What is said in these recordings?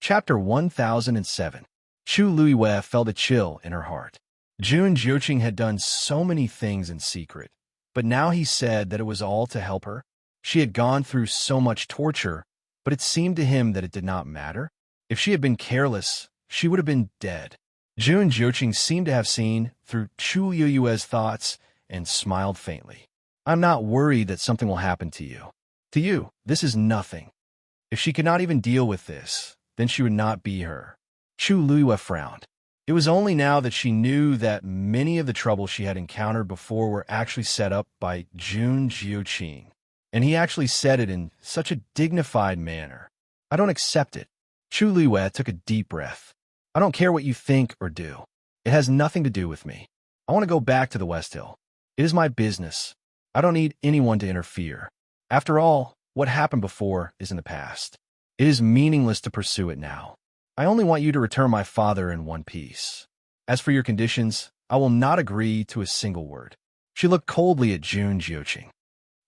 Chapter 1007. Chu Luiwei felt a chill in her heart. Jun Jiuqing had done so many things in secret, but now he said that it was all to help her. She had gone through so much torture, but it seemed to him that it did not matter. If she had been careless, she would have been dead. Jun Jiuqing seemed to have seen through Chu Luiwei's thoughts and smiled faintly. I'm not worried that something will happen to you. To you, this is nothing. If she could not even deal with this, then she would not be her. Chu Luiwei frowned. It was only now that she knew that many of the troubles she had encountered before were actually set up by Jun Jiuqing. And he actually said it in such a dignified manner. I don't accept it. Chu Luiwei took a deep breath. I don't care what you think or do. It has nothing to do with me. I want to go back to the West Hill. It is my business. I don't need anyone to interfere. After all, what happened before is in the past. It is meaningless to pursue it now. I only want you to return my father in one piece. As for your conditions, I will not agree to a single word. She looked coldly at Jun Jiuqing.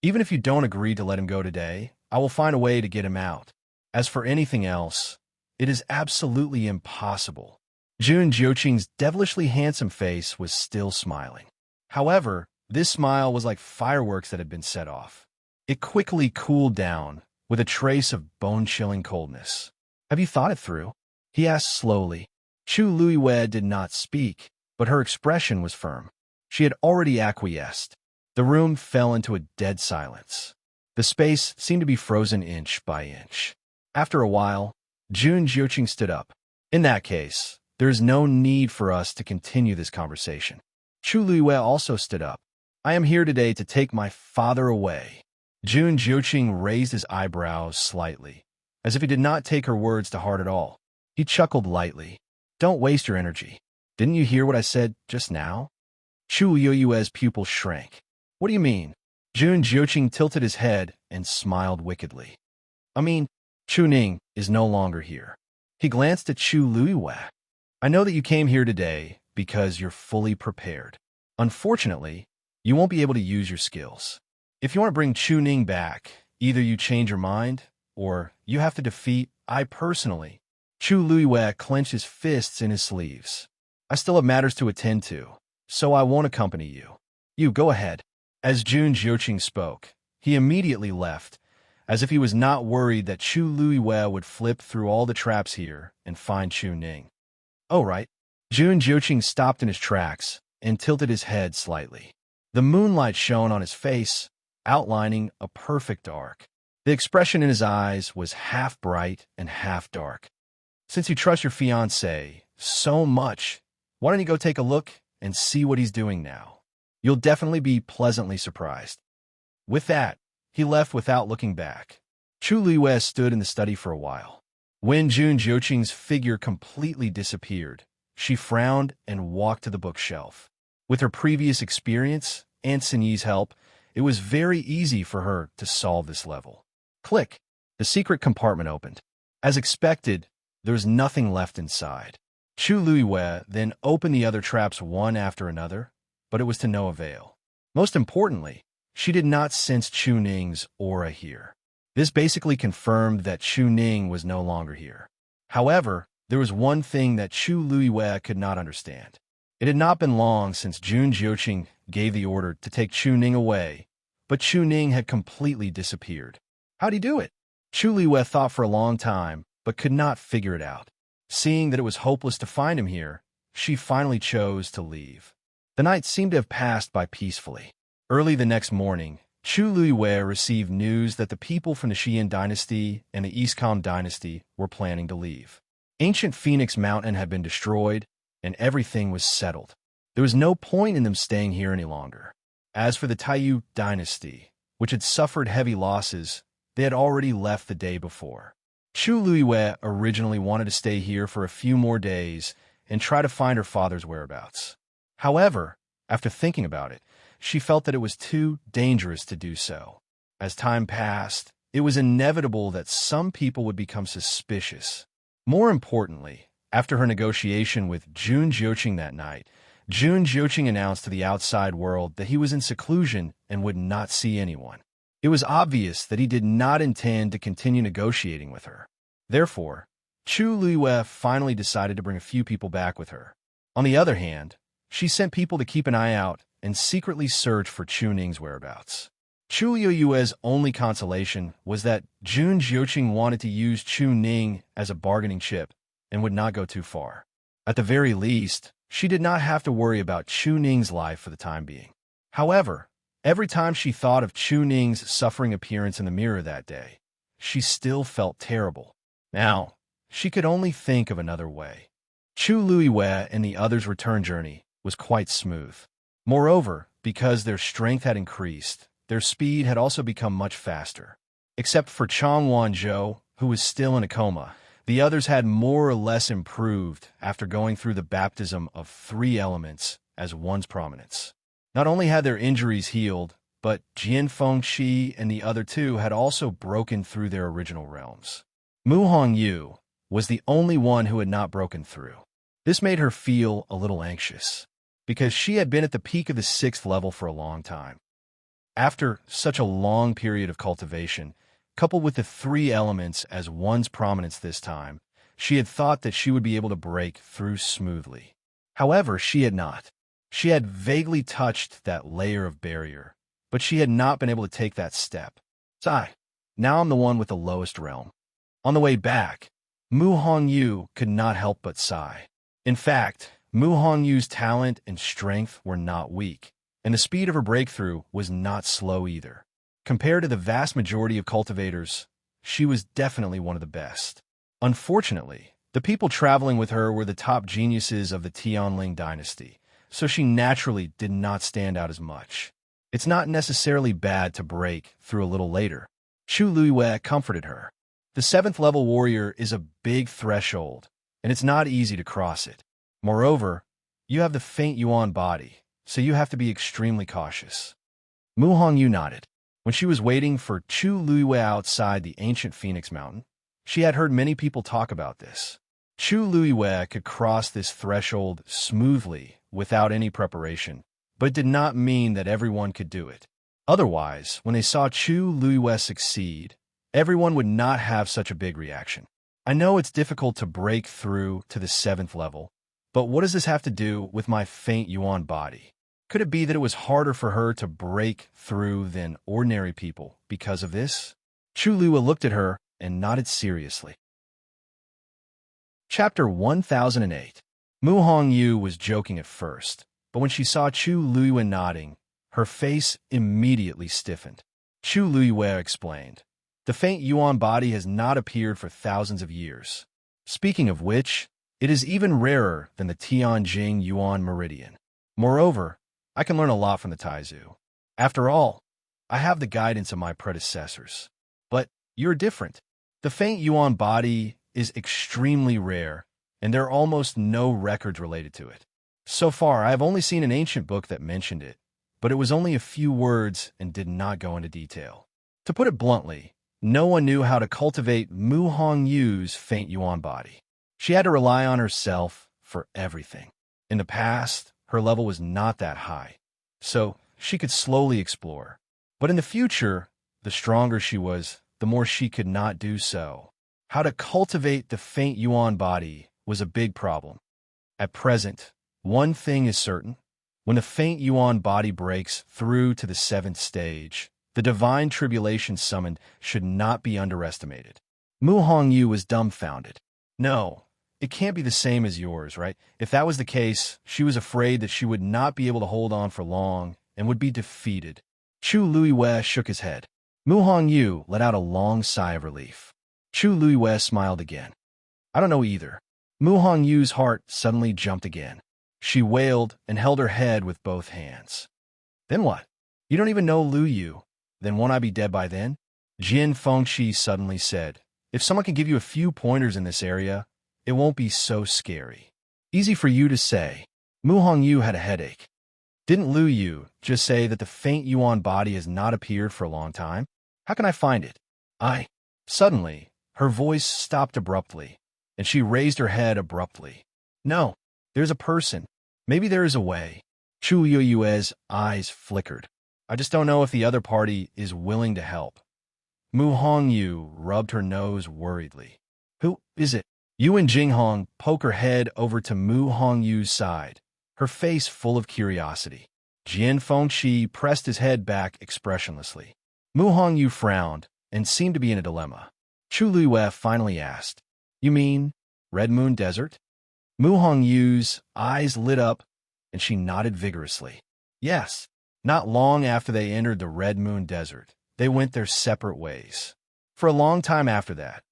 Even if you don't agree to let him go today, I will find a way to get him out. As for anything else, it is absolutely impossible. Jun Jiuqing's devilishly handsome face was still smiling. However, this smile was like fireworks that had been set off. It quickly cooled down, with a trace of bone-chilling coldness. Have you thought it through? He asked slowly. Chu Luiwei did not speak, but her expression was firm. She had already acquiesced. The room fell into a dead silence. The space seemed to be frozen inch by inch. After a while, Jun Jiuqing stood up. In that case, there is no need for us to continue this conversation. Chu Luiwei also stood up. I am here today to take my father away. Jun Jiuqing raised his eyebrows slightly, as if he did not take her words to heart at all. He chuckled lightly. Don't waste your energy. Didn't you hear what I said just now? Chu Luiwei's pupil shrank. What do you mean? Jun Jiuqing tilted his head and smiled wickedly. I mean, Chu Ning is no longer here. He glanced at Chu Luiwei. I know that you came here today because you're fully prepared. Unfortunately, you won't be able to use your skills. If you want to bring Chu Ning back, either you change your mind, or you have to defeat I personally. Chu Luiwei clenched his fists in his sleeves. I still have matters to attend to, so I won't accompany you. You go ahead. As Jun Jiuqing spoke, he immediately left, as if he was not worried that Chu Luiwei would flip through all the traps here and find Chu Ning. Oh, right. Jun Jiuqing stopped in his tracks and tilted his head slightly. The moonlight shone on his face, outlining a perfect arc. The expression in his eyes was half bright and half dark. Since you trust your fiancé so much, why don't you go take a look and see what he's doing now? You'll definitely be pleasantly surprised. With that, he left without looking back. Chu Luiwei stood in the study for a while. When Jun Jiuqing's figure completely disappeared, she frowned and walked to the bookshelf. With her previous experience and Xin Yi's help, it was very easy for her to solve this level. Click! The secret compartment opened. As expected, there was nothing left inside. Chu Luiwei then opened the other traps one after another, but it was to no avail. Most importantly, she did not sense Chu Ning's aura here. This basically confirmed that Chu Ning was no longer here. However, there was one thing that Chu Luiwei could not understand. It had not been long since Jun Jiuqing gave the order to take Chu Ning away, but Chu Ning had completely disappeared. How'd he do it? Chu Luiwei thought for a long time, but could not figure it out. Seeing that it was hopeless to find him here, she finally chose to leave. The night seemed to have passed by peacefully. Early the next morning, Chu Luiwei received news that the people from the Xian dynasty and the East Khan dynasty were planning to leave. Ancient Phoenix Mountain had been destroyed, and everything was settled. There was no point in them staying here any longer. As for the Taiyu dynasty, which had suffered heavy losses, they had already left the day before. Chu Luiwei originally wanted to stay here for a few more days and try to find her father's whereabouts. However, after thinking about it, she felt that it was too dangerous to do so. As time passed, it was inevitable that some people would become suspicious. More importantly, after her negotiation with Jun Jiuqing that night, Jun Jiuqing announced to the outside world that he was in seclusion and would not see anyone. It was obvious that he did not intend to continue negotiating with her. Therefore, Chu Luiyue finally decided to bring a few people back with her. On the other hand, she sent people to keep an eye out and secretly search for Chu Ning's whereabouts. Chu Luiyue's only consolation was that Jun Jiuqing wanted to use Chu Ning as a bargaining chip and would not go too far. At the very least, she did not have to worry about Chu Ning's life for the time being. However, every time she thought of Chu Ning's suffering appearance in the mirror that day, she still felt terrible. Now, she could only think of another way. Chu Luiyue and the others' return journey was quite smooth. Moreover, because their strength had increased, their speed had also become much faster. Except for Chang Wanzhou, who was still in a coma, the others had more or less improved after going through the baptism of 3 elements as one's prominence. Not only had their injuries healed, but Jian Fengqi and the other 2 had also broken through their original realms. Mu Hongyu was the only one who had not broken through. This made her feel a little anxious, because she had been at the peak of the 6th level for a long time. After such a long period of cultivation, coupled with the 3 elements as one's prominence this time, she had thought that she would be able to break through smoothly. However, she had not. She had vaguely touched that layer of barrier, but she had not been able to take that step. Now I'm the one with the lowest realm. On the way back, Mu Hongyu could not help but sigh. In fact, Mu Hongyu's talent and strength were not weak, and the speed of her breakthrough was not slow either. Compared to the vast majority of cultivators, she was definitely one of the best. Unfortunately, the people traveling with her were the top geniuses of the Tianling dynasty, so she naturally did not stand out as much. It's not necessarily bad to break through a little later. Chu Luiyue comforted her. The 7th level warrior is a big threshold, and it's not easy to cross it. Moreover, you have the faint yuan body, so you have to be extremely cautious. Mu Hongyu nodded. When she was waiting for Chu Luiyue outside the ancient Phoenix Mountain, she had heard many people talk about this. Chu Luiyue could cross this threshold smoothly without any preparation, but it did not mean that everyone could do it. Otherwise, when they saw Chu Luiyue succeed, everyone would not have such a big reaction. I know it's difficult to break through to the 7th level, but what does this have to do with my faint yuan body? Could it be that it was harder for her to break through than ordinary people because of this? Chu Luiyue looked at her and nodded seriously. Chapter 1008. Mu Hongyu was joking at first, but when she saw Chu Luiyue nodding, her face immediately stiffened. Chu Luiyue explained, "The faint yuan body has not appeared for thousands of years. Speaking of which, it is even rarer than the Tianjing Yuan Meridian. Moreover, I can learn a lot from the Taizu. After all, I have the guidance of my predecessors. But you're different. The faint yuan body is extremely rare, and there are almost no records related to it. So far, I have only seen an ancient book that mentioned it, but it was only a few words and did not go into detail. To put it bluntly, no one knew how to cultivate Mu Hongyu's faint yuan body. She had to rely on herself for everything. In the past, her level was not that high, so she could slowly explore. But in the future, the stronger she was, the more she could not do so. How to cultivate the faint yuan body was a big problem. At present, one thing is certain. When the faint yuan body breaks through to the 7th stage, the divine tribulation summoned should not be underestimated. Mu Hongyu was dumbfounded. No, it can't be the same as yours, right? If that was the case, she was afraid that she would not be able to hold on for long and would be defeated. Chu Luiyue shook his head. Mu Hongyu let out a long sigh of relief. Chu Luiyue smiled again. I don't know either. Mu Hongyu's heart suddenly jumped again. She wailed and held her head with both hands. Then what? You don't even know Lu Yu. Then won't I be dead by then? Jian Fengqi suddenly said, if someone can give you a few pointers in this area, it won't be so scary. Easy for you to say. Mu Hongyu had a headache. Didn't Lu Yu just say that the faint yuan body has not appeared for a long time? How can I find it? Suddenly, her voice stopped abruptly, and she raised her head abruptly. No, there's a person. Maybe there is a way. Chu Luiyue's eyes flickered. I just don't know if the other party is willing to help. Mu Hongyu rubbed her nose worriedly. Who is it? Yuan Jinghong poked her head over to Mu Hongyu's side, her face full of curiosity. Jian Fengqi pressed his head back expressionlessly. Mu Hongyu frowned and seemed to be in a dilemma. Chu Luiyue finally asked, "You mean Red Moon Desert?" Mu Hongyu's eyes lit up, and she nodded vigorously. Yes. Not long after they entered the Red Moon Desert, they went their separate ways. For a long time after that,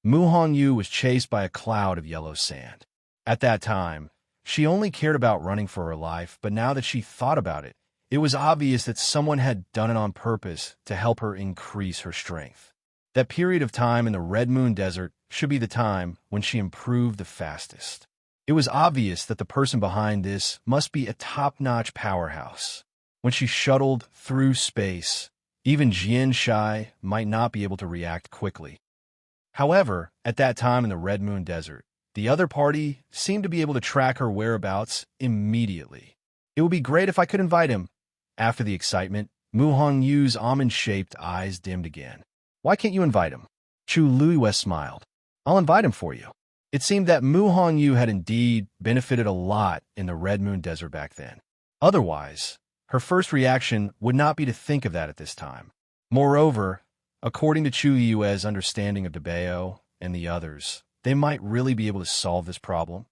Mu Hongyu was chased by a cloud of yellow sand. At that time, she only cared about running for her life, but now that she thought about it, it was obvious that someone had done it on purpose to help her increase her strength. That period of time in the Red Moon Desert should be the time when she improved the fastest. It was obvious that the person behind this must be a top-notch powerhouse. When she shuttled through space, even Jian Shai might not be able to react quickly. However, at that time in the Red Moon Desert, the other party seemed to be able to track her whereabouts immediately. It would be great if I could invite him. After the excitement, Mu Hongyu's almond-shaped eyes dimmed again. Why can't you invite him? Chu Luiyue smiled. I'll invite him for you. It seemed that Mu Hongyu had indeed benefited a lot in the Red Moon Desert back then. Otherwise, her first reaction would not be to think of that at this time. Moreover, according to Chu Yue's understanding of Debao and the others, they might really be able to solve this problem.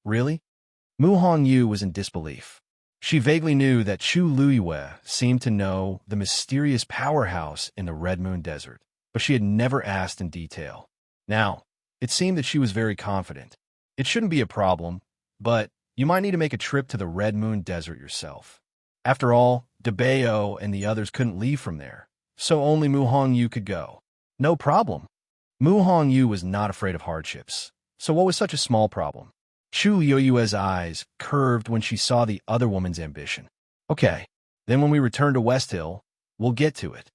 Really? Mu Hongyu was in disbelief. She vaguely knew that Chu Luiyue seemed to know the mysterious powerhouse in the Red Moon Desert, but she had never asked in detail. Now, it seemed that she was very confident. It shouldn't be a problem, but you might need to make a trip to the Red Moon Desert yourself. After all, Debao and the others couldn't leave from there, so only Mu Hongyu could go. No problem. Mu Hongyu was not afraid of hardships, so what was such a small problem? Chu Luiyue's eyes curved when she saw the other woman's ambition. Okay, then when we return to West Hill, we'll get to it.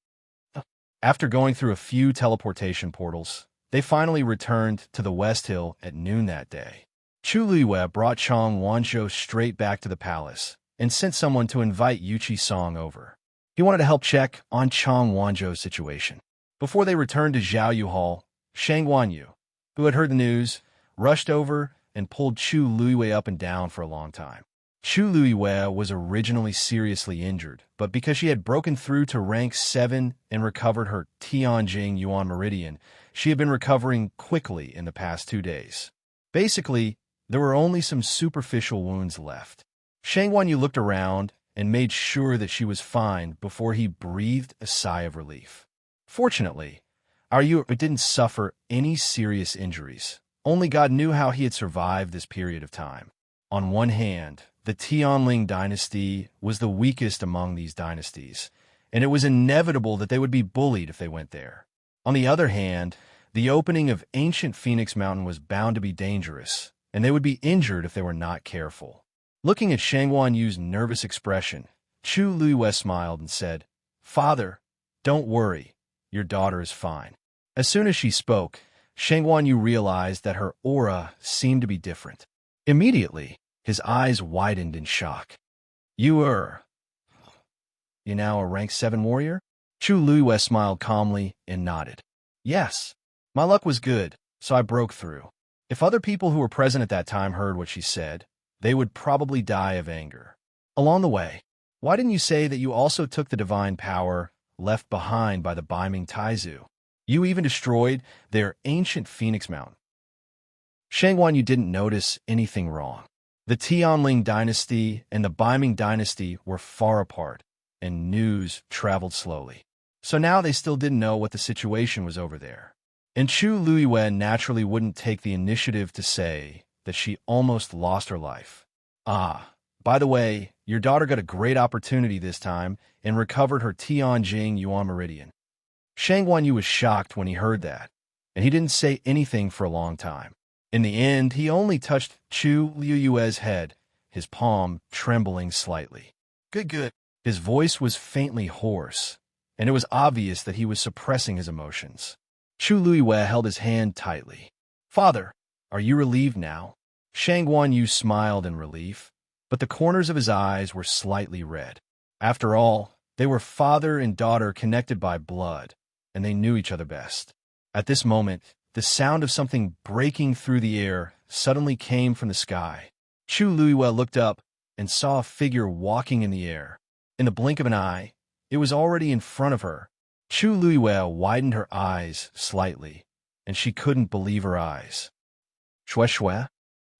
After going through a few teleportation portals, they finally returned to the West Hill at noon that day. Chu Luiyue brought Chang Wanzhou straight back to the palace and sent someone to invite Yuqi Song over. He wanted to help check on Chang Wanzhou's situation. Before they returned to Zhaoyu Hall, Shang Wanyu, who had heard the news, rushed over and pulled Chu Luiyue up and down for a long time. Chu Luiyue was originally seriously injured, but because she had broken through to rank 7 and recovered her Tianjing Yuan Meridian, she had been recovering quickly in the past 2 days. Basically, there were only some superficial wounds left. Shang Wanyu looked around and made sure that she was fine before he breathed a sigh of relief. Fortunately, our Yu didn't suffer any serious injuries. Only God knew how he had survived this period of time. On one hand, the Tianling dynasty was the weakest among these dynasties, and it was inevitable that they would be bullied if they went there. On the other hand, the opening of ancient Phoenix Mountain was bound to be dangerous, and they would be injured if they were not careful. Looking at Shang Wanyu's nervous expression, Chu Luiyue smiled and said, "Father, don't worry, your daughter is fine." As soon as she spoke, Shang Wanyu realized that her aura seemed to be different. Immediately, his eyes widened in shock. You now a rank 7 warrior? Chu Luiyue smiled calmly and nodded. Yes, my luck was good, so I broke through. If other people who were present at that time heard what she said, they would probably die of anger. Along the way, why didn't you say that you also took the divine power left behind by the Baiming Taizu? You even destroyed their ancient Phoenix Mountain. Shang Wanyu didn't notice anything wrong. The Tianling dynasty and the Baiming dynasty were far apart, and news traveled slowly. So now they still didn't know what the situation was over there. And Chu Luiyue naturally wouldn't take the initiative to say that she almost lost her life. By the way, your daughter got a great opportunity this time and recovered her Tianjing Yuan Meridian. Shang Wanyu was shocked when he heard that, and he didn't say anything for a long time. In the end, he only touched Chu Luiyue's head, his palm trembling slightly. Good. His voice was faintly hoarse, and it was obvious that he was suppressing his emotions. Chu Luiyue held his hand tightly. Father, are you relieved now? Shang Wanyu smiled in relief, but the corners of his eyes were slightly red. After all, they were father and daughter connected by blood, and they knew each other best. At this moment, the sound of something breaking through the air suddenly came from the sky. Chu Luiwe looked up and saw a figure walking in the air. In the blink of an eye, it was already in front of her. Chu Luiwe widened her eyes slightly, and she couldn't believe her eyes. Shue Shue?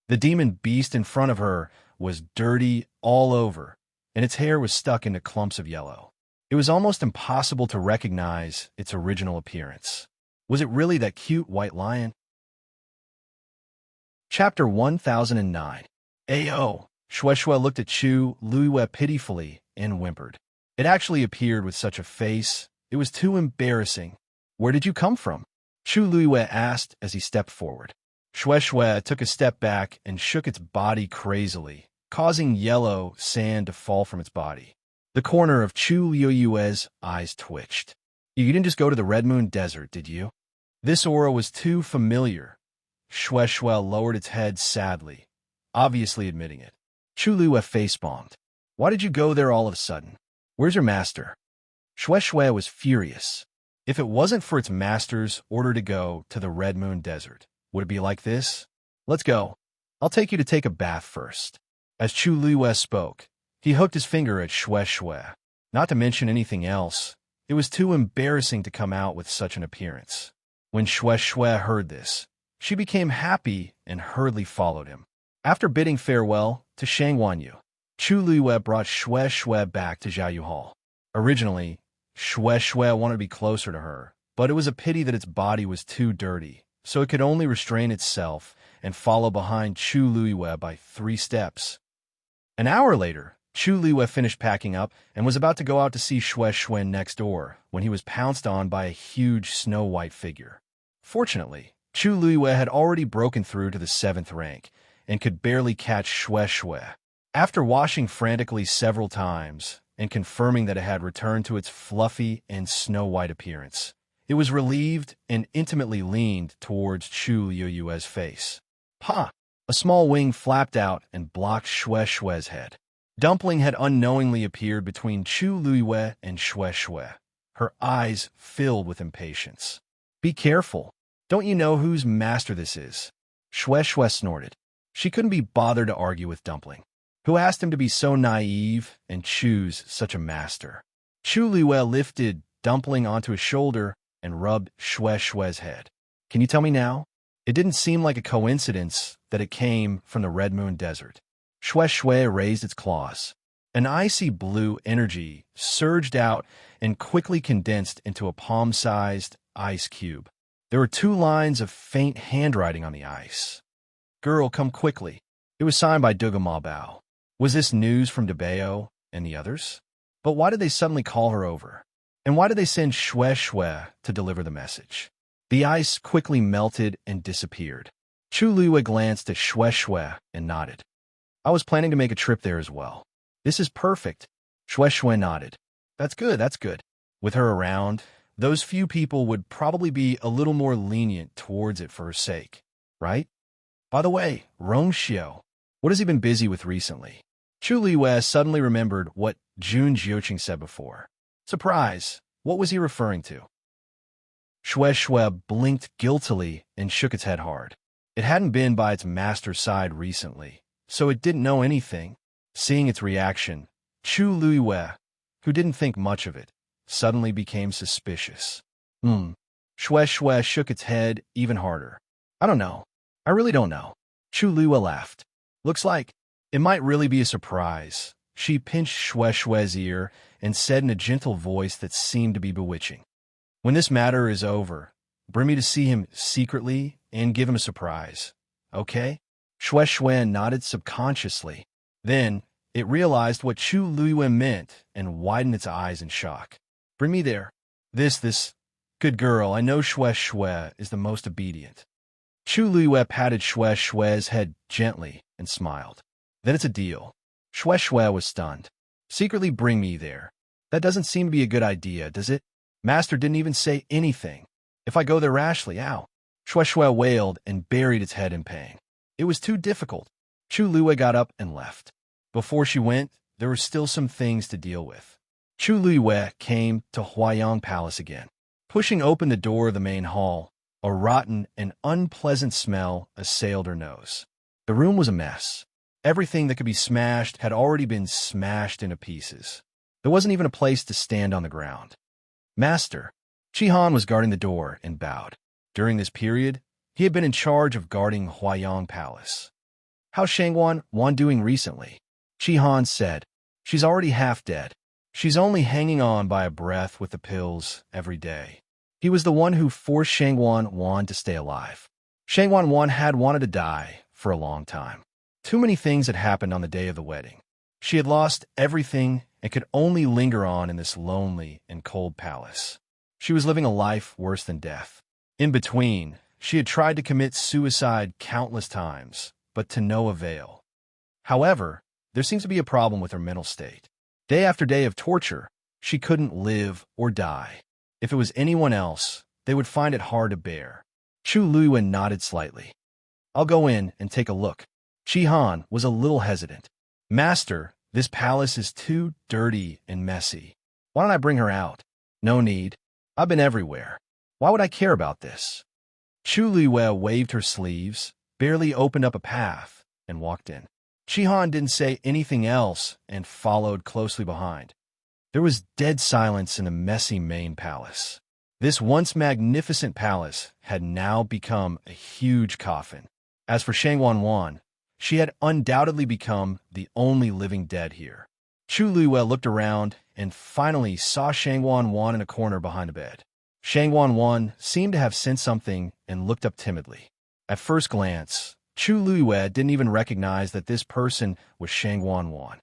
The demon beast in front of her was dirty all over, and its hair was stuck into clumps of yellow. It was almost impossible to recognize its original appearance. Was it really that cute white lion? Chapter 1009. Ayo! Shue Shue looked at Chu Luiwe pitifully and whimpered. It actually appeared with such a face. It was too embarrassing. Where did you come from? Chu Luiwe asked as he stepped forward. Shue Shue took a step back and shook its body crazily, causing yellow sand to fall from its body. The corner of Chu Luiwe's eyes twitched. You didn't just go to the Red Moon Desert, did you? This aura was too familiar. Shue Shue lowered its head sadly, obviously admitting it. Chu Luiwe face-bombed. Why did you go there all of a sudden? Where's your master? Shue Shue was furious. If it wasn't for its master's order to go to the Red Moon Desert, would it be like this? Let's go. I'll take you to take a bath first. As Chu Luiwe spoke, he hooked his finger at Shue Shue. Not to mention anything else, it was too embarrassing to come out with such an appearance. When Shue Shue heard this, she became happy and hurriedly followed him. After bidding farewell to Shangwanyu, Chu Luiwe brought Shue Shue back to Xiaoyu Hall. Originally, Shue Shue wanted to be closer to her, but it was a pity that its body was too dirty, so it could only restrain itself and follow behind Chu Luiwe by 3 steps. An hour later, Chu Luiwe finished packing up and was about to go out to see Shue Shue next door when he was pounced on by a huge snow-white figure. Fortunately, Chu Luiwe had already broken through to the 7th rank and could barely catch Shue Shue. After washing frantically several times and confirming that it had returned to its fluffy and snow-white appearance, it was relieved and intimately leaned towards Chu Luiwe's face. Ha! A small wing flapped out and blocked Shue Shue's head. Dumpling had unknowingly appeared between Chu Luiwe and Shue Shue, her eyes filled with impatience. Be careful. Don't you know whose master this is? Shue Shue snorted. She couldn't be bothered to argue with Dumpling, who asked him to be so naive and choose such a master. Chu Luiwe lifted Dumpling onto his shoulder and rubbed Shue Shue's head. Can you tell me now? It didn't seem like a coincidence that it came from the Red Moon Desert. Shue Shue raised its claws. An icy blue energy surged out and quickly condensed into a palm-sized ice cube. There were 2 lines of faint handwriting on the ice. Girl, come quickly. It was signed by Duga Mabao. Was this news from Debeo and the others? But why did they suddenly call her over? And why did they send Shue Shue to deliver the message? The ice quickly melted and disappeared. Chu Luiwe glanced at Shue Shue and nodded. I was planning to make a trip there as well. This is perfect. Shue Shue nodded. That's good, that's good. With her around, those few people would probably be a little more lenient towards it for her sake, right? By the way, Rong Xiao, what has he been busy with recently? Chu Luiwe suddenly remembered what Jun Jiuqing said before. Surprise! What was he referring to? Shue Shue blinked guiltily and shook its head hard. It hadn't been by its master's side recently, so it didn't know anything. Seeing its reaction, Chu Luiwe, who didn't think much of it, suddenly became suspicious. Shue Shue shook its head even harder. I don't know. I really don't know. Chu Luiwe laughed. Looks like it might really be a surprise. She pinched Shue Shue's ear and said in a gentle voice that seemed to be bewitching. When this matter is over, bring me to see him secretly and give him a surprise. Okay? Shue Shue nodded subconsciously. Then, it realized what Chu Luiwe meant and widened its eyes in shock. Bring me there. This. Good girl, I know Shue Shue is the most obedient. Chu Luiwe patted Shue Shue's head gently and smiled. Then it's a deal. Shue Shue was stunned. Secretly bring me there. That doesn't seem to be a good idea, does it? Master didn't even say anything. If I go there rashly, ow. Shue Shue wailed and buried its head in pain. It was too difficult. Chu Luiwe got up and left. Before she went, there were still some things to deal with. Chu Luiwe came to Huayang Palace again. Pushing open the door of the main hall, A rotten and unpleasant smell assailed her nose. The room was a mess. Everything that could be smashed had already been smashed into pieces. There wasn't even a place to stand on the ground. Master. Chihan was guarding the door and bowed. During this period, he had been in charge of guarding Huayang Palace. How's Shangwan Wan doing recently? Chihan said. She's already half dead. She's only hanging on by a breath with the pills every day. He was the one who forced Shangwan Wan to stay alive. Shangwan Wan had wanted to die for a long time. Too many things had happened on the day of the wedding. She had lost everything and could only linger on in this lonely and cold palace. She was living a life worse than death. In between, she had tried to commit suicide countless times, but to no avail. However, there seems to be a problem with her mental state. Day after day of torture, she couldn't live or die. If it was anyone else, they would find it hard to bear. Chu Luiyuan nodded slightly. I'll go in and take a look. Chihan was a little hesitant. Master, this palace is too dirty and messy. Why don't I bring her out? No need. I've been everywhere. Why would I care about this? Chu Luiyue waved her sleeves, barely opened up a path, and walked in. Chihan didn't say anything else and followed closely behind. There was dead silence in the messy main palace. This once magnificent palace had now become a huge coffin. As for Shangwan Wan, she had undoubtedly become the only living dead here. Chu Luiyue looked around and finally saw Shangwan Wan in a corner behind a bed. Shangwan Wan seemed to have sensed something and looked up timidly. At first glance, Chu Luiyue didn't even recognize that this person was Shangwan Wan.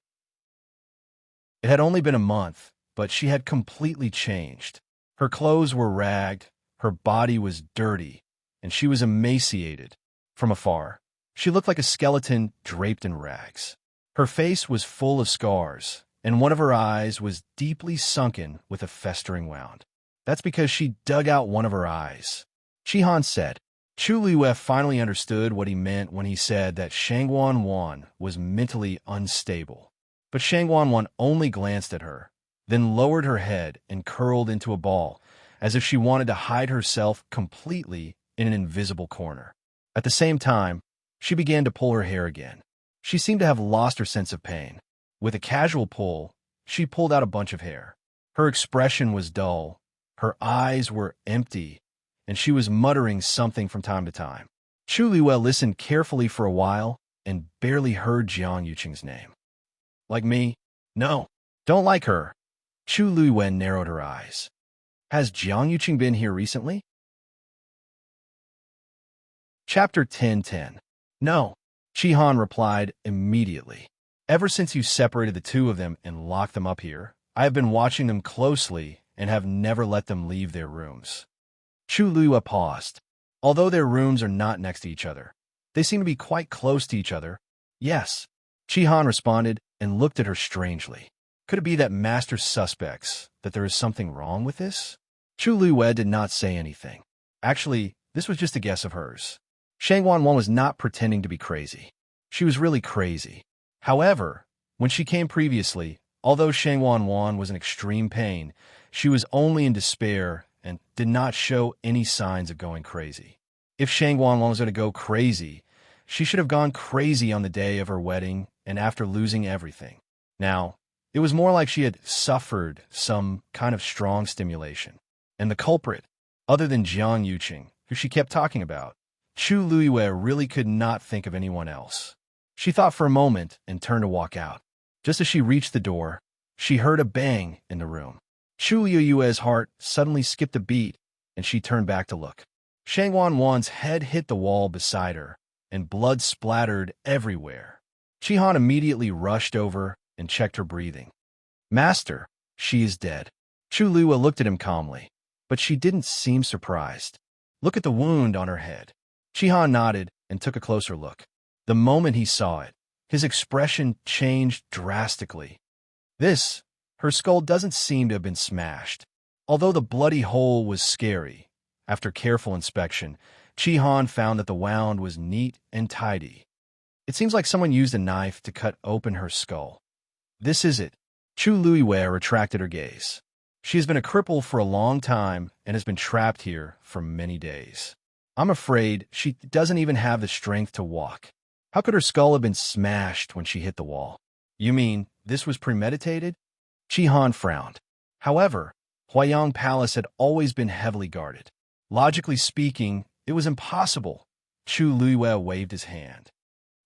It had only been a month, but she had completely changed. Her clothes were ragged, her body was dirty, and she was emaciated. From afar, she looked like a skeleton draped in rags. Her face was full of scars, and one of her eyes was deeply sunken with a festering wound. That's because she dug out one of her eyes. Chihan said. Chu Luiyue finally understood what he meant when he said that Shangwan Wan was mentally unstable. But Shangwan Wan only glanced at her, then lowered her head and curled into a ball, as if she wanted to hide herself completely in an invisible corner. At the same time, she began to pull her hair again. She seemed to have lost her sense of pain. With a casual pull, she pulled out a bunch of hair. Her expression was dull, her eyes were empty, and she was muttering something from time to time. Chu Luiyue listened carefully for a while and barely heard Jiang Yuqing's name. Like me? No. Don't like her. Chu Luiyue narrowed her eyes. Has Jiang Yuqing been here recently? Chapter 10:10. No. Chihan replied immediately. Ever since you separated the two of them and locked them up here, I have been watching them closely and have never let them leave their rooms. Chu Luiyue paused. Although their rooms are not next to each other, they seem to be quite close to each other. Yes. Chihan responded and looked at her strangely. Could it be that Master suspects that there is something wrong with this? Chu Luiyue did not say anything. Actually, this was just a guess of hers. Shangwan Wan was not pretending to be crazy. She was really crazy. However, when she came previously, although Shangwan Wan was in extreme pain, she was only in despair and did not show any signs of going crazy. If Shangwan Wan was going to go crazy, she should have gone crazy on the day of her wedding and after losing everything. Now, it was more like she had suffered some kind of strong stimulation. And the culprit, other than Jiang Yuqing, who she kept talking about, Chu Luiyue really could not think of anyone else. She thought for a moment and turned to walk out. Just as she reached the door, she heard a bang in the room. Chu Luiyue's heart suddenly skipped a beat, and she turned back to look. Shangwan Wan's head hit the wall beside her, and blood splattered everywhere. Chihan immediately rushed over and checked her breathing. Master, she is dead. Chu Luiyue looked at him calmly, but she didn't seem surprised. Look at the wound on her head. Chihan nodded and took a closer look. The moment he saw it, his expression changed drastically. Her skull doesn't seem to have been smashed. Although the bloody hole was scary, after careful inspection, Chihan found that the wound was neat and tidy. It seems like someone used a knife to cut open her skull. This is it. Chu Luiyue retracted her gaze. She has been a cripple for a long time and has been trapped here for many days. I'm afraid she doesn't even have the strength to walk. How could her skull have been smashed when she hit the wall? You mean this was premeditated? Chi-Han frowned. However, Huayang Palace had always been heavily guarded. Logically speaking, it was impossible. Chu Luiwei waved his hand.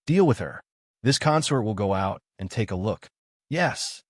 Deal with her. This consort will go out and take a look. Yes.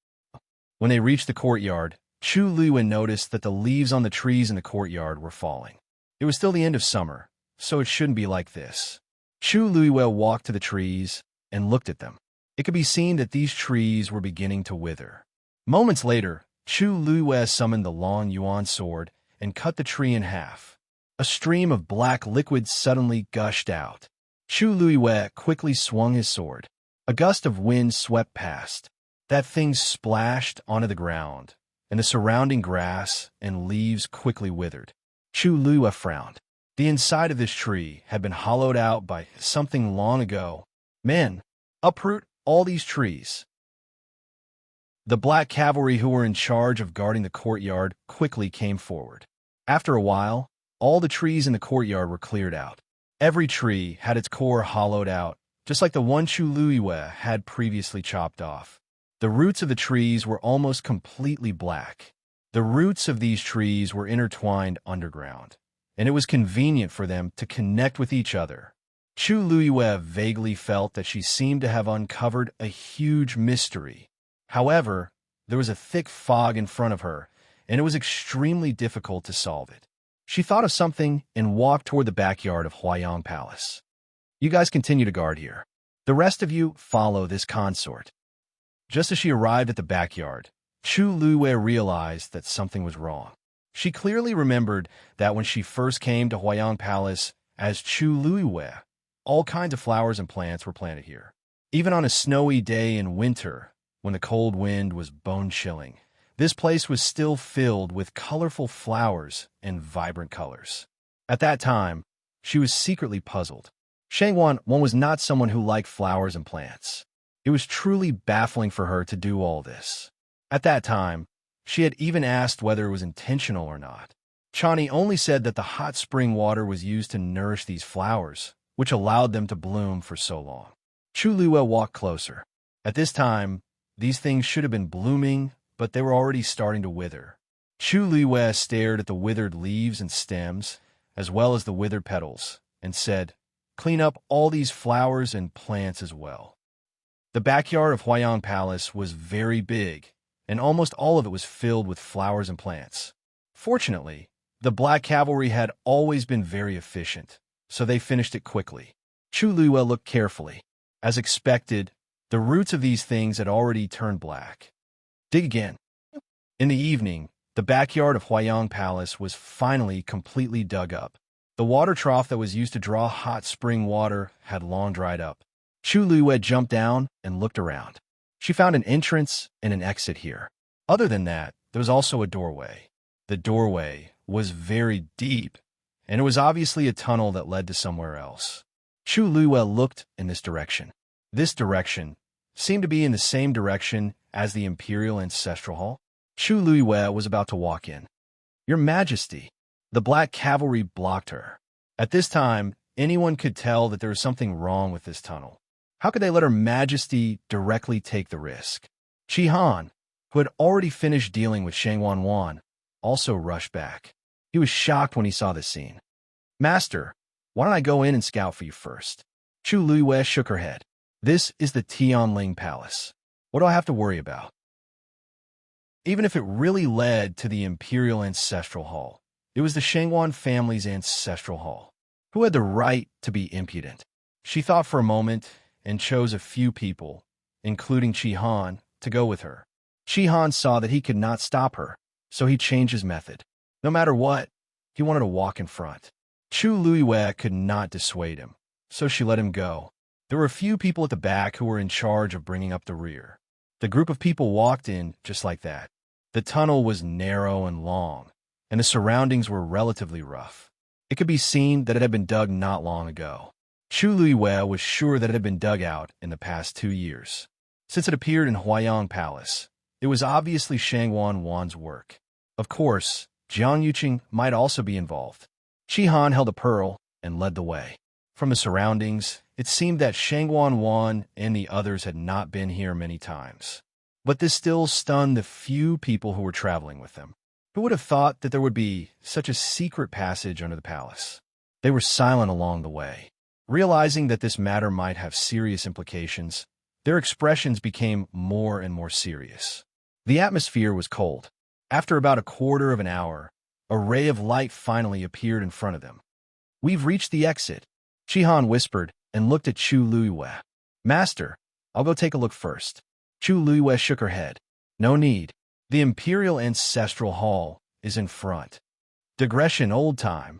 When they reached the courtyard, Chu Luiwei noticed that the leaves on the trees in the courtyard were falling. It was still the end of summer, so it shouldn't be like this. Chu Luiwei walked to the trees and looked at them. It could be seen that these trees were beginning to wither. Moments later, Chu Luiwei summoned the long yuan sword and cut the tree in half. A stream of black liquid suddenly gushed out. Chu Luiwei quickly swung his sword. A gust of wind swept past. That thing splashed onto the ground, and the surrounding grass and leaves quickly withered. Chu Luiwei frowned. The inside of this tree had been hollowed out by something long ago. Men, uproot all these trees. The black cavalry who were in charge of guarding the courtyard quickly came forward. After a while, all the trees in the courtyard were cleared out. Every tree had its core hollowed out, just like the one Chu Luiwei had previously chopped off. The roots of the trees were almost completely black. The roots of these trees were intertwined underground, and it was convenient for them to connect with each other. Chu Luiwei vaguely felt that she seemed to have uncovered a huge mystery. However, there was a thick fog in front of her, and it was extremely difficult to solve it. She thought of something and walked toward the backyard of Huayang Palace. You guys continue to guard here. The rest of you follow this consort. Just as she arrived at the backyard, Chu Luiwei realized that something was wrong. She clearly remembered that when she first came to Huayang Palace as Chu Luiwei, all kinds of flowers and plants were planted here. Even on a snowy day in winter, when the cold wind was bone-chilling, this place was still filled with colorful flowers and vibrant colors. At that time, she was secretly puzzled. Shangwan was not someone who liked flowers and plants. It was truly baffling for her to do all this. At that time, she had even asked whether it was intentional or not. Chani only said that the hot spring water was used to nourish these flowers, which allowed them to bloom for so long. Chu Luiwei walked closer. At this time, these things should have been blooming, but they were already starting to wither. Chu Luiwei stared at the withered leaves and stems, as well as the withered petals, and said, "Clean up all these flowers and plants as well." The backyard of Huayang Palace was very big, and almost all of it was filled with flowers and plants. Fortunately, the Black Cavalry had always been very efficient, so they finished it quickly. Chu Luiwei looked carefully. As expected, the roots of these things had already turned black. Dig again. In the evening, the backyard of Huayang Palace was finally completely dug up. The water trough that was used to draw hot spring water had long dried up. Chu Luiwei jumped down and looked around. She found an entrance and an exit here. Other than that, there was also a doorway. The doorway was very deep, and it was obviously a tunnel that led to somewhere else. Chu Luiwei looked in this direction. This direction seemed to be in the same direction as the Imperial Ancestral Hall. Chu Luiwei was about to walk in. "Your Majesty!" The Black Cavalry blocked her. At this time, anyone could tell that there was something wrong with this tunnel. How could they let Her Majesty directly take the risk? Chi-Han, who had already finished dealing with Shangwan, also rushed back. He was shocked when he saw this scene. "Master, why don't I go in and scout for you first?" Chu Luiwei shook her head. "This is the Tianling Palace. What do I have to worry about?" Even if it really led to the Imperial Ancestral Hall, it was the Shangwan family's ancestral hall. Who had the right to be impudent? She thought for a moment and chose a few people, including Chi-Han, to go with her. Chi-Han saw that he could not stop her, so he changed his method. No matter what, he wanted to walk in front. Chu Luiwei could not dissuade him, so she let him go. There were a few people at the back who were in charge of bringing up the rear. The group of people walked in just like that. The tunnel was narrow and long, and the surroundings were relatively rough. It could be seen that it had been dug not long ago. Chu Luiwei was sure that it had been dug out in the past 2 years. Since it appeared in Huayang Palace, it was obviously Shangwan's work. Of course, Jiang Yuqing might also be involved. Chi-Han held a pearl and led the way. From the surroundings, it seemed that Shangguan Wan and the others had not been here many times. But this still stunned the few people who were traveling with them. Who would have thought that there would be such a secret passage under the palace? They were silent along the way. Realizing that this matter might have serious implications, their expressions became more and more serious. The atmosphere was cold. After about a quarter of an hour, a ray of light finally appeared in front of them. "We've reached the exit," Shihan whispered and looked at Chu Luiyue. "Master, I'll go take a look first." Chu Luiyue shook her head. "No need. The Imperial Ancestral Hall is in front." Digression old time.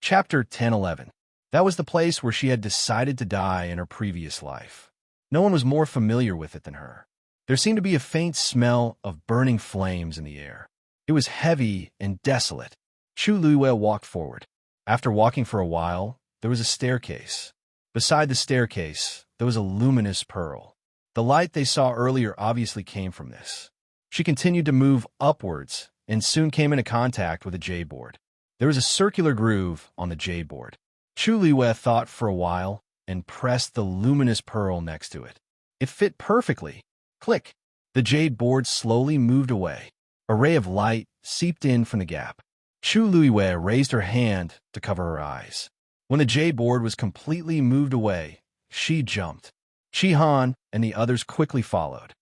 Chapter 10-11. That was the place where she had decided to die in her previous life. No one was more familiar with it than her. There seemed to be a faint smell of burning flames in the air. It was heavy and desolate. Chu Luiyue walked forward. After walking for a while, there was a staircase. Beside the staircase, there was a luminous pearl. The light they saw earlier obviously came from this. She continued to move upwards and soon came into contact with a jade board. There was a circular groove on the jade board. Chu Luiyue thought for a while and pressed the luminous pearl next to it. It fit perfectly. Click! The jade board slowly moved away. A ray of light seeped in from the gap. Chu Luiyue raised her hand to cover her eyes. When the jade board was completely moved away, she jumped. Shihan and the others quickly followed.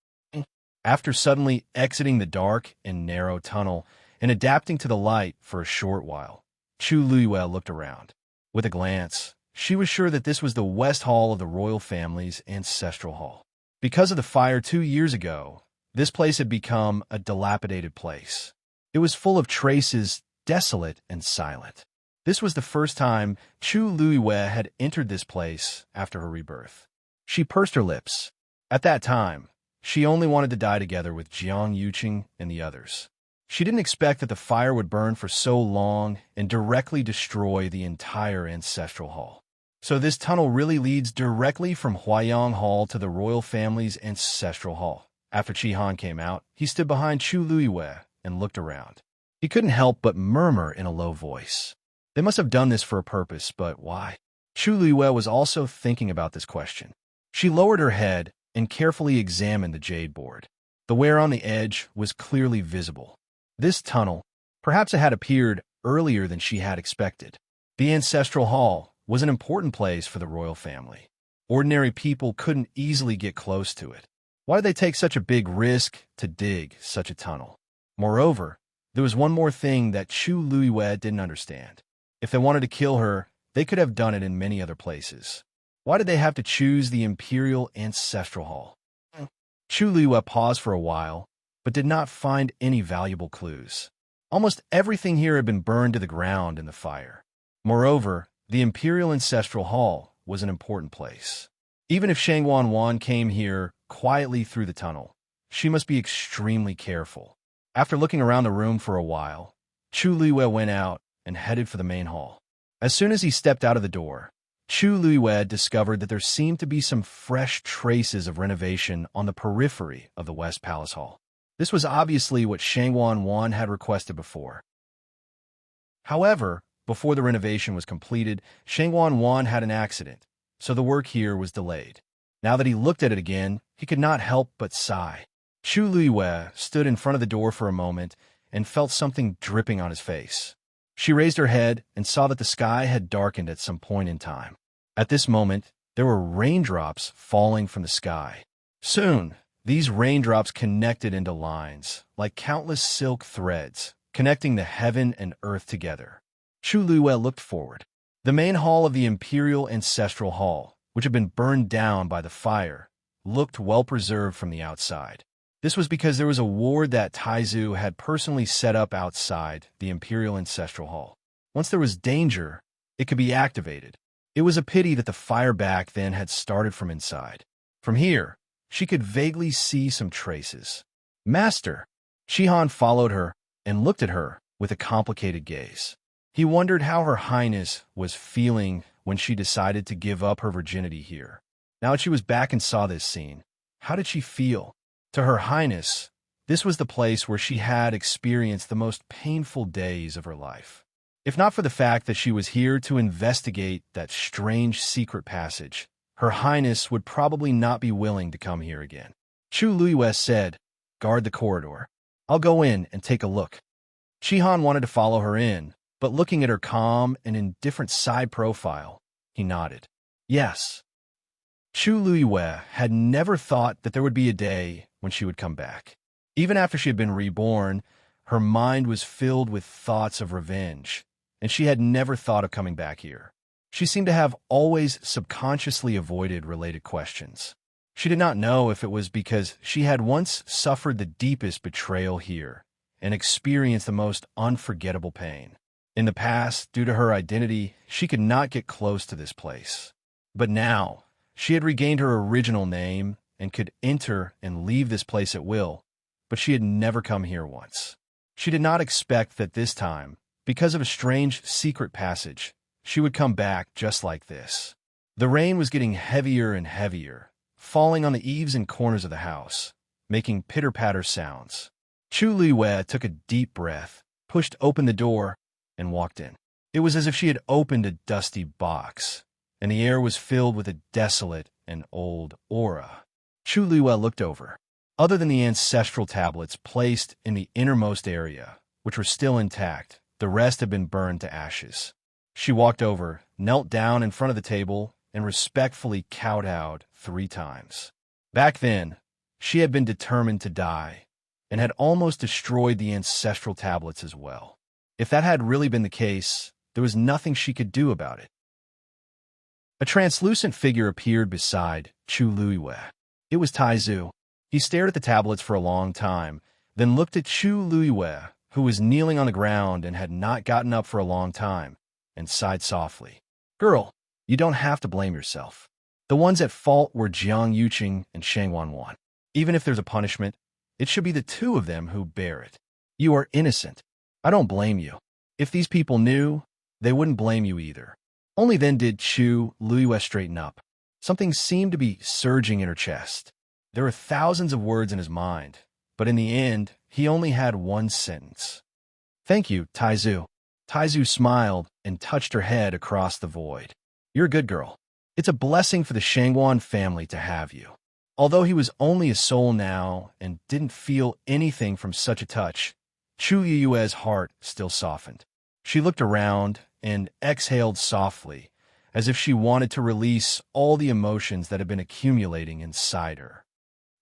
After suddenly exiting the dark and narrow tunnel and adapting to the light for a short while, Chu Luiyue looked around. With a glance, she was sure that this was the West Hall of the royal family's ancestral hall. Because of the fire 2 years ago, this place had become a dilapidated place. It was full of traces, desolate and silent. This was the first time Chu Luiyue had entered this place after her rebirth. She pursed her lips. At that time, she only wanted to die together with Jiang Yuqing and the others. She didn't expect that the fire would burn for so long and directly destroy the entire ancestral hall. So this tunnel really leads directly from Huayang Hall to the royal family's ancestral hall. After Shihan came out, he stood behind Chu Luiyue and looked around. He couldn't help but murmur in a low voice. They must have done this for a purpose, but why? Chu Luiyue was also thinking about this question. She lowered her head and carefully examined the jade board. The wear on the edge was clearly visible. This tunnel, perhaps it had appeared earlier than she had expected. The ancestral hall was an important place for the royal family. Ordinary people couldn't easily get close to it. Why did they take such a big risk to dig such a tunnel? Moreover, there was one more thing that Chu Luiyue didn't understand. If they wanted to kill her, they could have done it in many other places. Why did they have to choose the Imperial Ancestral Hall? Chu Luiyue paused for a while, but did not find any valuable clues. Almost everything here had been burned to the ground in the fire. Moreover, the Imperial Ancestral Hall was an important place. Even if Shangguan Wan came here quietly through the tunnel, she must be extremely careful. After looking around the room for a while, Chu Luiyue went out and headed for the main hall. As soon as he stepped out of the door, Chu Luiyue discovered that there seemed to be some fresh traces of renovation on the periphery of the West Palace Hall. This was obviously what Shangguan Wan had requested before. However, before the renovation was completed, Shangguan Wan had an accident, so the work here was delayed. Now that he looked at it again, he could not help but sigh. Chu Luiyue stood in front of the door for a moment and felt something dripping on his face. She raised her head and saw that the sky had darkened at some point in time. At this moment, there were raindrops falling from the sky. Soon, these raindrops connected into lines, like countless silk threads, connecting the heaven and earth together. Chu Luiyue looked forward. The main hall of the Imperial Ancestral Hall, which had been burned down by the fire, looked well preserved from the outside. This was because there was a ward that Taizu had personally set up outside the Imperial Ancestral Hall. Once there was danger, it could be activated. It was a pity that the fire back then had started from inside. From here, she could vaguely see some traces. "Master!" Shihan followed her and looked at her with a complicated gaze. He wondered how Her Highness was feeling when she decided to give up her virginity here. Now that she was back and saw this scene, how did she feel? To Her Highness, this was the place where she had experienced the most painful days of her life. If not for the fact that she was here to investigate that strange secret passage, Her Highness would probably not be willing to come here again. Chu Luiyue said, "Guard the corridor. I'll go in and take a look." Shihan wanted to follow her in, but looking at her calm and indifferent side profile, he nodded. Yes. Chu Luiyue had never thought that there would be a day when she would come back. Even after she had been reborn, her mind was filled with thoughts of revenge, and she had never thought of coming back here. She seemed to have always subconsciously avoided related questions. She did not know if it was because she had once suffered the deepest betrayal here and experienced the most unforgettable pain. In the past, due to her identity, she could not get close to this place. But now, she had regained her original name and could enter and leave this place at will, but she had never come here once. She did not expect that this time, because of a strange secret passage, she would come back just like this. The rain was getting heavier and heavier, falling on the eaves and corners of the house, making pitter-patter sounds. Chu Luiyue took a deep breath, pushed open the door, and walked in. It was as if she had opened a dusty box, and the air was filled with a desolate and old aura. Chu Luiyue looked over. Other than the ancestral tablets placed in the innermost area, which were still intact, the rest had been burned to ashes. She walked over, knelt down in front of the table, and respectfully kowtowed 3 times. Back then, she had been determined to die, and had almost destroyed the ancestral tablets as well. If that had really been the case, there was nothing she could do about it. A translucent figure appeared beside Chu Luiyue. It was Taizu. He stared at the tablets for a long time, then looked at Chu Luiyue, who was kneeling on the ground and had not gotten up for a long time, and sighed softly. "Girl, you don't have to blame yourself. The ones at fault were Jiang Yuqing and Shang Wanwan. Even if there's a punishment, it should be the 2 of them who bear it. You are innocent. I don't blame you. If these people knew, they wouldn't blame you either." Only then did Chu Luiyue straighten up. Something seemed to be surging in her chest. There were thousands of words in his mind, but in the end, he only had one sentence. "Thank you, Taizu." Taizu smiled and touched her head across the void. "You're a good girl. It's a blessing for the Shangwan family to have you." Although he was only a soul now and didn't feel anything from such a touch, Chu Yue's heart still softened. She looked around and exhaled softly, as if she wanted to release all the emotions that had been accumulating inside her.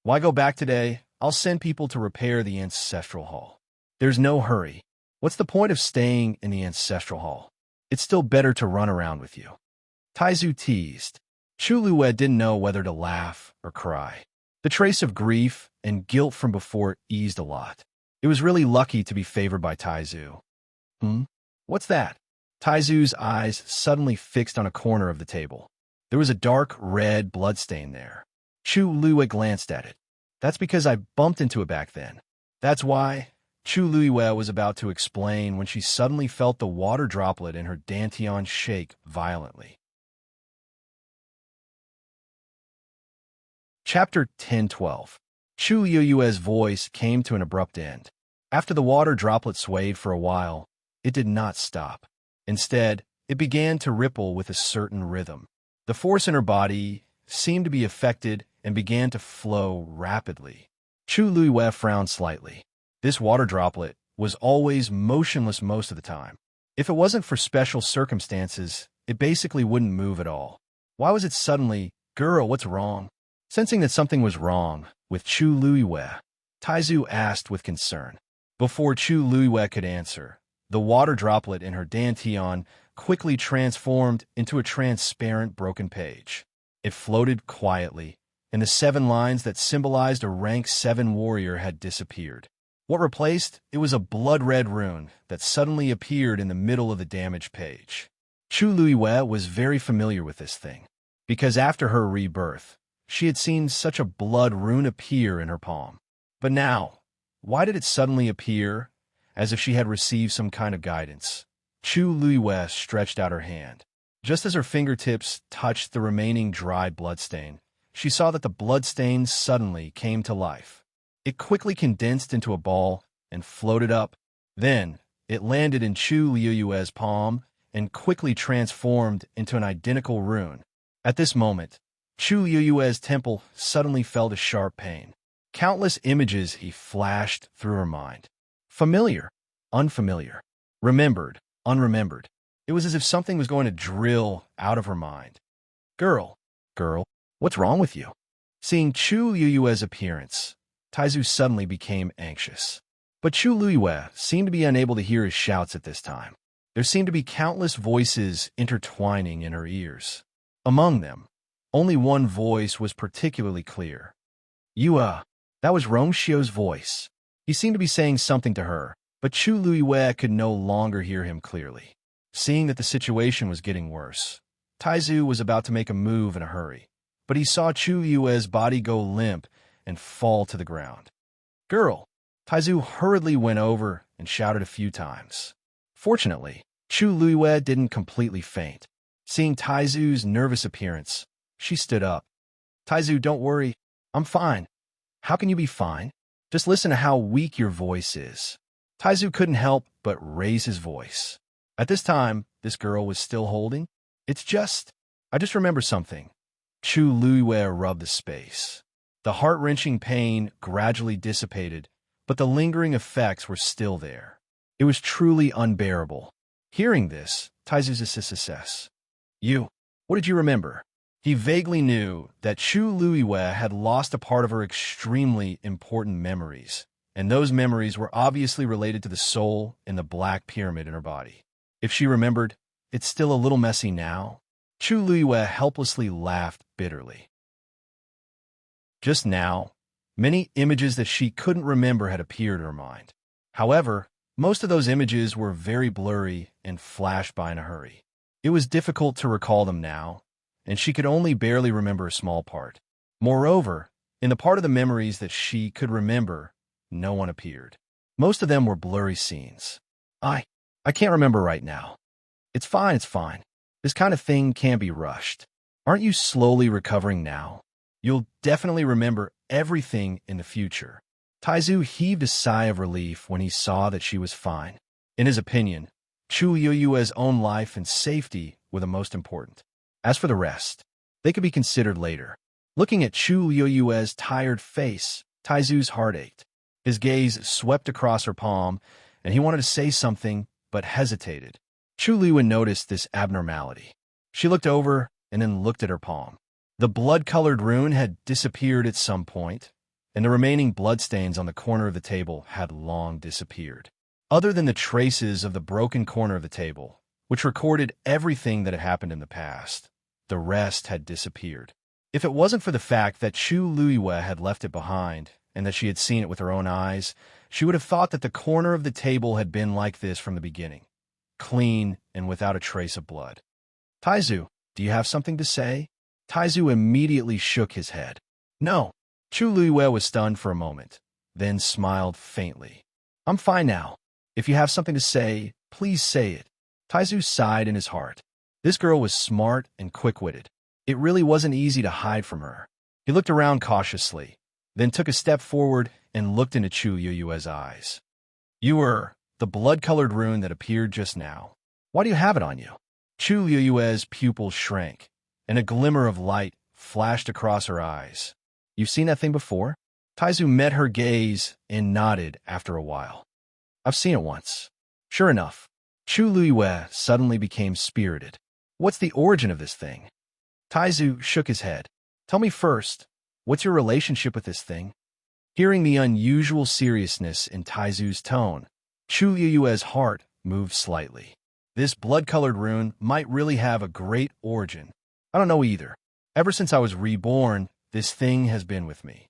"Why go back today? I'll send people to repair the ancestral hall. There's no hurry. What's the point of staying in the ancestral hall? It's still better to run around with you." Taizu teased. Chu Luiyue didn't know whether to laugh or cry. The trace of grief and guilt from before eased a lot. It was really lucky to be favored by Taizu. What's that?" Taizu's eyes suddenly fixed on a corner of the table. There was a dark red bloodstain there. Chu Luiyue glanced at it. "That's because I bumped into it back then. That's why." Chu Luiyue was about to explain when she suddenly felt the water droplet in her dantian shake violently. Chapter 10:12. Chu Yue's voice came to an abrupt end. After the water droplet swayed for a while, it did not stop. Instead, it began to ripple with a certain rhythm. The force in her body seemed to be affected and began to flow rapidly. Chu Luiyue frowned slightly. This water droplet was always motionless most of the time. If it wasn't for special circumstances, it basically wouldn't move at all. Why was it suddenly, "Girl, what's wrong?" Sensing that something was wrong with Chu Luiyue, Taizu asked with concern. Before Chu Luiyue could answer, the water droplet in her dantian quickly transformed into a transparent broken page. It floated quietly, and the 7 lines that symbolized a rank 7 warrior had disappeared. What replaced it was a blood-red rune that suddenly appeared in the middle of the damaged page. Chu Luiyue was very familiar with this thing, because after her rebirth, she had seen such a blood rune appear in her palm. But now, why did it suddenly appear, as if she had received some kind of guidance? Chu Luiyue stretched out her hand. Just as her fingertips touched the remaining dry bloodstain, she saw that the bloodstain suddenly came to life. It quickly condensed into a ball and floated up. Then, It landed in Chu Liuyue's palm and quickly transformed into an identical rune. At this moment, Chu Liuyue's temple suddenly felt a sharp pain. Countless images he flashed through her mind. Familiar, unfamiliar, remembered, unremembered. It was as if something was going to drill out of her mind. Girl, what's wrong with you? Seeing Chu Liuyue's appearance, Taizu suddenly became anxious. But Chu Liyue seemed to be unable to hear his shouts at this time. There seemed to be countless voices intertwining in her ears. Among them, only one voice was particularly clear. That was Rongxiu's voice. He seemed to be saying something to her, but Chu Liyue could no longer hear him clearly. Seeing that the situation was getting worse, Taizu was about to make a move in a hurry, but he saw Chu Liyue's body go limp and fall to the ground. Girl! Taizu hurriedly went over and shouted a few times. Fortunately, Chu Liyue didn't completely faint. Seeing Taizu's nervous appearance, she stood up. Taizu, don't worry. I'm fine. How can you be fine? Just listen to how weak your voice is. Taizu couldn't help but raise his voice. At this time, this girl was still holding. I just remember something. Chu Liyue rubbed the space. The heart-wrenching pain gradually dissipated, but the lingering effects were still there. It was truly unbearable. Hearing this, Taizu's assess. What did you remember? He vaguely knew that Chu Liyue had lost a part of her extremely important memories, and those memories were obviously related to the soul in the black pyramid in her body. If she remembered, it's still a little messy now. Chu Liyue helplessly laughed bitterly. Just now, many images that she couldn't remember had appeared in her mind. However, most of those images were very blurry and flashed by in a hurry. It was difficult to recall them now, and she could only barely remember a small part. Moreover, in the part of the memories that she could remember, no one appeared. Most of them were blurry scenes. I can't remember right now. It's fine. This kind of thing can't be rushed. Aren't you slowly recovering now? You'll definitely remember everything in the future. Taizu heaved a sigh of relief when he saw that she was fine. In his opinion, Chu Liyue's own life and safety were the most important. As for the rest, they could be considered later. Looking at Chu Liyue's tired face, Taizu's heart ached. His gaze swept across her palm, and he wanted to say something, but hesitated. Chu Liyue noticed this abnormality. She looked over and then looked at her palm. The blood-colored rune had disappeared at some point, and the remaining bloodstains on the corner of the table had long disappeared. Other than the traces of the broken corner of the table, which recorded everything that had happened in the past, the rest had disappeared. If it wasn't for the fact that Chu Liyue had left it behind, and that she had seen it with her own eyes, she would have thought that the corner of the table had been like this from the beginning, clean and without a trace of blood. Taizu, do you have something to say? Taizu immediately shook his head. No. Chu Liyue was stunned for a moment, then smiled faintly. I'm fine now. If you have something to say, please say it. Taizu sighed in his heart. This girl was smart and quick-witted. It really wasn't easy to hide from her. He looked around cautiously, then took a step forward and looked into Chu Liyue's eyes. You were the blood-colored rune that appeared just now. Why do you have it on you? Chu Liyue's pupils shrank, and a glimmer of light flashed across her eyes. You've seen that thing before? Taizu met her gaze and nodded after a while. I've seen it once. Sure enough, Chu Liyue suddenly became spirited. What's the origin of this thing? Taizu shook his head. Tell me first, what's your relationship with this thing? Hearing the unusual seriousness in Taizu's tone, Chu Liyue's heart moved slightly. This blood-colored rune might really have a great origin. I don't know either. Ever since I was reborn, this thing has been with me.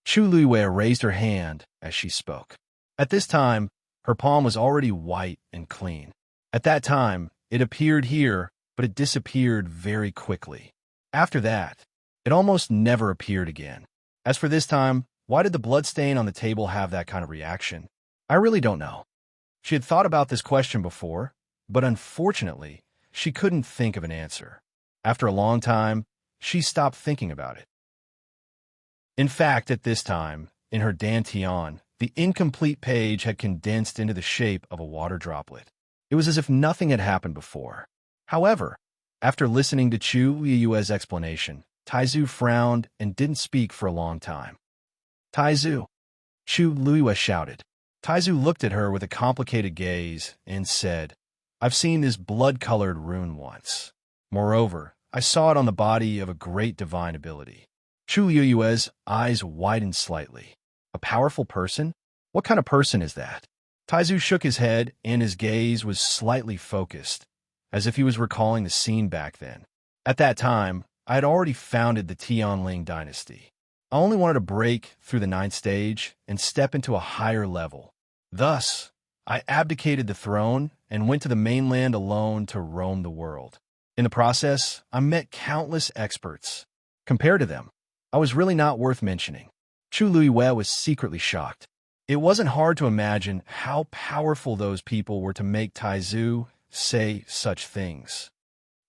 Chu Liyue raised her hand as she spoke. At this time, her palm was already white and clean. At that time, it appeared here, but it disappeared very quickly. After that, it almost never appeared again. As for this time, why did the bloodstain on the table have that kind of reaction? I really don't know. She had thought about this question before, but unfortunately, she couldn't think of an answer. After a long time, she stopped thinking about it. In fact, at this time, in her dantian, The incomplete page had condensed into the shape of a water droplet. It was as if nothing had happened before. However, after listening to Chu Liyue's explanation, Taizu frowned and didn't speak for a long time. Taizu, Chu Liyue shouted. Taizu looked at her with a complicated gaze and said, I've seen this blood-colored rune once. Moreover, I saw it on the body of a great divine ability. Chu Liyue's eyes widened slightly. A powerful person? What kind of person is that? Taizu shook his head, and his gaze was slightly focused, as if he was recalling the scene back then. At that time, I had already founded the Tianling dynasty. I only wanted to break through the 9th stage and step into a higher level. Thus, I abdicated the throne and went to the mainland alone to roam the world. In the process, I met countless experts. Compared to them, I was really not worth mentioning. Chu Liyue was secretly shocked. It wasn't hard to imagine how powerful those people were to make Taizu say such things.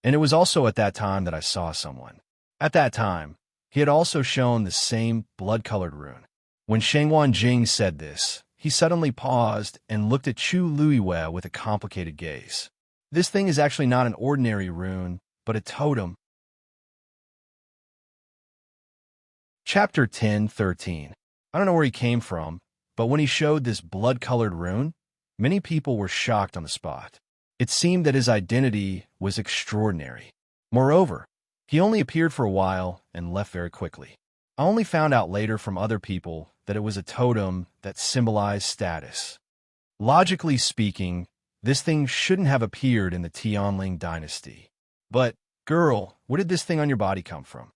And it was also at that time that I saw someone. At that time, he had also shown the same blood-colored rune. When Shangwan Jing said this, he suddenly paused and looked at Chu Liyue with a complicated gaze. This thing is actually not an ordinary rune, but a totem. Chapter 10:13. I don't know where he came from, but when he showed this blood-colored rune, many people were shocked on the spot. It seemed that his identity was extraordinary. Moreover, he only appeared for a while and left very quickly. I only found out later from other people that it was a totem that symbolized status. Logically speaking, this thing shouldn't have appeared in the Tianling dynasty. But, girl, where did this thing on your body come from?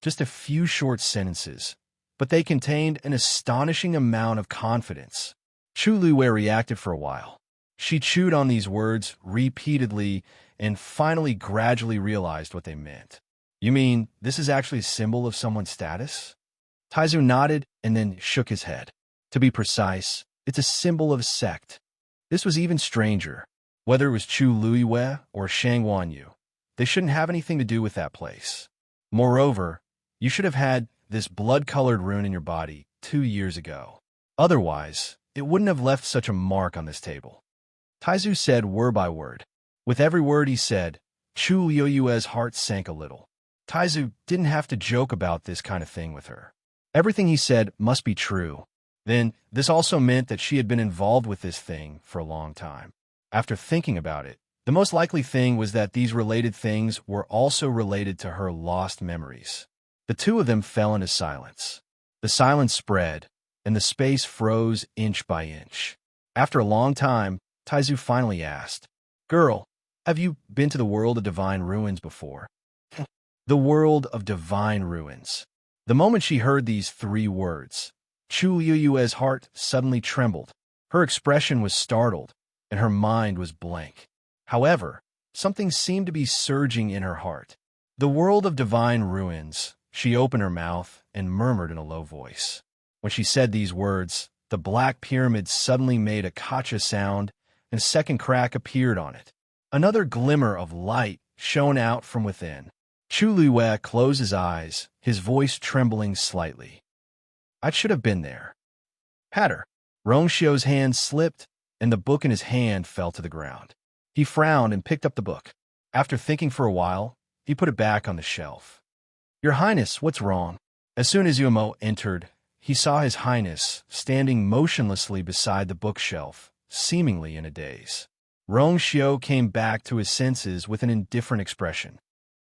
Just a few short sentences, but they contained an astonishing amount of confidence. Chu Liyue reacted for a while. She chewed on these words repeatedly and finally gradually realized what they meant. You mean, this is actually a symbol of someone's status? Taizu nodded and then shook his head. To be precise, it's a symbol of a sect. This was even stranger. Whether it was Chu Liyue or Shang Wanyu, they shouldn't have anything to do with that place. Moreover, you should have had this blood-colored rune in your body 2 years ago. Otherwise, it wouldn't have left such a mark on this table. Taizu said word by word. With every word he said, Chu Liyue's heart sank a little. Taizu didn't have to joke about this kind of thing with her. Everything he said must be true. Then, this also meant that she had been involved with this thing for a long time. After thinking about it, the most likely thing was that these related things were also related to her lost memories. The two of them fell into silence. The silence spread, and the space froze inch by inch. After a long time, Taizu finally asked, Girl, have you been to the world of divine ruins before? The world of divine ruins. The moment she heard these 3 words, Chu Liyue's heart suddenly trembled. Her expression was startled, and her mind was blank. However, something seemed to be surging in her heart. The world of divine ruins. She opened her mouth and murmured in a low voice. When she said these words, the black pyramid suddenly made a kacha sound, and a second crack appeared on it. Another glimmer of light shone out from within. Chu Liyue closed his eyes, his voice trembling slightly. I should have been there. Patter. Rongxiu's hand slipped, and the book in his hand fell to the ground. He frowned and picked up the book. After thinking for a while, he put it back on the shelf. Your Highness, what's wrong? As soon as Yuemo entered, he saw His Highness standing motionlessly beside the bookshelf, seemingly in a daze. Rongxiu came back to his senses with an indifferent expression.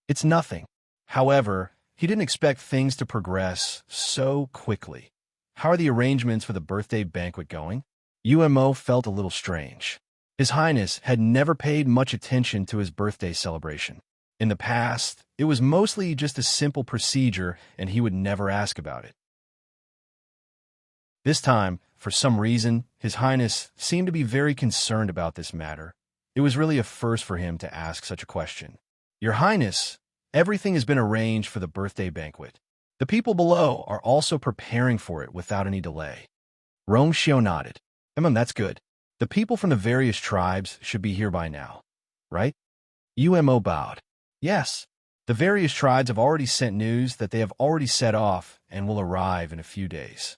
It's nothing. However, he didn't expect things to progress so quickly. How are the arrangements for the birthday banquet going? Yuemo felt a little strange. His Highness had never paid much attention to his birthday celebration. In the past, it was mostly just a simple procedure, and he would never ask about it. This time, for some reason, His Highness seemed to be very concerned about this matter. It was really a first for him to ask such a question. Your Highness, everything has been arranged for the birthday banquet. The people below are also preparing for it without any delay. Rongxiu nodded. That's good. The people from the various tribes should be here by now, right? Yuemo bowed. Yes. The various tribes have already sent news that they have already set off and will arrive in a few days.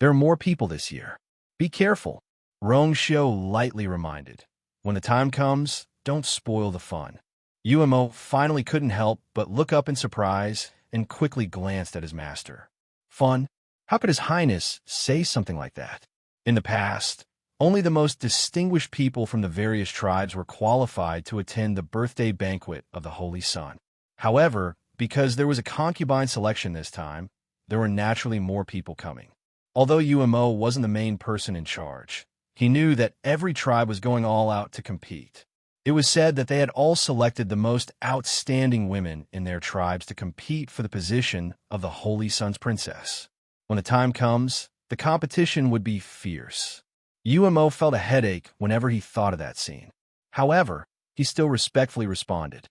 There are more people this year. Be careful. Rongshio lightly reminded. When the time comes, don't spoil the fun. Umo finally couldn't help but look up in surprise and quickly glanced at his master. Fun? How could His Highness say something like that? In the past, only the most distinguished people from the various tribes were qualified to attend the birthday banquet of the Holy Sun. However, because there was a concubine selection this time, there were naturally more people coming. Although Umo wasn't the main person in charge, he knew that every tribe was going all out to compete. It was said that they had all selected the most outstanding women in their tribes to compete for the position of the Holy Sun's princess. When the time comes, the competition would be fierce. Umo felt a headache whenever he thought of that scene. However, he still respectfully responded,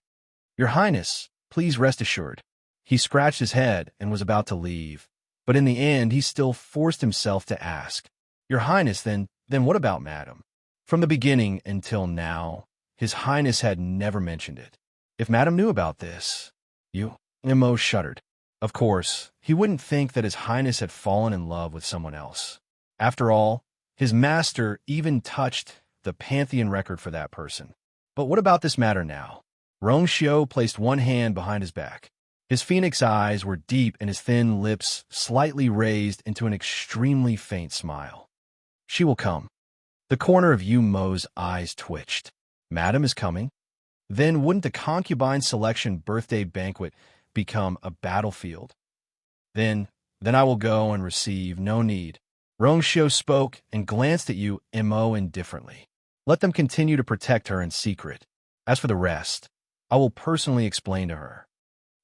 "Your Highness, please rest assured." He scratched his head and was about to leave, but in the end he still forced himself to ask, "Your Highness, then what about Madam?" From the beginning until now, His Highness had never mentioned it. If Madam knew about this, Umo shuddered. Of course, he wouldn't think that His Highness had fallen in love with someone else. After all, his master even touched the pantheon record for that person. But what about this matter now? Rongshio placed one hand behind his back. His phoenix eyes were deep and his thin lips slightly raised into an extremely faint smile. She will come. The corner of Umo's eyes twitched. Madam is coming? Then wouldn't the concubine selection birthday banquet become a battlefield? Then I will go and receive, no need. Rongshio spoke and glanced at Umo indifferently. Let them continue to protect her in secret. As for the rest, I will personally explain to her.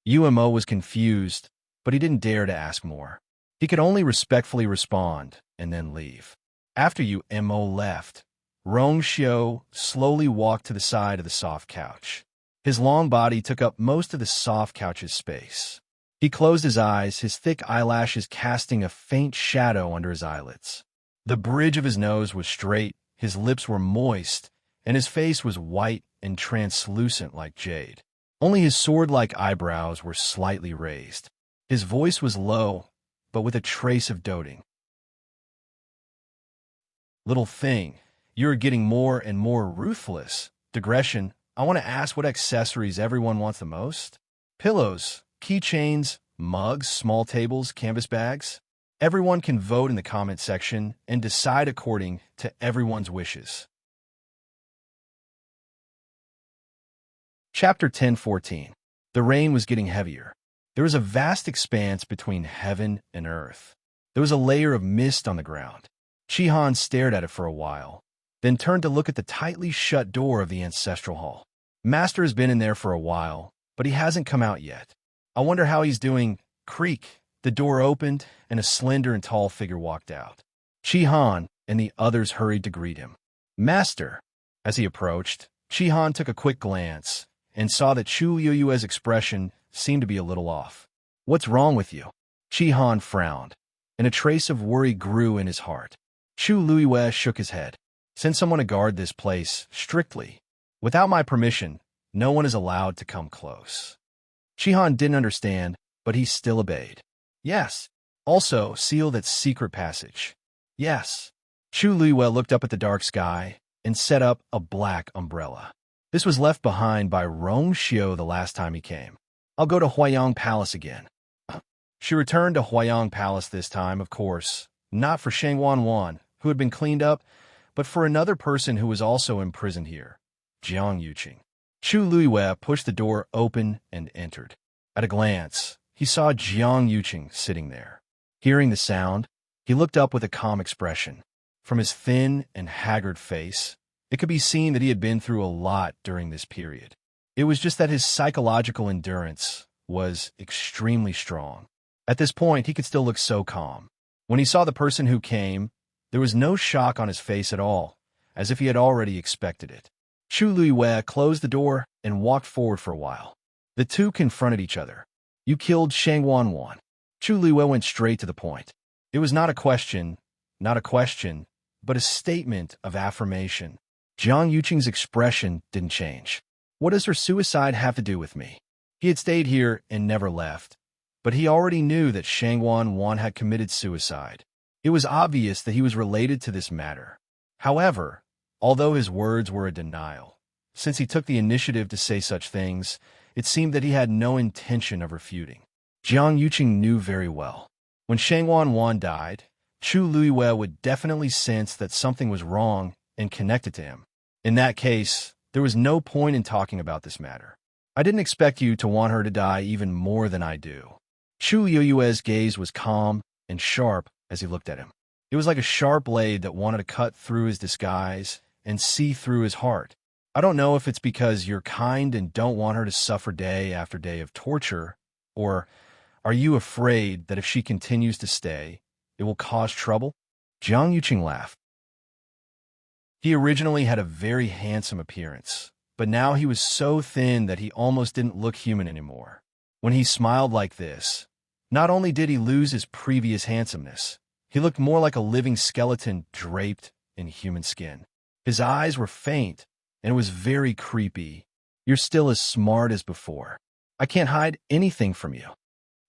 Umo was confused, but he didn't dare to ask more. He could only respectfully respond and then leave. After Umo left, Rongshio slowly walked to the side of the soft couch. His long body took up most of the soft couch's space. He closed his eyes, his thick eyelashes casting a faint shadow under his eyelids. The bridge of his nose was straight, his lips were moist, and his face was white and translucent like jade. Only his sword-like eyebrows were slightly raised. His voice was low, but with a trace of doting. Little thing, you're getting more and more ruthless. Digression, I want to ask what accessories everyone wants the most? Pillows, keychains, mugs, small tables, canvas bags. Everyone can vote in the comment section and decide according to everyone's wishes. Chapter 10:14. The rain was getting heavier. There was a vast expanse between heaven and earth. There was a layer of mist on the ground. Chihan stared at it for a while, then turned to look at the tightly shut door of the ancestral hall. Master has been in there for a while, but he hasn't come out yet. I wonder how he's doing. Creak. The door opened, and a slender and tall figure walked out. Chihan and the others hurried to greet him. Master. As he approached, Chihan took a quick glance and saw that Chu Yuyue's expression seemed to be a little off. What's wrong with you? Chihan frowned, and a trace of worry grew in his heart. Chu Yuyue shook his head. Send someone to guard this place, strictly. Without my permission, no one is allowed to come close. Chihan didn't understand, but he still obeyed. Yes. Also, seal that secret passage. Yes. Chu Yuyue looked up at the dark sky and set up a black umbrella. This was left behind by Rongshio the last time he came. I'll go to Huayang Palace again. She returned to Huayang Palace this time, of course, not for Shangwan, who had been cleaned up, but for another person who was also imprisoned here, Jiang Yuqing. Chu Yuyue pushed the door open and entered. At a glance, he saw Jiang Yuqing sitting there. Hearing the sound, he looked up with a calm expression. From his thin and haggard face, it could be seen that he had been through a lot during this period. It was just that his psychological endurance was extremely strong. At this point, he could still look so calm. When he saw the person who came, there was no shock on his face at all, as if he had already expected it. Chu Yuyue closed the door and walked forward for a while. The two confronted each other. You killed Shangwan. Chu Yuyue went straight to the point. It was not a question, but a statement of affirmation. Jiang Yuqing's expression didn't change. What does her suicide have to do with me? He had stayed here and never left, but he already knew that Shangwan had committed suicide. It was obvious that he was related to this matter. However, although his words were a denial, since he took the initiative to say such things, it seemed that he had no intention of refuting. Jiang Yuqing knew very well. When Shangwan Wan died, Chu Luiwei would definitely sense that something was wrong and connected to him. In that case, there was no point in talking about this matter. I didn't expect you to want her to die even more than I do. Chu Luiwei's gaze was calm and sharp as he looked at him. It was like a sharp blade that wanted to cut through his disguise and see through his heart. I don't know if it's because you're kind and don't want her to suffer day after day of torture, or are you afraid that if she continues to stay, it will cause trouble? Jiang Yuqing laughed. He originally had a very handsome appearance, but now he was so thin that he almost didn't look human anymore. When he smiled like this, not only did he lose his previous handsomeness, he looked more like a living skeleton draped in human skin. His eyes were faint, and it was very creepy. You're still as smart as before. I can't hide anything from you.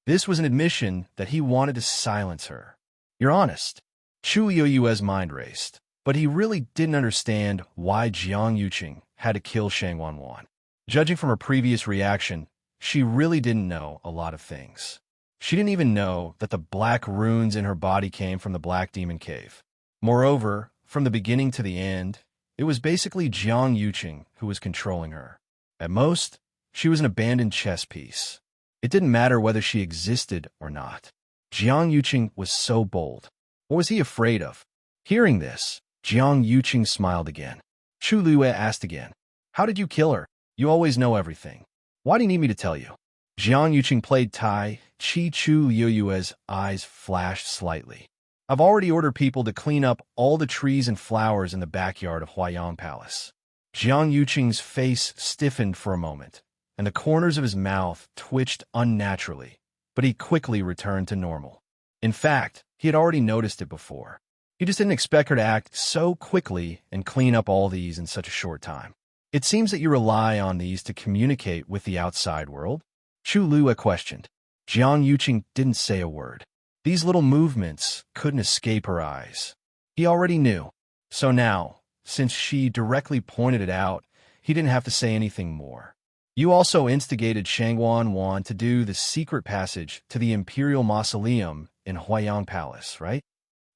This was an admission that he wanted to silence her. You're honest. Chu Yuiwei's mind raced, but he really didn't understand why Jiang Yuqing had to kill Shangwan Wan. Judging from her previous reaction, she really didn't know a lot of things. She didn't even know that the black runes in her body came from the Black Demon Cave. Moreover, from the beginning to the end, it was basically Jiang Yuqing who was controlling her. At most, she was an abandoned chess piece. It didn't matter whether she existed or not. Jiang Yuqing was so bold. What was he afraid of? Hearing this, Jiang Yuqing smiled again. Chu Luiwei asked again, how did you kill her? You always know everything. Why do you need me to tell you? Jiang Yuqing played Tai Chi. Chu Luiwei's eyes flashed slightly. I've already ordered people to clean up all the trees and flowers in the backyard of Huayang Palace. Jiang Yuqing's face stiffened for a moment, and the corners of his mouth twitched unnaturally, but he quickly returned to normal. In fact, he had already noticed it before. He just didn't expect her to act so quickly and clean up all these in such a short time. It seems that you rely on these to communicate with the outside world? Chu Luiwei questioned. Jiang Yuqing didn't say a word. These little movements couldn't escape her eyes. He already knew. So now, since she directly pointed it out, he didn't have to say anything more. You also instigated Shangwan Wan to do the secret passage to the Imperial Mausoleum in Huayang Palace, right?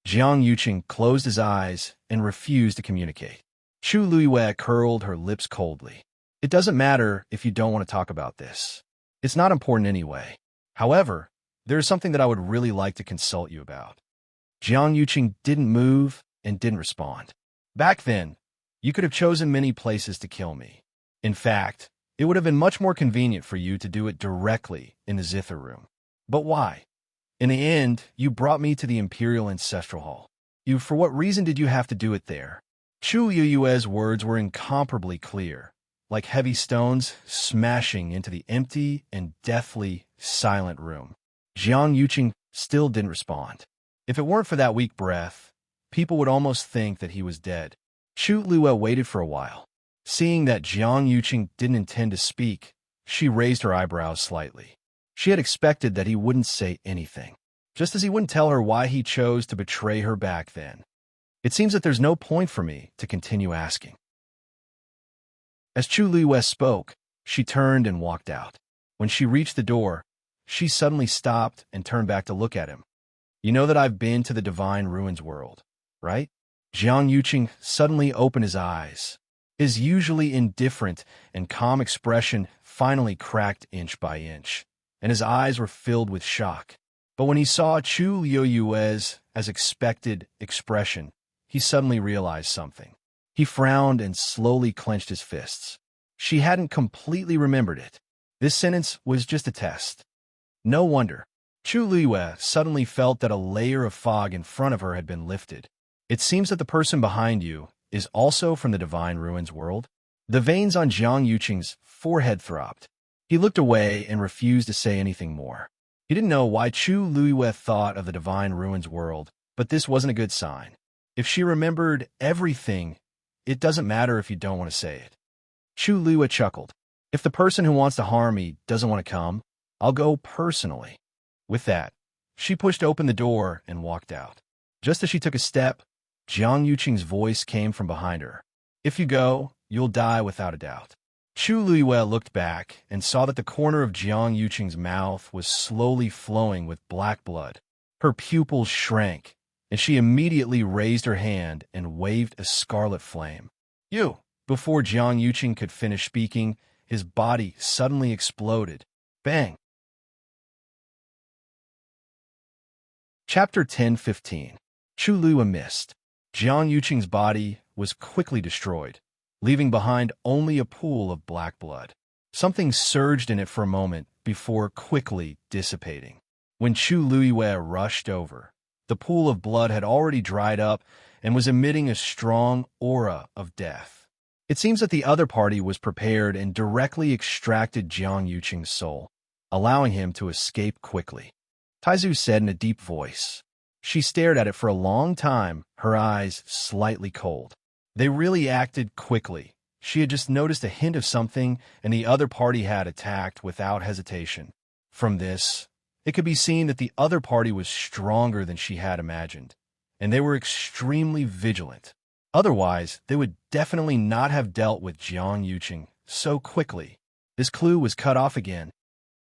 Jiang Yuqing closed his eyes and refused to communicate. Chu Luiwei curled her lips coldly. It doesn't matter if you don't want to talk about this. It's not important anyway. However, there is something that I would really like to consult you about. Jiang Yuqing didn't move and didn't respond. Back then, you could have chosen many places to kill me. In fact, it would have been much more convenient for you to do it directly in the Zither room. But why? In the end, you brought me to the Imperial Ancestral Hall. For what reason did you have to do it there? Chu Yuiwei's words were incomparably clear, like heavy stones smashing into the empty and deathly silent room. Jiang Yuqing still didn't respond. If it weren't for that weak breath, people would almost think that he was dead. Chu Luiwei waited for a while. Seeing that Jiang Yuqing didn't intend to speak, she raised her eyebrows slightly. She had expected that he wouldn't say anything, just as he wouldn't tell her why he chose to betray her back then. It seems that there's no point for me to continue asking. As Chu Luiwei spoke, she turned and walked out. When she reached the door, she suddenly stopped and turned back to look at him. You know that I've been to the Divine Ruins world, right? Jiang Yuqing suddenly opened his eyes. His usually indifferent and calm expression finally cracked inch by inch, and his eyes were filled with shock. But when he saw Chu Yuiwei's as expected expression, he suddenly realized something. He frowned and slowly clenched his fists. She hadn't completely remembered it. This sentence was just a test. No wonder. Chu Luiwei suddenly felt that a layer of fog in front of her had been lifted. It seems that the person behind you is also from the Divine Ruins world. The veins on Jiang Yuqing's forehead throbbed. He looked away and refused to say anything more. He didn't know why Chu Luiwei thought of the Divine Ruins world, but this wasn't a good sign. If she remembered everything, it doesn't matter if you don't want to say it. Chu Luiwei chuckled. If the person who wants to harm me doesn't want to come, I'll go personally. With that, she pushed open the door and walked out. Just as she took a step, Jiang Yuqing's voice came from behind her. If you go, you'll die without a doubt. Chu Luiyue looked back and saw that the corner of Jiang Yuqing's mouth was slowly flowing with black blood. Her pupils shrank, and she immediately raised her hand and waved a scarlet flame. You! Before Jiang Yuqing could finish speaking, his body suddenly exploded. Bang! Chapter 10:15. Chu Luiyue missed. Jiang Yuqing's body was quickly destroyed, leaving behind only a pool of black blood. Something surged in it for a moment before quickly dissipating. When Chu Luiyue rushed over, the pool of blood had already dried up and was emitting a strong aura of death. It seems that the other party was prepared and directly extracted Jiang Yuqing's soul, allowing him to escape quickly. Taizu said in a deep voice. She stared at it for a long time, her eyes slightly cold. They really acted quickly. She had just noticed a hint of something, and the other party had attacked without hesitation. From this, it could be seen that the other party was stronger than she had imagined, and they were extremely vigilant. Otherwise, they would definitely not have dealt with Jiang Yuqing so quickly. This clue was cut off again.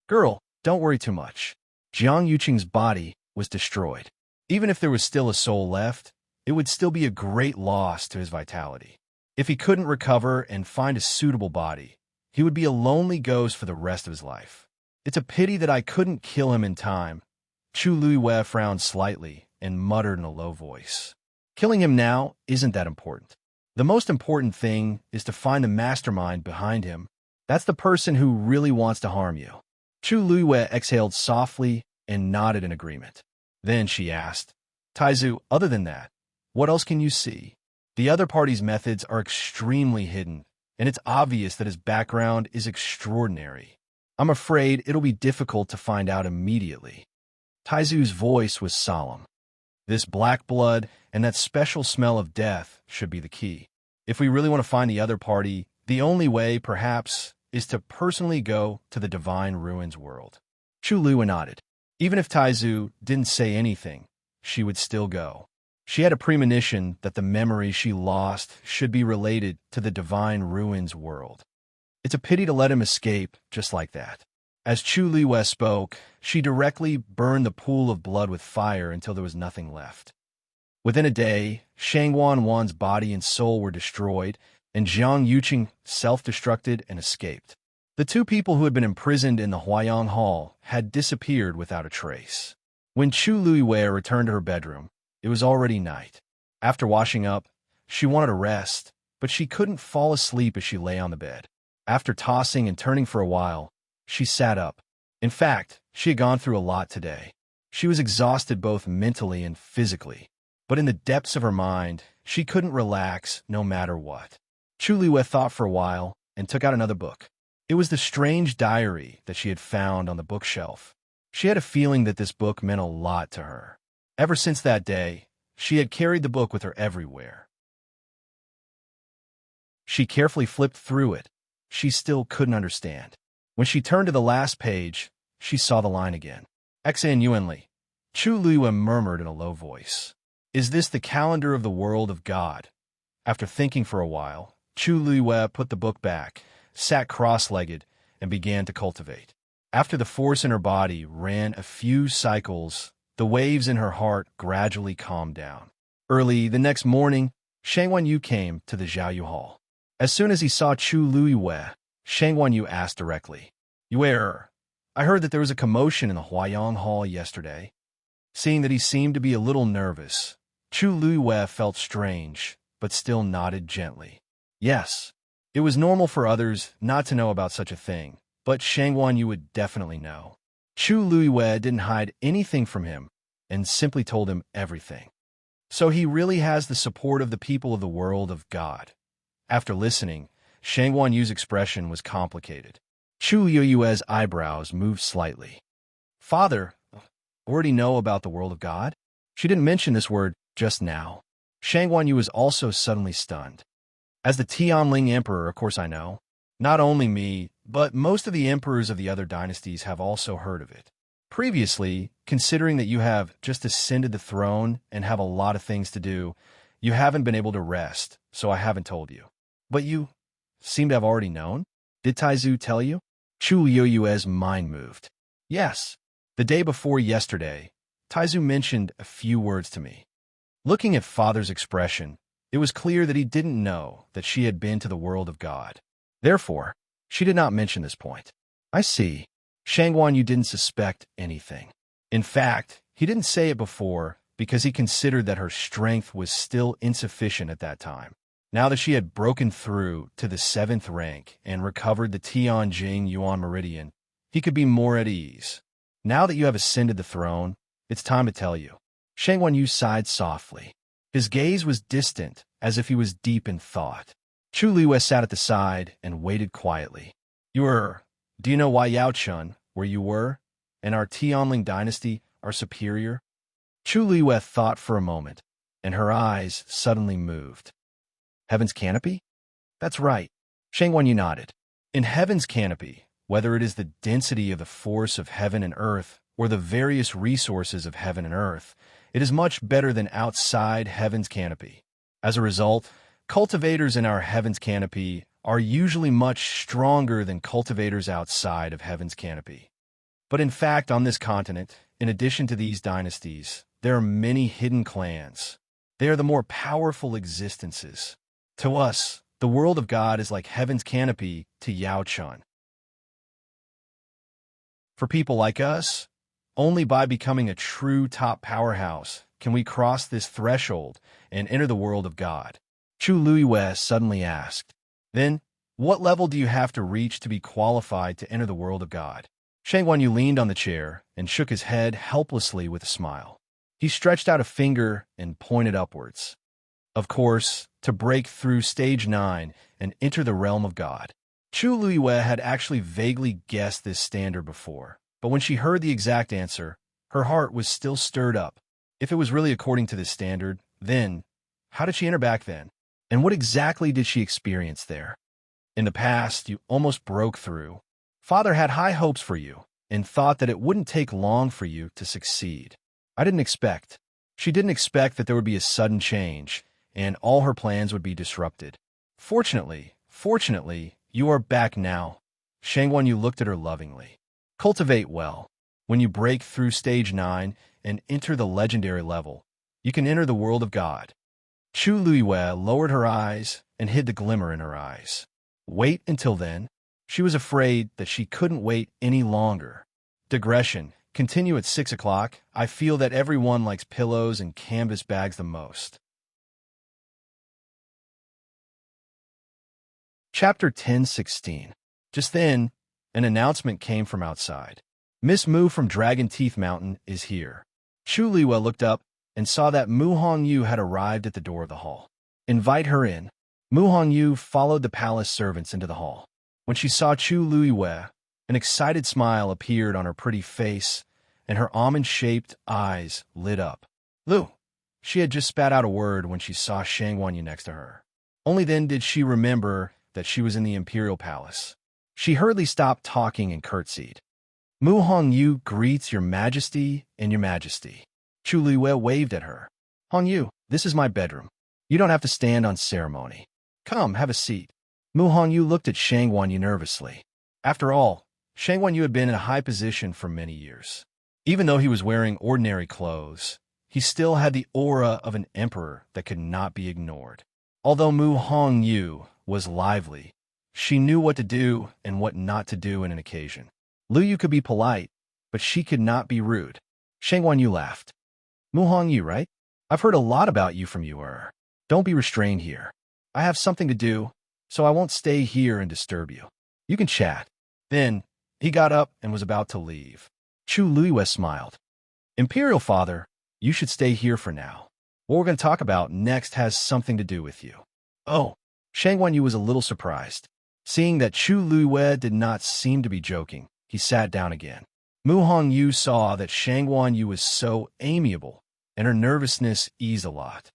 Girl, don't worry too much. Jiang Yuqing's body was destroyed. Even if there was still a soul left, it would still be a great loss to his vitality. If he couldn't recover and find a suitable body, he would be a lonely ghost for the rest of his life. It's a pity that I couldn't kill him in time. Chu Luiyue frowned slightly and muttered in a low voice. Killing him now isn't that important. The most important thing is to find the mastermind behind him. That's the person who really wants to harm you. Chu Luiyue exhaled softly and nodded in agreement. Then she asked, Taizu, other than that, what else can you see? The other party's methods are extremely hidden, and it's obvious that his background is extraordinary. I'm afraid it'll be difficult to find out immediately. Taizu's voice was solemn. This black blood and that special smell of death should be the key. If we really want to find the other party, the only way, perhaps, is to personally go to the Divine Ruins world. Chu Luiyue nodded. Even if Taizu didn't say anything, she would still go. She had a premonition that the memory she lost should be related to the Divine Ruins world. It's a pity to let him escape just like that. As Chu Luiyue spoke, she directly burned the pool of blood with fire until there was nothing left. Within a day, Shang Wan's body and soul were destroyed, and Jiang Yuqing self-destructed and escaped. The two people who had been imprisoned in the Huayang Hall had disappeared without a trace. When Chu Luiyue returned to her bedroom, it was already night. After washing up, she wanted to rest, but she couldn't fall asleep as she lay on the bed. After tossing and turning for a while, she sat up. In fact, she had gone through a lot today. She was exhausted both mentally and physically, but in the depths of her mind, she couldn't relax no matter what. Chu Luiyue thought for a while and took out another book. It was the strange diary that she had found on the bookshelf. She had a feeling that this book meant a lot to her. Ever since that day, she had carried the book with her everywhere. She carefully flipped through it. She still couldn't understand. When she turned to the last page, she saw the line again. Xan Yuanli. Chu Luiyue murmured in a low voice. Is this the calendar of the world of God? After thinking for a while, Chu Luiyue put the book back, sat cross-legged, and began to cultivate. After the force in her body ran a few cycles, the waves in her heart gradually calmed down. Early the next morning, Shang Wanyu came to the Zhaoyu Hall. As soon as he saw Chu Luiyue, Shang Wanyu asked directly, Yue, I heard that there was a commotion in the Huayang Hall yesterday. Seeing that he seemed to be a little nervous, Chu Luiyue felt strange, but still nodded gently. Yes, it was normal for others not to know about such a thing, but Shang Wanyu would definitely know. Chu Luiyue didn't hide anything from him and simply told him everything. So he really has the support of the people of the world of God. After listening, Shang Wanyu's expression was complicated. Chu Luiyue's eyebrows moved slightly. Father, already know about the world of God? She didn't mention this word just now. Shang Wanyu was also suddenly stunned. As the Tianling Emperor, of course I know. Not only me, but most of the emperors of the other dynasties have also heard of it. Previously, considering that you have just ascended the throne and have a lot of things to do, you haven't been able to rest, so I haven't told you. But you seem to have already known? Did Taizu tell you? Chu Liuyue's mind moved. Yes. The day before yesterday, Taizu mentioned a few words to me. Looking at Father's expression, it was clear that he didn't know that she had been to the world of God. Therefore, she did not mention this point. I see. Shangguan Yu didn't suspect anything. In fact, he didn't say it before because he considered that her strength was still insufficient at that time. Now that she had broken through to the 7th rank and recovered the Tianjing Yuan Meridian, he could be more at ease. Now that you have ascended the throne, it's time to tell you. Shangguan Yu sighed softly. His gaze was distant, as if he was deep in thought. Chu Liwei sat at the side and waited quietly. Do you know why Yao Chun, where you were, and our Tianling dynasty are superior? Chu Liwei thought for a moment, and her eyes suddenly moved. Heaven's canopy? That's right. Shangguan Yu nodded. In Heaven's canopy, whether it is the density of the force of heaven and earth, or the various resources of heaven and earth, it is much better than outside Heaven's canopy. As a result, cultivators in our Heaven's canopy are usually much stronger than cultivators outside of Heaven's canopy. But in fact, on this continent, in addition to these dynasties, there are many hidden clans. They are the more powerful existences. To us, the world of God is like Heaven's canopy to Yao Chun. For people like us, only by becoming a true top powerhouse can we cross this threshold and enter the world of God. Chu Liwei suddenly asked. Then, what level do you have to reach to be qualified to enter the world of God? Shangguan Yu leaned on the chair and shook his head helplessly with a smile. He stretched out a finger and pointed upwards. Of course, to break through stage 9 and enter the realm of God. Chu Liwei had actually vaguely guessed this standard before, but when she heard the exact answer, her heart was still stirred up. If it was really according to this standard, then, how did she enter back then? And what exactly did she experience there? In the past, you almost broke through. Father had high hopes for you and thought that it wouldn't take long for you to succeed. She didn't expect that there would be a sudden change and all her plans would be disrupted. Fortunately, you are back now. Shangguan Yu looked at her lovingly. Cultivate well. When you break through stage 9 and enter the legendary level, you can enter the world of God. Chu Liwei lowered her eyes and hid the glimmer in her eyes. Wait until then? She was afraid that she couldn't wait any longer. Digression. Continue at 6 o'clock. I feel that everyone likes pillows and canvas bags the most. Chapter 10:16. Just then, an announcement came from outside. Miss Mu from Dragon Teeth Mountain is here. Chu Liwei looked up and saw that Mu Hongyu had arrived at the door of the hall. Invite her in. Mu Hongyu followed the palace servants into the hall. When she saw Chu Liwei, an excited smile appeared on her pretty face, and her almond-shaped eyes lit up. Lu! She had just spat out a word when she saw Shangguan Yu next to her. Only then did she remember that she was in the Imperial Palace. She hurriedly stopped talking and curtsied. Mu Hongyu greets your majesty and your majesty. Chu Liwei waved at her. Hongyu, this is my bedroom. You don't have to stand on ceremony. Come, have a seat. Mu Hongyu looked at Shangguan Yu nervously. After all, Shangguan Yu had been in a high position for many years. Even though he was wearing ordinary clothes, he still had the aura of an emperor that could not be ignored. Although Mu Hongyu was lively, she knew what to do and what not to do in an occasion. Lu Yu could be polite, but she could not be rude. Shangguan Yu laughed. Mu Hongyu, right? I've heard a lot about you from you. Don't be restrained here. I have something to do, so I won't stay here and disturb you. You can chat. Then, he got up and was about to leave. Chu Liwei smiled. Imperial Father, you should stay here for now. What we're going to talk about next has something to do with you. Oh, Shangguan Yu was a little surprised. Seeing that Chu Liwei did not seem to be joking, he sat down again. Mu Hongyu saw that Shangguan Yu was so amiable, and her nervousness eased a lot.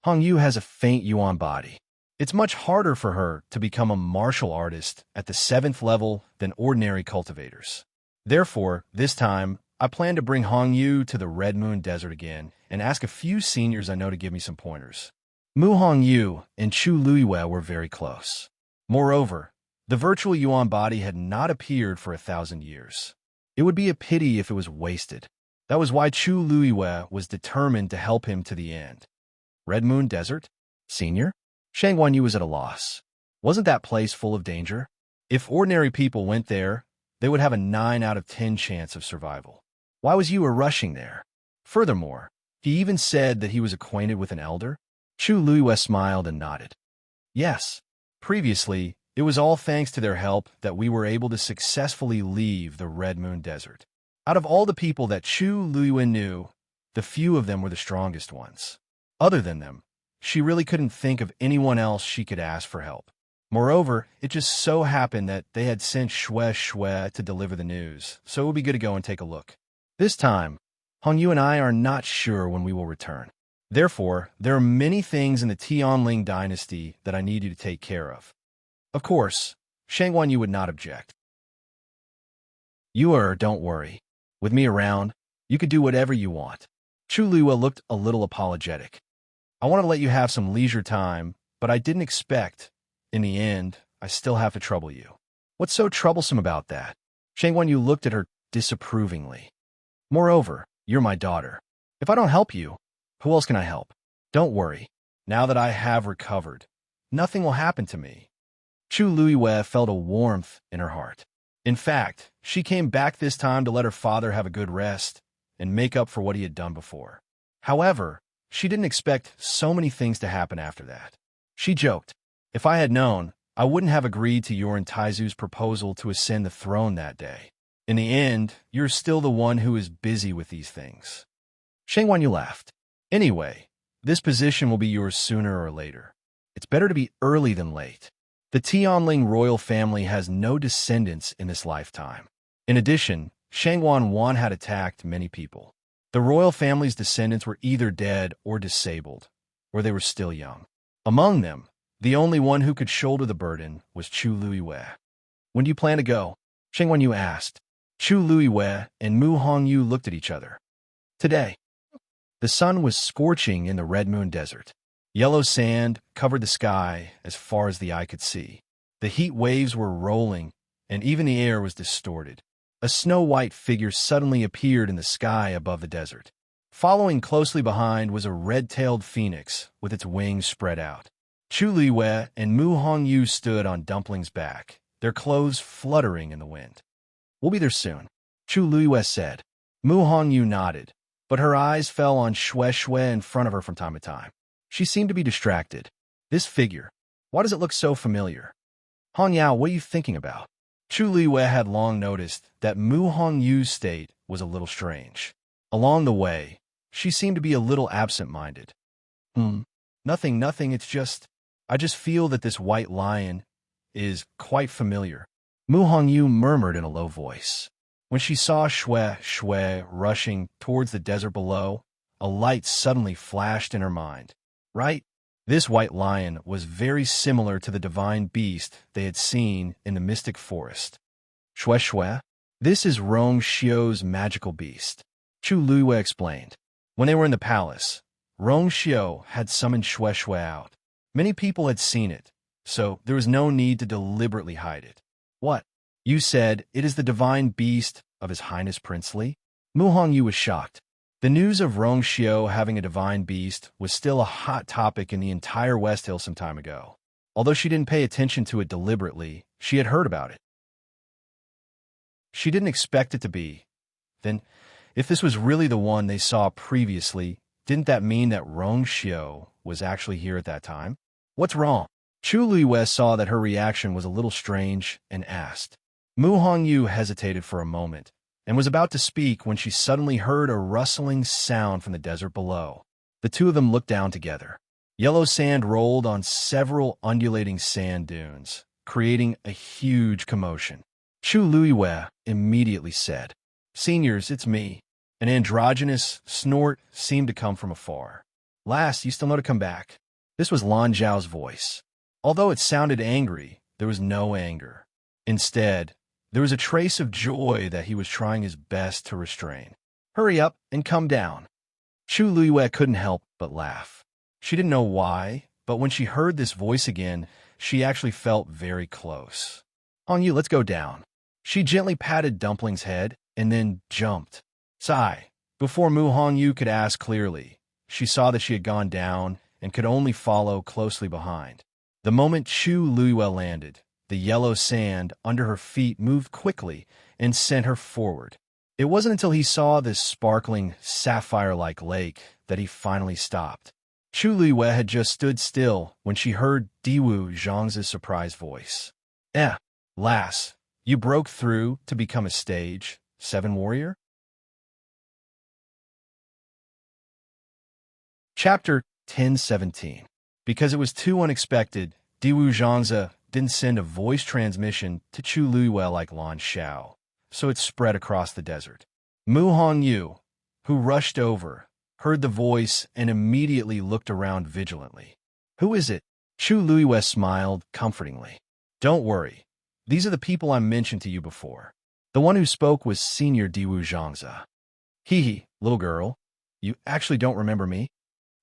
Hongyu has a faint Yuan body. It's much harder for her to become a martial artist at the 7th level than ordinary cultivators. Therefore, this time, I plan to bring Hong Yu to the Red Moon Desert again and ask a few seniors I know to give me some pointers. Mu Hong Yu and Chu Luiwei were very close. Moreover, the virtual Yuan body had not appeared for 1,000 years. It would be a pity if it was wasted. That was why Chu Luiwei was determined to help him to the end. Red Moon Desert? Senior? Shang Wanyu was at a loss. Wasn't that place full of danger? If ordinary people went there, they would have a 9 out of 10 chance of survival. Why was Yu rushing there? Furthermore, he even said that he was acquainted with an elder. Chu Luiwei smiled and nodded. Yes. Previously, it was all thanks to their help that we were able to successfully leave the Red Moon Desert. Out of all the people that Chu Luiwei knew, the few of them were the strongest ones. Other than them, she really couldn't think of anyone else she could ask for help. Moreover, it just so happened that they had sent Shui to deliver the news, so it would be good to go and take a look. This time, Hong Yu and I are not sure when we will return. Therefore, there are many things in the Tianling dynasty that I need you to take care of. Of course, Shang Wanyu would not object. Don't worry. With me around, you could do whatever you want. Chu Luiwei looked a little apologetic. I want to let you have some leisure time, but I didn't expect, in the end, I still have to trouble you. What's so troublesome about that? Shang Wanyu looked at her disapprovingly. Moreover, you're my daughter. If I don't help you, who else can I help? Don't worry. Now that I have recovered, nothing will happen to me. Chu Luiwei felt a warmth in her heart. In fact, she came back this time to let her father have a good rest and make up for what he had done before. However, she didn't expect so many things to happen after that. She joked, if I had known, I wouldn't have agreed to your and Taizu's proposal to ascend the throne that day. In the end, you're still the one who is busy with these things. Shang Wanyu laughed. Anyway, this position will be yours sooner or later. It's better to be early than late. The Tianling royal family has no descendants in this lifetime. In addition, Shang Wanwan had attacked many people. The royal family's descendants were either dead or disabled, or they were still young. Among them, the only one who could shoulder the burden was Chu Luiwei. When do you plan to go? Shang Wanyu asked. Chu Luiwei and Mu Hongyu looked at each other. Today. The sun was scorching in the Red Moon Desert. Yellow sand covered the sky as far as the eye could see. The heat waves were rolling, and even the air was distorted. A snow-white figure suddenly appeared in the sky above the desert. Following closely behind was a red-tailed phoenix with its wings spread out. Chu Luiwei and Mu Hongyu stood on Dumpling's back, their clothes fluttering in the wind. We'll be there soon, Chu Luiwei said. Mu Hongyu nodded, but her eyes fell on Shui in front of her from time to time. She seemed to be distracted. This figure, why does it look so familiar? Hong Yao, what are you thinking about? Chu Luiwei had long noticed that Mu Hongyu's state was a little strange. Along the way, she seemed to be a little absent-minded. Nothing, I just feel that this white lion is quite familiar. Mu Hongyu murmured in a low voice. When she saw Shui rushing towards the desert below, a light suddenly flashed in her mind. Right? This white lion was very similar to the divine beast they had seen in the mystic forest. Shui? This is Rong Xiu's magical beast. Chu Luiwei explained. When they were in the palace, Rong Xiu had summoned Shui out. Many people had seen it, so there was no need to deliberately hide it. What? You said it is the divine beast of His Highness Prince Li? Mu Hongyu was shocked. The news of Rong Xiu having a divine beast was still a hot topic in the entire West Hill some time ago. Although she didn't pay attention to it deliberately, she had heard about it. She didn't expect it to be. Then, if this was really the one they saw previously, didn't that mean that Rong Xiu was actually here at that time? What's wrong? Chu Luiwei saw that her reaction was a little strange and asked. Mu Hongyu hesitated for a moment and was about to speak when she suddenly heard a rustling sound from the desert below. The two of them looked down together. Yellow sand rolled on several undulating sand dunes, creating a huge commotion. Chu Luiwei immediately said, Seniors, it's me. An androgynous snort seemed to come from afar. Last, you still know to come back. This was Lan Zhao's voice. Although it sounded angry, there was no anger. Instead, There was a trace of joy that he was trying his best to restrain. "Hurry up and come down." Chu Luiyue couldn't help but laugh. She didn't know why, but when she heard this voice again, she actually felt very close. "On you, let's go down." She gently patted Dumpling's head and then jumped. Sigh. Before Mu Hongyu could ask clearly, she saw that she had gone down and could only follow closely behind. The moment Chu Luiyue landed, the yellow sand under her feet moved quickly and sent her forward. It wasn't until he saw this sparkling, sapphire-like lake that he finally stopped. Chu Luiyue had just stood still when she heard Diwu Zhang's surprised voice. Lass, you broke through to become a stage 7 warrior?" Chapter 1017. Because it was too unexpected, Diwu Zhangzi didn't send a voice transmission to Chu Luiyue like Lan Xiao, so it spread across the desert. Mu Hongyu, who rushed over, heard the voice and immediately looked around vigilantly. "Who is it?" Chu Luiyue smiled comfortingly. "Don't worry. These are the people I mentioned to you before." The one who spoke was Senior Diwu Zhangzi. "Hee, little girl. You actually don't remember me?"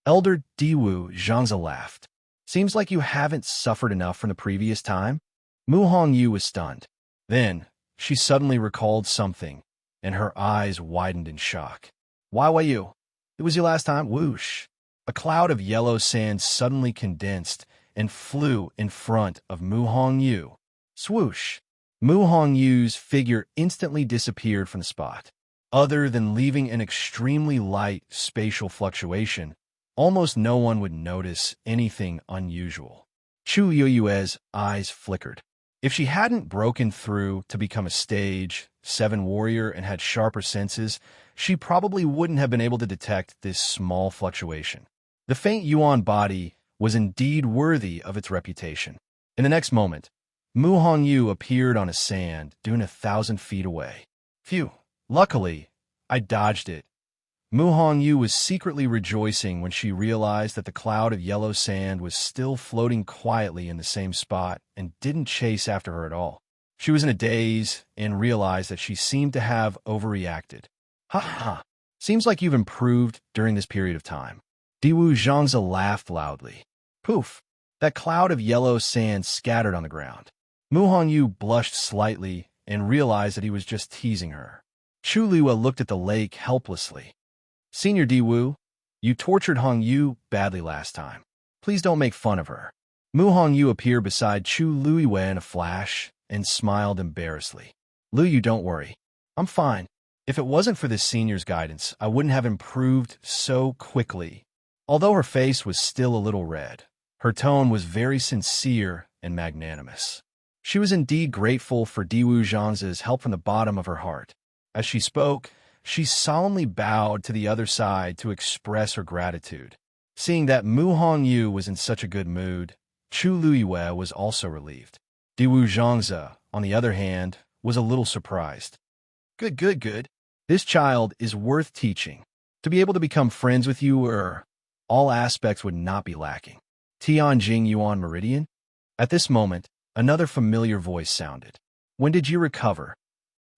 Elder Diwu Zhangzi laughed. "Seems like you haven't suffered enough from the previous time." Mu Hongyu was stunned. Then, she suddenly recalled something, and her eyes widened in shock. "Why were you? It was your last time." Whoosh! A cloud of yellow sand suddenly condensed and flew in front of Mu Hongyu. Swoosh! Mu Hongyu's figure instantly disappeared from the spot. Other than leaving an extremely light spatial fluctuation, almost no one would notice anything unusual. Chu Luiyue's eyes flickered. If she hadn't broken through to become a stage 7 warrior and had sharper senses, she probably wouldn't have been able to detect this small fluctuation. The faint Yuan body was indeed worthy of its reputation. In the next moment, Mu Hongyu appeared on a sand dune 1,000 feet away. Phew! Luckily, I dodged it. Mu Hongyu was secretly rejoicing when she realized that the cloud of yellow sand was still floating quietly in the same spot and didn't chase after her at all. She was in a daze and realized that she seemed to have overreacted. "Ha ha! Seems like you've improved during this period of time." Diwu Zhangzi laughed loudly. Poof! That cloud of yellow sand scattered on the ground. Mu Hongyu blushed slightly and realized that he was just teasing her. Chu Luiyue looked at the lake helplessly. "Senior Diwu, you tortured Hongyu badly last time. Please don't make fun of her." Mu Hongyu appeared beside Chu Luiyue in a flash and smiled embarrassedly. "Luyu, don't worry. I'm fine. If it wasn't for this senior's guidance, I wouldn't have improved so quickly." Although her face was still a little red, her tone was very sincere and magnanimous. She was indeed grateful for Diwu Zhangzi's help from the bottom of her heart. As she spoke, she solemnly bowed to the other side to express her gratitude. Seeing that Mu Hongyu was in such a good mood, Chu Luiyue was also relieved. Diwu Zhangzi, on the other hand, was a little surprised. Good. This child is worth teaching. To be able to become friends with you, all aspects would not be lacking." Tianjing Yuan Meridian? At this moment, another familiar voice sounded. "When did you recover?"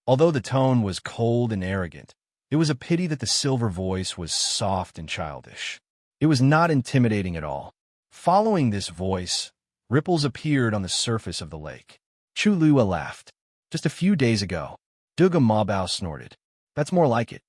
Although the tone was cold and arrogant, it was a pity that the silver voice was soft and childish. It was not intimidating at all. Following this voice, ripples appeared on the surface of the lake. Chu Luiyue laughed. "Just a few days ago." Duga Mabao snorted. "That's more like it."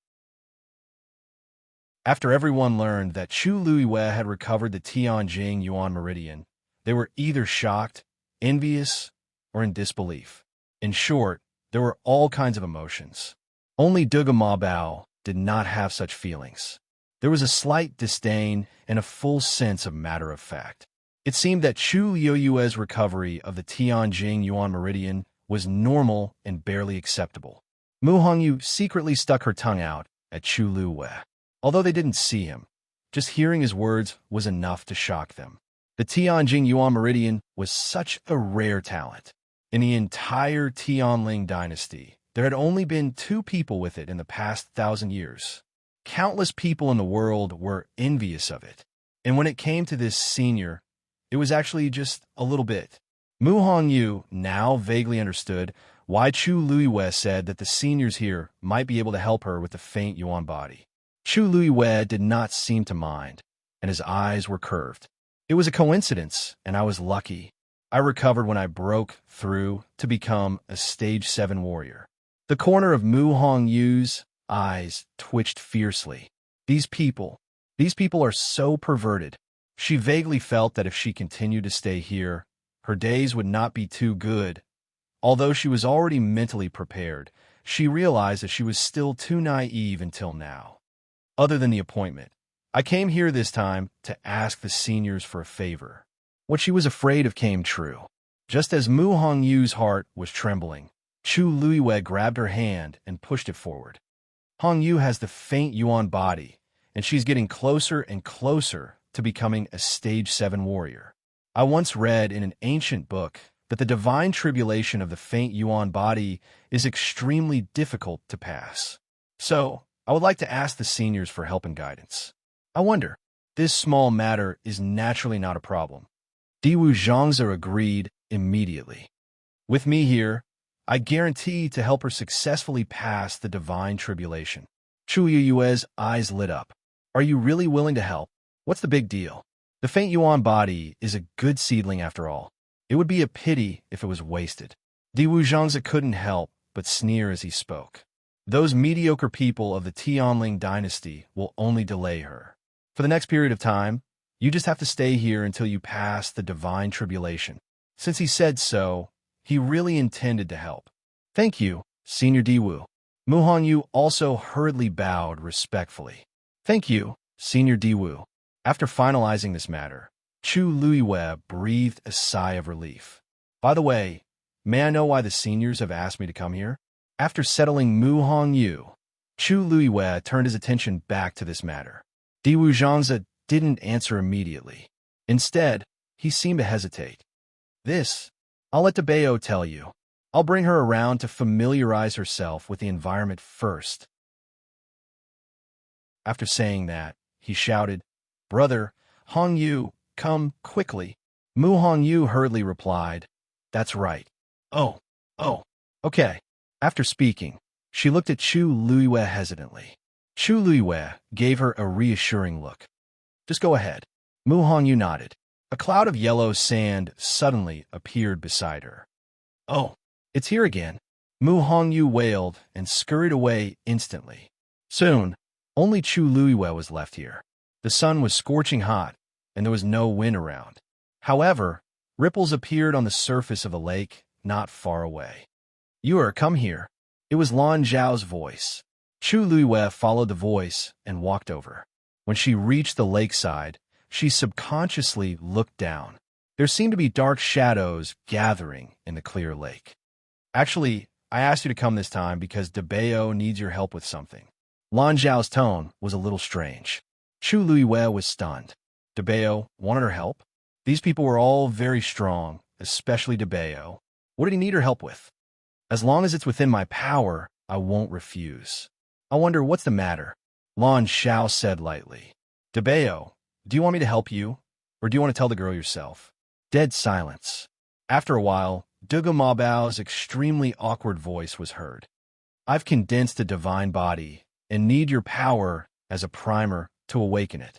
After everyone learned that Chu Luiyue had recovered the Tianjing Yuan Meridian, they were either shocked, envious, or in disbelief. In short, there were all kinds of emotions. Only Duga Mabao did not have such feelings. There was a slight disdain and a full sense of matter of fact. It seemed that Chu Luiyue's recovery of the Tianjing Yuan Meridian was normal and barely acceptable. Mu Hongyu secretly stuck her tongue out at Chu Luiyue. Although they didn't see him, just hearing his words was enough to shock them. The Tianjing Yuan Meridian was such a rare talent. In the entire Tianling dynasty, there had only been 2 people with it in the past 1,000 years. Countless people in the world were envious of it. And when it came to this senior, it was actually just a little bit. Mu Hongyu now vaguely understood why Chu Luiwe said that the seniors here might be able to help her with the faint Yuan body. Chu Luiwe did not seem to mind, and his eyes were curved. It was a coincidence, and I was lucky. I recovered when I broke through to become a stage 7 warrior. The corner of Mu Hongyu's eyes twitched fiercely. These people are so perverted. She vaguely felt that if she continued to stay here, her days would not be too good. Although she was already mentally prepared, she realized that she was still too naive until now. Other than the appointment, I came here this time to ask the seniors for a favor. What she was afraid of came true. Just as Mu Hongyu's heart was trembling, Chu Luiwe grabbed her hand and pushed it forward. Hongyu has the faint Yuan body, and she's getting closer and closer to becoming a stage 7 warrior. I once read in an ancient book that the divine tribulation of the faint Yuan body is extremely difficult to pass. So, I would like to ask the seniors for help and guidance. I wonder, this small matter is naturally not a problem. Diwu Zhangzi agreed immediately. With me here, I guarantee to help her successfully pass the divine tribulation. Chu Yue's eyes lit up. Are you really willing to help? What's the big deal? The faint Yuan body is a good seedling after all. It would be a pity if it was wasted. Diwu Zhangzi couldn't help but sneer as he spoke. Those mediocre people of the Tianling dynasty will only delay her. For the next period of time, you just have to stay here until you pass the divine tribulation. Since he said so, he really intended to help. Thank you, Senior Diwu. Mu Hongyu also hurriedly bowed respectfully. Thank you, Senior Diwu. After finalizing this matter, Chu Luiwe breathed a sigh of relief. By the way, may I know why the seniors have asked me to come here? After settling Mu Hongyu, Chu Luiwe turned his attention back to this matter. Diwu Zhangzi didn't answer immediately. Instead, he seemed to hesitate. I'll let Debeo tell you. I'll bring her around to familiarize herself with the environment first. After saying that, he shouted, Brother, Hongyu, come quickly. Mu Hongyu hurriedly replied, That's right. Oh, okay. After speaking, she looked at Chu Luiwe hesitantly. Chu Luiwe gave her a reassuring look. Just go ahead. Mu Hongyu nodded. A cloud of yellow sand suddenly appeared beside her. Oh, it's here again. Mu Hongyu wailed and scurried away instantly. Soon, only Chu Luiwe was left here. The sun was scorching hot, and there was no wind around. However, ripples appeared on the surface of a lake not far away. Come here. It was Lan Zhao's voice. Chu Luiwe followed the voice and walked over. When she reached the lakeside, she subconsciously looked down. There seemed to be dark shadows gathering in the clear lake. Actually, I asked you to come this time because Debeo needs your help with something. Lan Zhao's tone was a little strange. Chu Luiwe was stunned. Debeo wanted her help? These people were all very strong, especially Debeo. What did he need her help with? As long as it's within my power, I won't refuse. I wonder what's the matter? Lan Zhao said lightly. Debeo, do you want me to help you, or do you want to tell the girl yourself? Dead silence. After a while, Dugu Mabao's extremely awkward voice was heard. I've condensed a divine body and need your power as a primer to awaken it.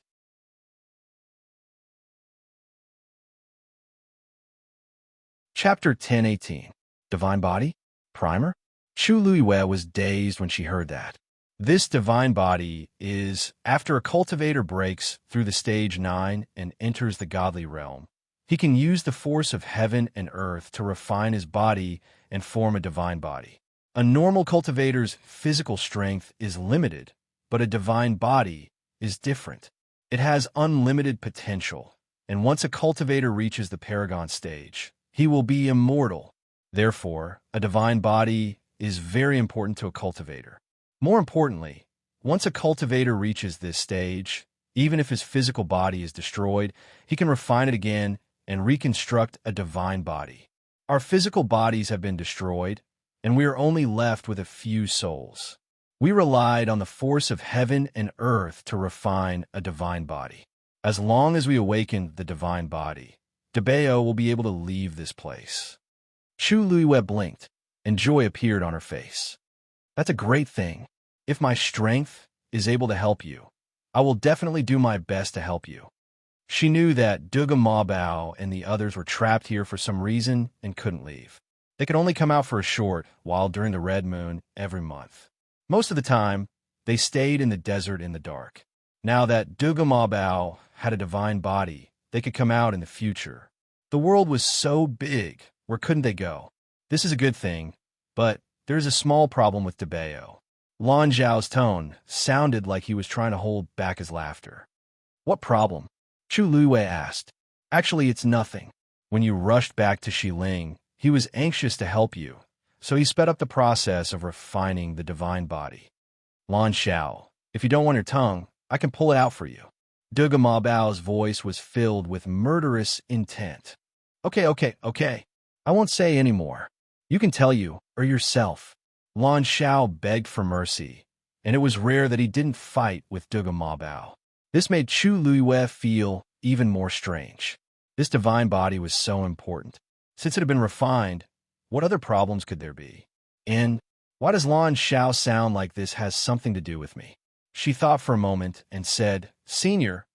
Chapter 10:18. Divine Body? Primer? Chu Luiwe was dazed when she heard that. This divine body is, after a cultivator breaks through the stage 9 and enters the godly realm, he can use the force of heaven and earth to refine his body and form a divine body. A normal cultivator's physical strength is limited, but a divine body is different. It has unlimited potential, and once a cultivator reaches the paragon stage, he will be immortal. Therefore, a divine body is very important to a cultivator. More importantly, once a cultivator reaches this stage, even if his physical body is destroyed, he can refine it again and reconstruct a divine body. Our physical bodies have been destroyed, and we are only left with a few souls. We relied on the force of heaven and earth to refine a divine body. As long as we awaken the divine body, Debeo will be able to leave this place. Chu Luiwe blinked. and joy appeared on her face. That's a great thing. If my strength is able to help you, I will definitely do my best to help you. She knew that Duga Mabao and the others were trapped here for some reason and couldn't leave. They could only come out for a short while during the red moon every month. Most of the time, they stayed in the desert in the dark. Now that Duga Mabao had a divine body, they could come out in the future. The world was so big, where couldn't they go? This is a good thing, but there's a small problem with Debeo. Lan Zhao's tone sounded like he was trying to hold back his laughter. What problem? Chu Luiwei asked. Actually, it's nothing. When you rushed back to Xiling, he was anxious to help you, so he sped up the process of refining the divine body. Lan Xiao, if you don't want your tongue, I can pull it out for you. Duga Mabao's voice was filled with murderous intent. Okay. I won't say any more. You can tell you, or yourself. Lan Xiao begged for mercy, and it was rare that he didn't fight with Duga Mabao. This made Chu Luiwei feel even more strange. This divine body was so important. Since it had been refined, what other problems could there be? And why does Lan Xiao sound like this has something to do with me? She thought for a moment and said, Senior,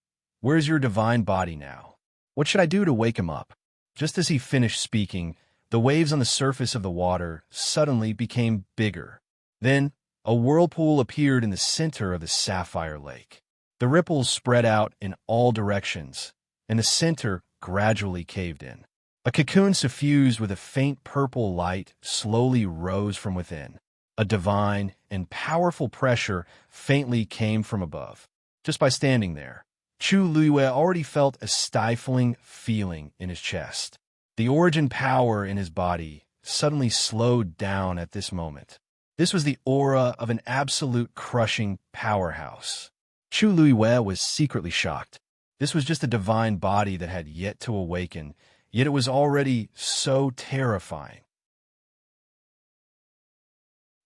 where's your divine body now? What should I do to wake him up? Just as he finished speaking, the waves on the surface of the water suddenly became bigger. Then, a whirlpool appeared in the center of the sapphire lake. The ripples spread out in all directions, and the center gradually caved in. A cocoon suffused with a faint purple light slowly rose from within. A divine and powerful pressure faintly came from above. Just by standing there, Chu Luiwei already felt a stifling feeling in his chest. The origin power in his body suddenly slowed down at this moment. This was the aura of an absolute crushing powerhouse. Chu Luiwei was secretly shocked. This was just a divine body that had yet to awaken, yet it was already so terrifying.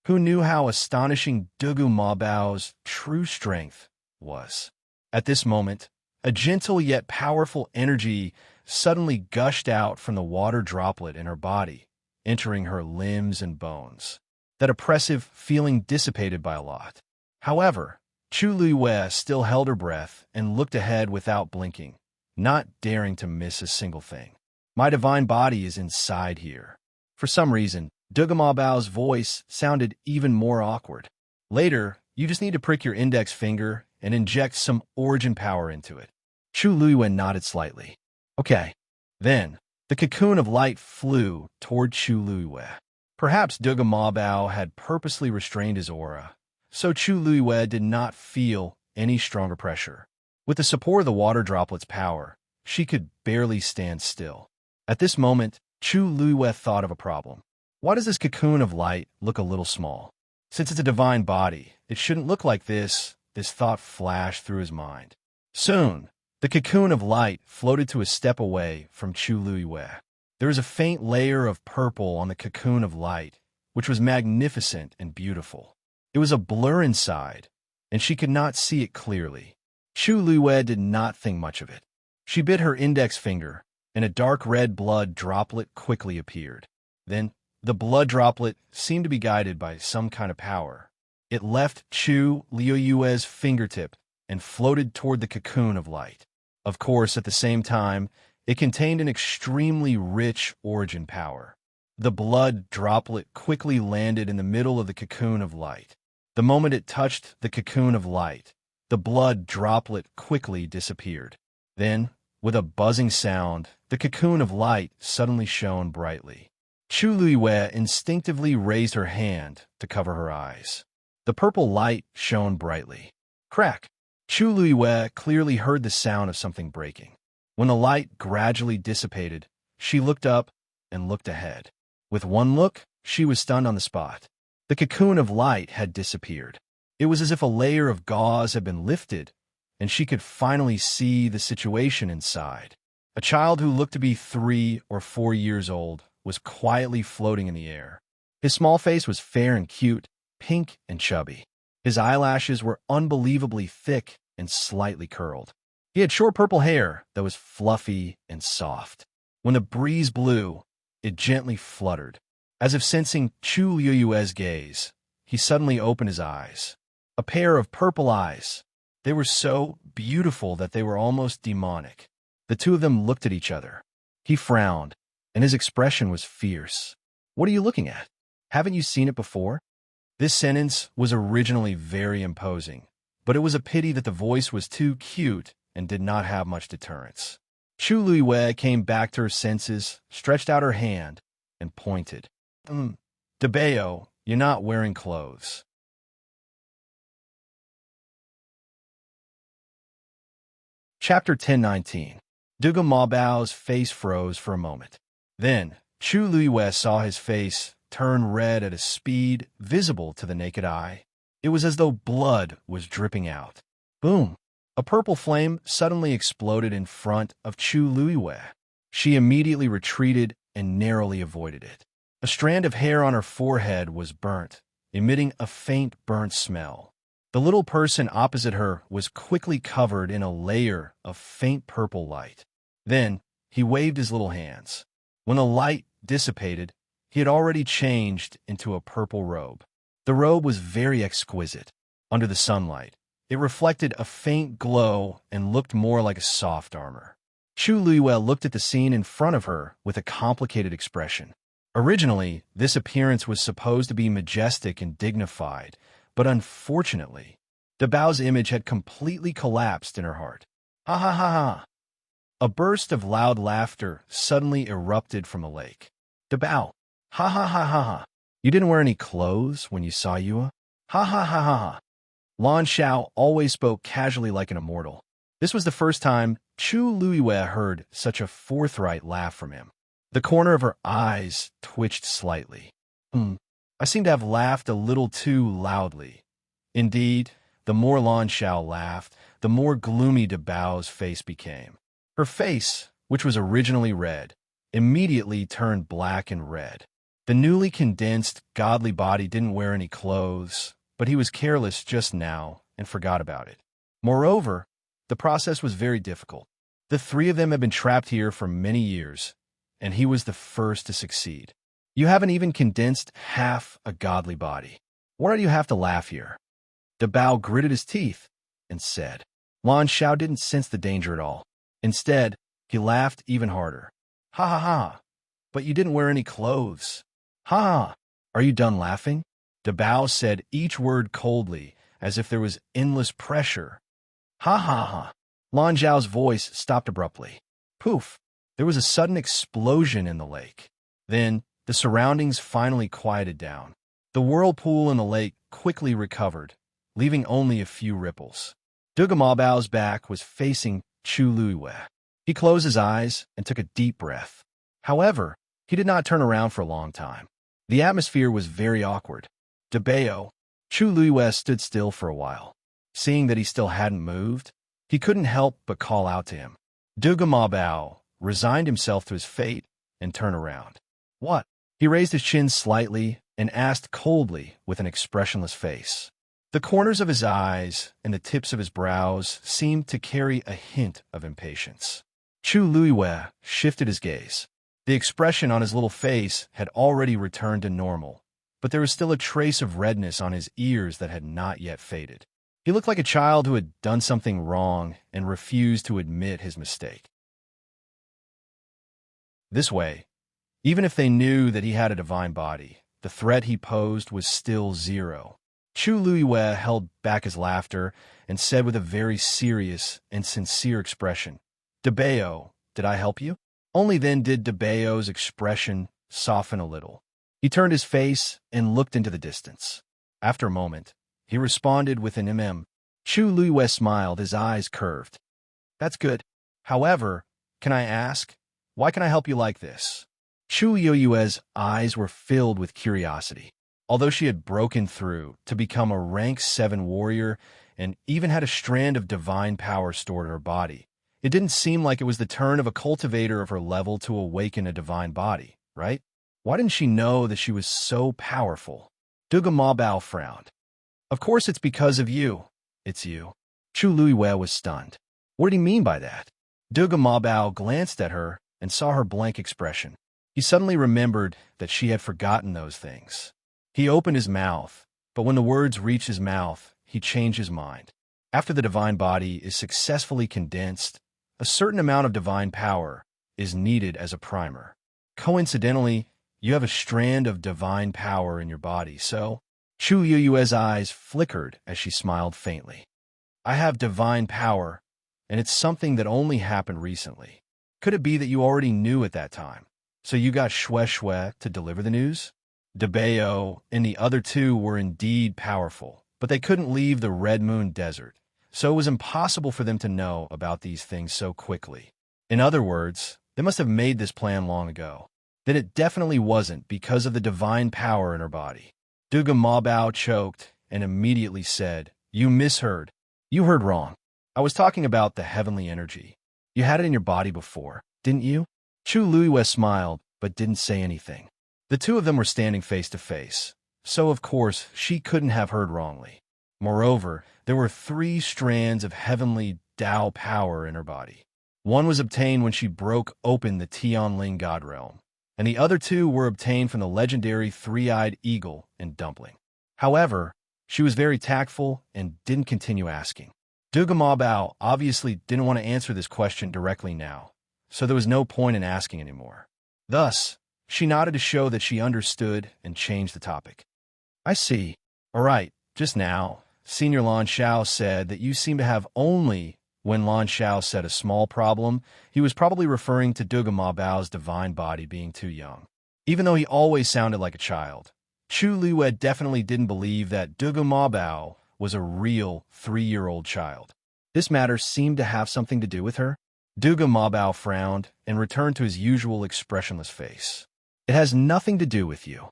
Who knew how astonishing Dugu Mabao's true strength was? At this moment, a gentle yet powerful energy suddenly gushed out from the water droplet in her body, entering her limbs and bones. That oppressive feeling dissipated by a lot. However, Chu Luiwei still held her breath and looked ahead without blinking, not daring to miss a single thing. My divine body is inside here. For some reason, Duga Mabao's voice sounded even more awkward. Later, you just need to prick your index finger and inject some origin power into it. Chu Luiwei nodded slightly. Okay. Then, the cocoon of light flew toward Chu Luiwei. Perhaps Duga Mabao had purposely restrained his aura, so Chu Luiwei did not feel any stronger pressure. With the support of the water droplet's power, she could barely stand still. At this moment, Chu Luiwei thought of a problem. Why does this cocoon of light look a little small? Since it's a divine body, it shouldn't look like this thought flashed through his mind. Soon, the cocoon of light floated to a step away from Chu Luiwei. There was a faint layer of purple on the cocoon of light, which was magnificent and beautiful. It was a blur inside, and she could not see it clearly. Chu Luiwei did not think much of it. She bit her index finger, and a dark red blood droplet quickly appeared. Then, the blood droplet seemed to be guided by some kind of power. It left Chu Luiwei's fingertip and floated toward the cocoon of light. Of course, at the same time, it contained an extremely rich origin power. The blood droplet quickly landed in the middle of the cocoon of light. The moment it touched the cocoon of light, the blood droplet quickly disappeared. Then, with a buzzing sound, the cocoon of light suddenly shone brightly. Chu Luiwei instinctively raised her hand to cover her eyes. The purple light shone brightly. Crack! Chu Luiwei clearly heard the sound of something breaking. When the light gradually dissipated, she looked up and looked ahead. With one look, she was stunned on the spot. The cocoon of light had disappeared. It was as if a layer of gauze had been lifted, and she could finally see the situation inside. A child who looked to be 3 or 4 years old was quietly floating in the air. His small face was fair and cute, pink and chubby. His eyelashes were unbelievably thick and slightly curled. He had short purple hair that was fluffy and soft. When the breeze blew, it gently fluttered. As if sensing Chu Liyue's gaze, he suddenly opened his eyes. A pair of purple eyes. They were so beautiful that they were almost demonic. The two of them looked at each other. He frowned, and his expression was fierce. "What are you looking at? Haven't you seen it before?" This sentence was originally very imposing, but it was a pity that the voice was too cute and did not have much deterrence. Chu Liyue came back to her senses, stretched out her hand, and pointed. Debeo, you're not wearing clothes." Chapter 10:19. Duga Mabao's face froze for a moment. Then, Chu Liyue saw his face turn red at a speed visible to the naked eye. It was as though blood was dripping out. Boom! A purple flame suddenly exploded in front of Chu Liyue. She immediately retreated and narrowly avoided it. A strand of hair on her forehead was burnt, emitting a faint burnt smell. The little person opposite her was quickly covered in a layer of faint purple light. Then, he waved his little hands. When the light dissipated, he had already changed into a purple robe. The robe was very exquisite. Under the sunlight, it reflected a faint glow and looked more like a soft armor. Chu Liyue looked at the scene in front of her with a complicated expression. Originally, this appearance was supposed to be majestic and dignified, but unfortunately, Debao's image had completely collapsed in her heart. Ha ha ha ha! A burst of loud laughter suddenly erupted from the lake. Debao! Ha ha ha ha ha! You didn't wear any clothes when you saw Yua? Ha ha ha ha ha! Lan Xiao always spoke casually like an immortal. This was the first time Chu Liyue heard such a forthright laugh from him. The corner of her eyes twitched slightly. I seem to have laughed a little too loudly. Indeed, the more Lan Xiao laughed, the more gloomy Debao's face became. Her face, which was originally red, immediately turned black and red. The newly condensed, godly body didn't wear any clothes, but he was careless just now and forgot about it. Moreover, the process was very difficult. The three of them had been trapped here for many years, and he was the first to succeed. You haven't even condensed half a godly body. Why do you have to laugh here? Debao gritted his teeth and said. Lan Xiao didn't sense the danger at all. Instead, he laughed even harder. Ha ha ha! But you didn't wear any clothes. Ha ha! Are you done laughing? Debao said each word coldly, as if there was endless pressure. Ha ha ha! Lan Xiao's voice stopped abruptly. Poof! There was a sudden explosion in the lake. Then, the surroundings finally quieted down. The whirlpool in the lake quickly recovered, leaving only a few ripples. Duga Mabao's back was facing Chu Liyue. He closed his eyes and took a deep breath. However, he did not turn around for a long time. The atmosphere was very awkward. Debeo, Chu Liyue stood still for a while. Seeing that he still hadn't moved, he couldn't help but call out to him. Duga Mabao resigned himself to his fate and turned around. What? He raised his chin slightly and asked coldly with an expressionless face. The corners of his eyes and the tips of his brows seemed to carry a hint of impatience. Chu Liyue shifted his gaze. The expression on his little face had already returned to normal, but there was still a trace of redness on his ears that had not yet faded. He looked like a child who had done something wrong and refused to admit his mistake. This way, even if they knew that he had a divine body, the threat he posed was still zero. Chu Liyue held back his laughter and said with a very serious and sincere expression, Debeo, did I help you? Only then did Debeo's expression soften a little. He turned his face and looked into the distance. After a moment, he responded with an Chu Liyue smiled, his eyes curved. That's good. However, can I ask, why can I help you like this? Chu Liyue's eyes were filled with curiosity. Although she had broken through to become a rank 7 warrior and even had a strand of divine power stored in her body, it didn't seem like it was the turn of a cultivator of her level to awaken a divine body, right? Why didn't she know that she was so powerful? Duga Mabao frowned. Of course it's because of you. It's you. Chu Liyue was stunned. What did he mean by that? Duga Mabao glanced at her and saw her blank expression. He suddenly remembered that she had forgotten those things. He opened his mouth, but when the words reached his mouth, he changed his mind. After the divine body is successfully condensed, a certain amount of divine power is needed as a primer. Coincidentally, you have a strand of divine power in your body, so Chu Yue's eyes flickered as she smiled faintly. I have divine power, and it's something that only happened recently. Could it be that you already knew at that time? So you got Shue Shue to deliver the news? Debeo and the other two were indeed powerful, but they couldn't leave the Red Moon Desert, so it was impossible for them to know about these things so quickly. In other words, they must have made this plan long ago. Then it definitely wasn't because of the divine power in her body. Duga Mabao choked and immediately said, "You misheard. You heard wrong. I was talking about the heavenly energy. You had it in your body before, didn't you?" Chu Luiwei smiled, but didn't say anything. The two of them were standing face to face, so of course she couldn't have heard wrongly. Moreover, there were 3 strands of heavenly Tao power in her body. One was obtained when she broke open the Tianling God Realm, and the other 2 were obtained from the legendary 3-eyed eagle and dumpling. However, she was very tactful and didn't continue asking. Duga Mabao obviously didn't want to answer this question directly now, so there was no point in asking anymore. Thus, she nodded to show that she understood and changed the topic. I see. All right, just now, Senior Lan Xiao said that you seem to have only. When Lan Xiao said a small problem, he was probably referring to Duga Mabao's divine body being too young. Even though he always sounded like a child, Chu Luiwei definitely didn't believe that Duga Mabao was a real 3-year-old child. This matter seemed to have something to do with her. Duga Mabao frowned and returned to his usual expressionless face. It has nothing to do with you.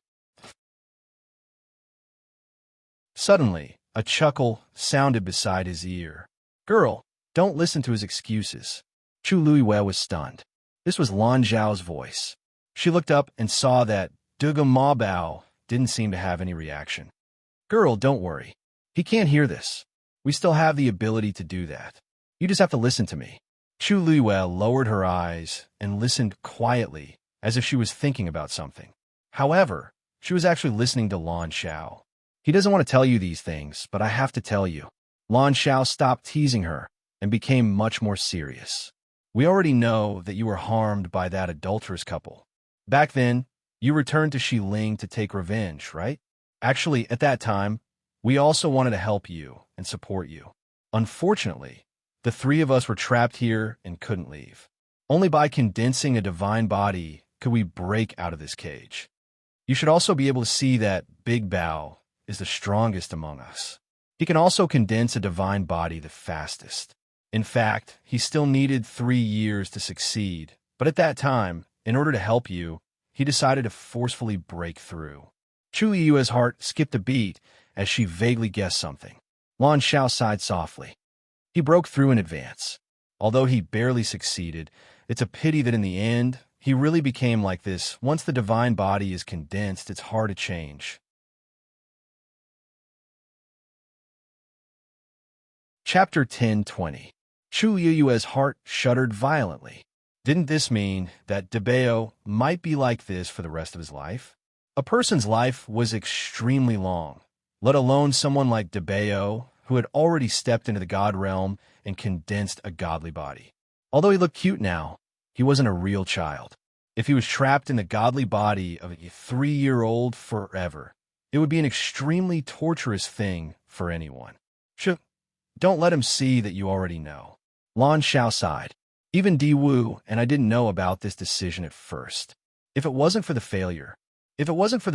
Suddenly, a chuckle sounded beside his ear. Girl, don't listen to his excuses. Chu Luiwei was stunned. This was Lan Zhao's voice. She looked up and saw that Duga Mabao didn't seem to have any reaction. Girl, don't worry. He can't hear this. We still have the ability to do that. You just have to listen to me. Chu Luiwei lowered her eyes and listened quietly, as if she was thinking about something. However, she was actually listening to Lan Xiao. He doesn't want to tell you these things, but I have to tell you. Lan Xiao stopped teasing her and became much more serious. We already know that you were harmed by that adulterous couple. Back then, you returned to Xiling to take revenge, right? Actually, at that time, we also wanted to help you and support you. Unfortunately, the 3 of us were trapped here and couldn't leave. Only by condensing a divine body could we break out of this cage. You should also be able to see that Big Bao is the strongest among us. He can also condense a divine body the fastest. In fact, he still needed 3 years to succeed, but at that time, in order to help you, he decided to forcefully break through. Chu Yue's heart skipped a beat as she vaguely guessed something. Lan Xiao sighed softly. He broke through in advance. Although he barely succeeded, it's a pity that in the end, he really became like this. Once the divine body is condensed, it's hard to change. Chapter 10:20. Chu Yue's heart shuddered violently. Didn't this mean that Debeo might be like this for the rest of his life? A person's life was extremely long, let alone someone like Debeo, who had already stepped into the god realm and condensed a godly body. Although he looked cute now, he wasn't a real child. If he was trapped in the godly body of a 3-year-old forever, it would be an extremely torturous thing for anyone. Don't let him see that you already know. Lan Xiao sighed. Even Di Wu and I didn't know about this decision at first. If it wasn't for the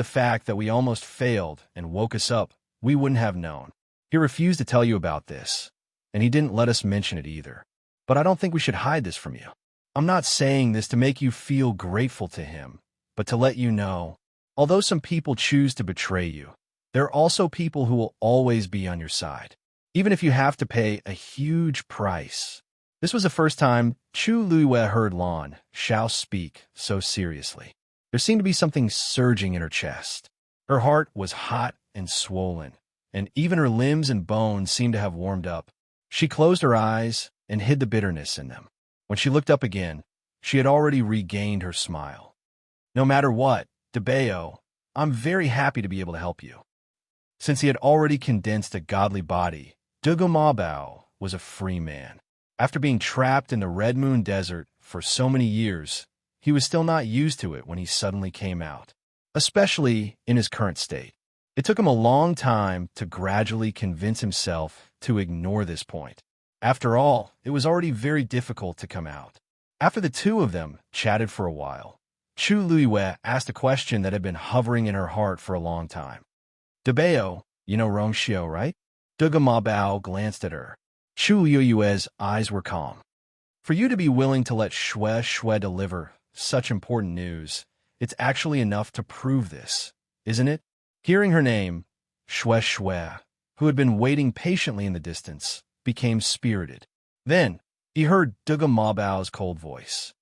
fact that we almost failed and woke us up, we wouldn't have known. He refused to tell you about this, and he didn't let us mention it either. But I don't think we should hide this from you. I'm not saying this to make you feel grateful to him, but to let you know, although some people choose to betray you, there are also people who will always be on your side, even if you have to pay a huge price. This was the first time Chu Luiwei heard Lan Xiao speak so seriously. There seemed to be something surging in her chest. Her heart was hot and swollen, and even her limbs and bones seemed to have warmed up. She closed her eyes and hid the bitterness in them. When she looked up again, she had already regained her smile. No matter what, Debeo, I'm very happy to be able to help you. Since he had already condensed a godly body, Dugumabao was a free man. After being trapped in the Red Moon Desert for so many years, he was still not used to it when he suddenly came out, especially in his current state. It took him a long time to gradually convince himself to ignore this point. After all, it was already very difficult to come out. After the two of them chatted for a while, Chu Luiwe asked a question that had been hovering in her heart for a long time. Debeo, you know Rongxiu, right? Dugumabao glanced at her. Chu Luiwe's eyes were calm. For you to be willing to let Shue deliver such important news, it's actually enough to prove this, isn't it? Hearing her name, Shue, who had been waiting patiently in the distance, became spirited. Then, he heard Dugumabao's cold voice.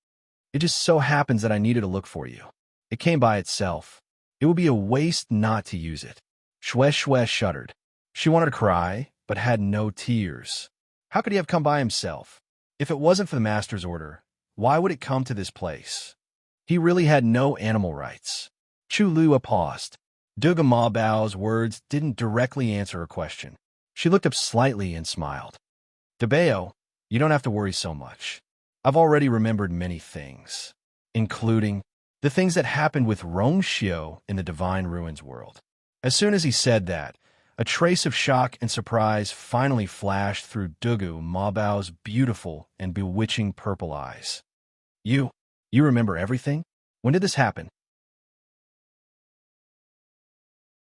It just so happens that I needed to look for you. It came by itself. It would be a waste not to use it. Shue shuddered. She wanted to cry, but had no tears. How could he have come by himself? If it wasn't for the master's order, why would it come to this place? He really had no animal rights. Chu Lua paused. Dugumabao's words didn't directly answer her question. She looked up slightly and smiled. Debeo, you don't have to worry so much. I've already remembered many things, including the things that happened with Rongxiu in the Divine Ruins world. As soon as he said that, a trace of shock and surprise finally flashed through Dugumabao's beautiful and bewitching purple eyes. You remember everything? When did this happen?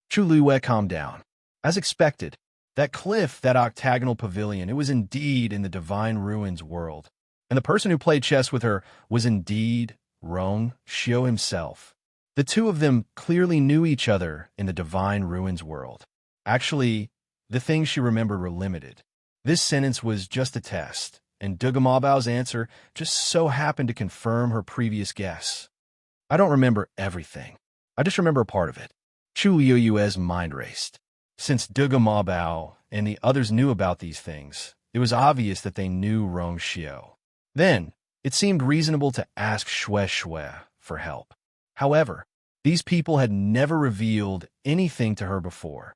Chu Luiwe calmed down. As expected, that cliff, that octagonal pavilion, it was indeed in the Divine Ruins world. And the person who played chess with her was indeed Rongxiu himself. The two of them clearly knew each other in the Divine Ruins world. Actually, the things she remembered were limited. This sentence was just a test, and Dugumabao's answer just so happened to confirm her previous guess. I don't remember everything. I just remember a part of it. Chu Yue's mind raced. Since Dugumabao and the others knew about these things, it was obvious that they knew Rongxiu. Then, it seemed reasonable to ask Shue for help. However, these people had never revealed anything to her before.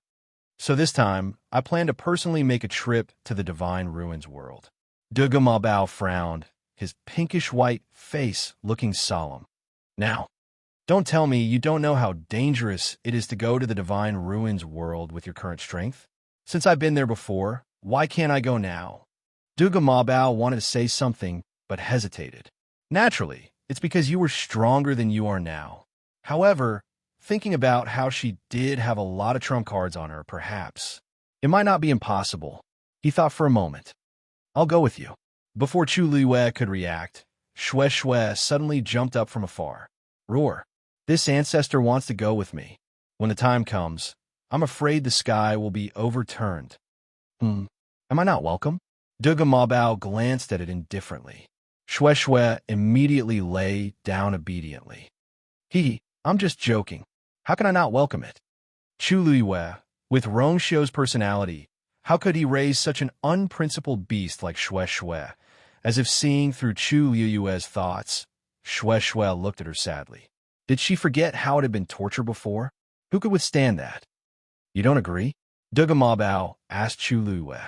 So this time, I plan to personally make a trip to the Divine Ruins world. Dugumabao frowned, his pinkish-white face looking solemn. Now, don't tell me you don't know how dangerous it is to go to the Divine Ruins world with your current strength. Since I've been there before, why can't I go now? Dugumabao wanted to say something, but hesitated. Naturally, it's because you were stronger than you are now. However, thinking about how she did have a lot of trump cards on her, perhaps. It might not be impossible. He thought for a moment. I'll go with you. Before Chu Luiwe could react, Shue suddenly jumped up from afar. Roar. This ancestor wants to go with me. When the time comes, I'm afraid the sky will be overturned. Am I not welcome? Dugumabao glanced at it indifferently. Shue immediately lay down obediently. I'm just joking. How can I not welcome it? Chu Luiwe, with Rongxiu's personality, how could he raise such an unprincipled beast like Shue? As if seeing through Chu Luiwe's thoughts, Shue looked at her sadly. Did she forget how it had been torture before? Who could withstand that? You don't agree? Dugumabao asked Chu Luiwe.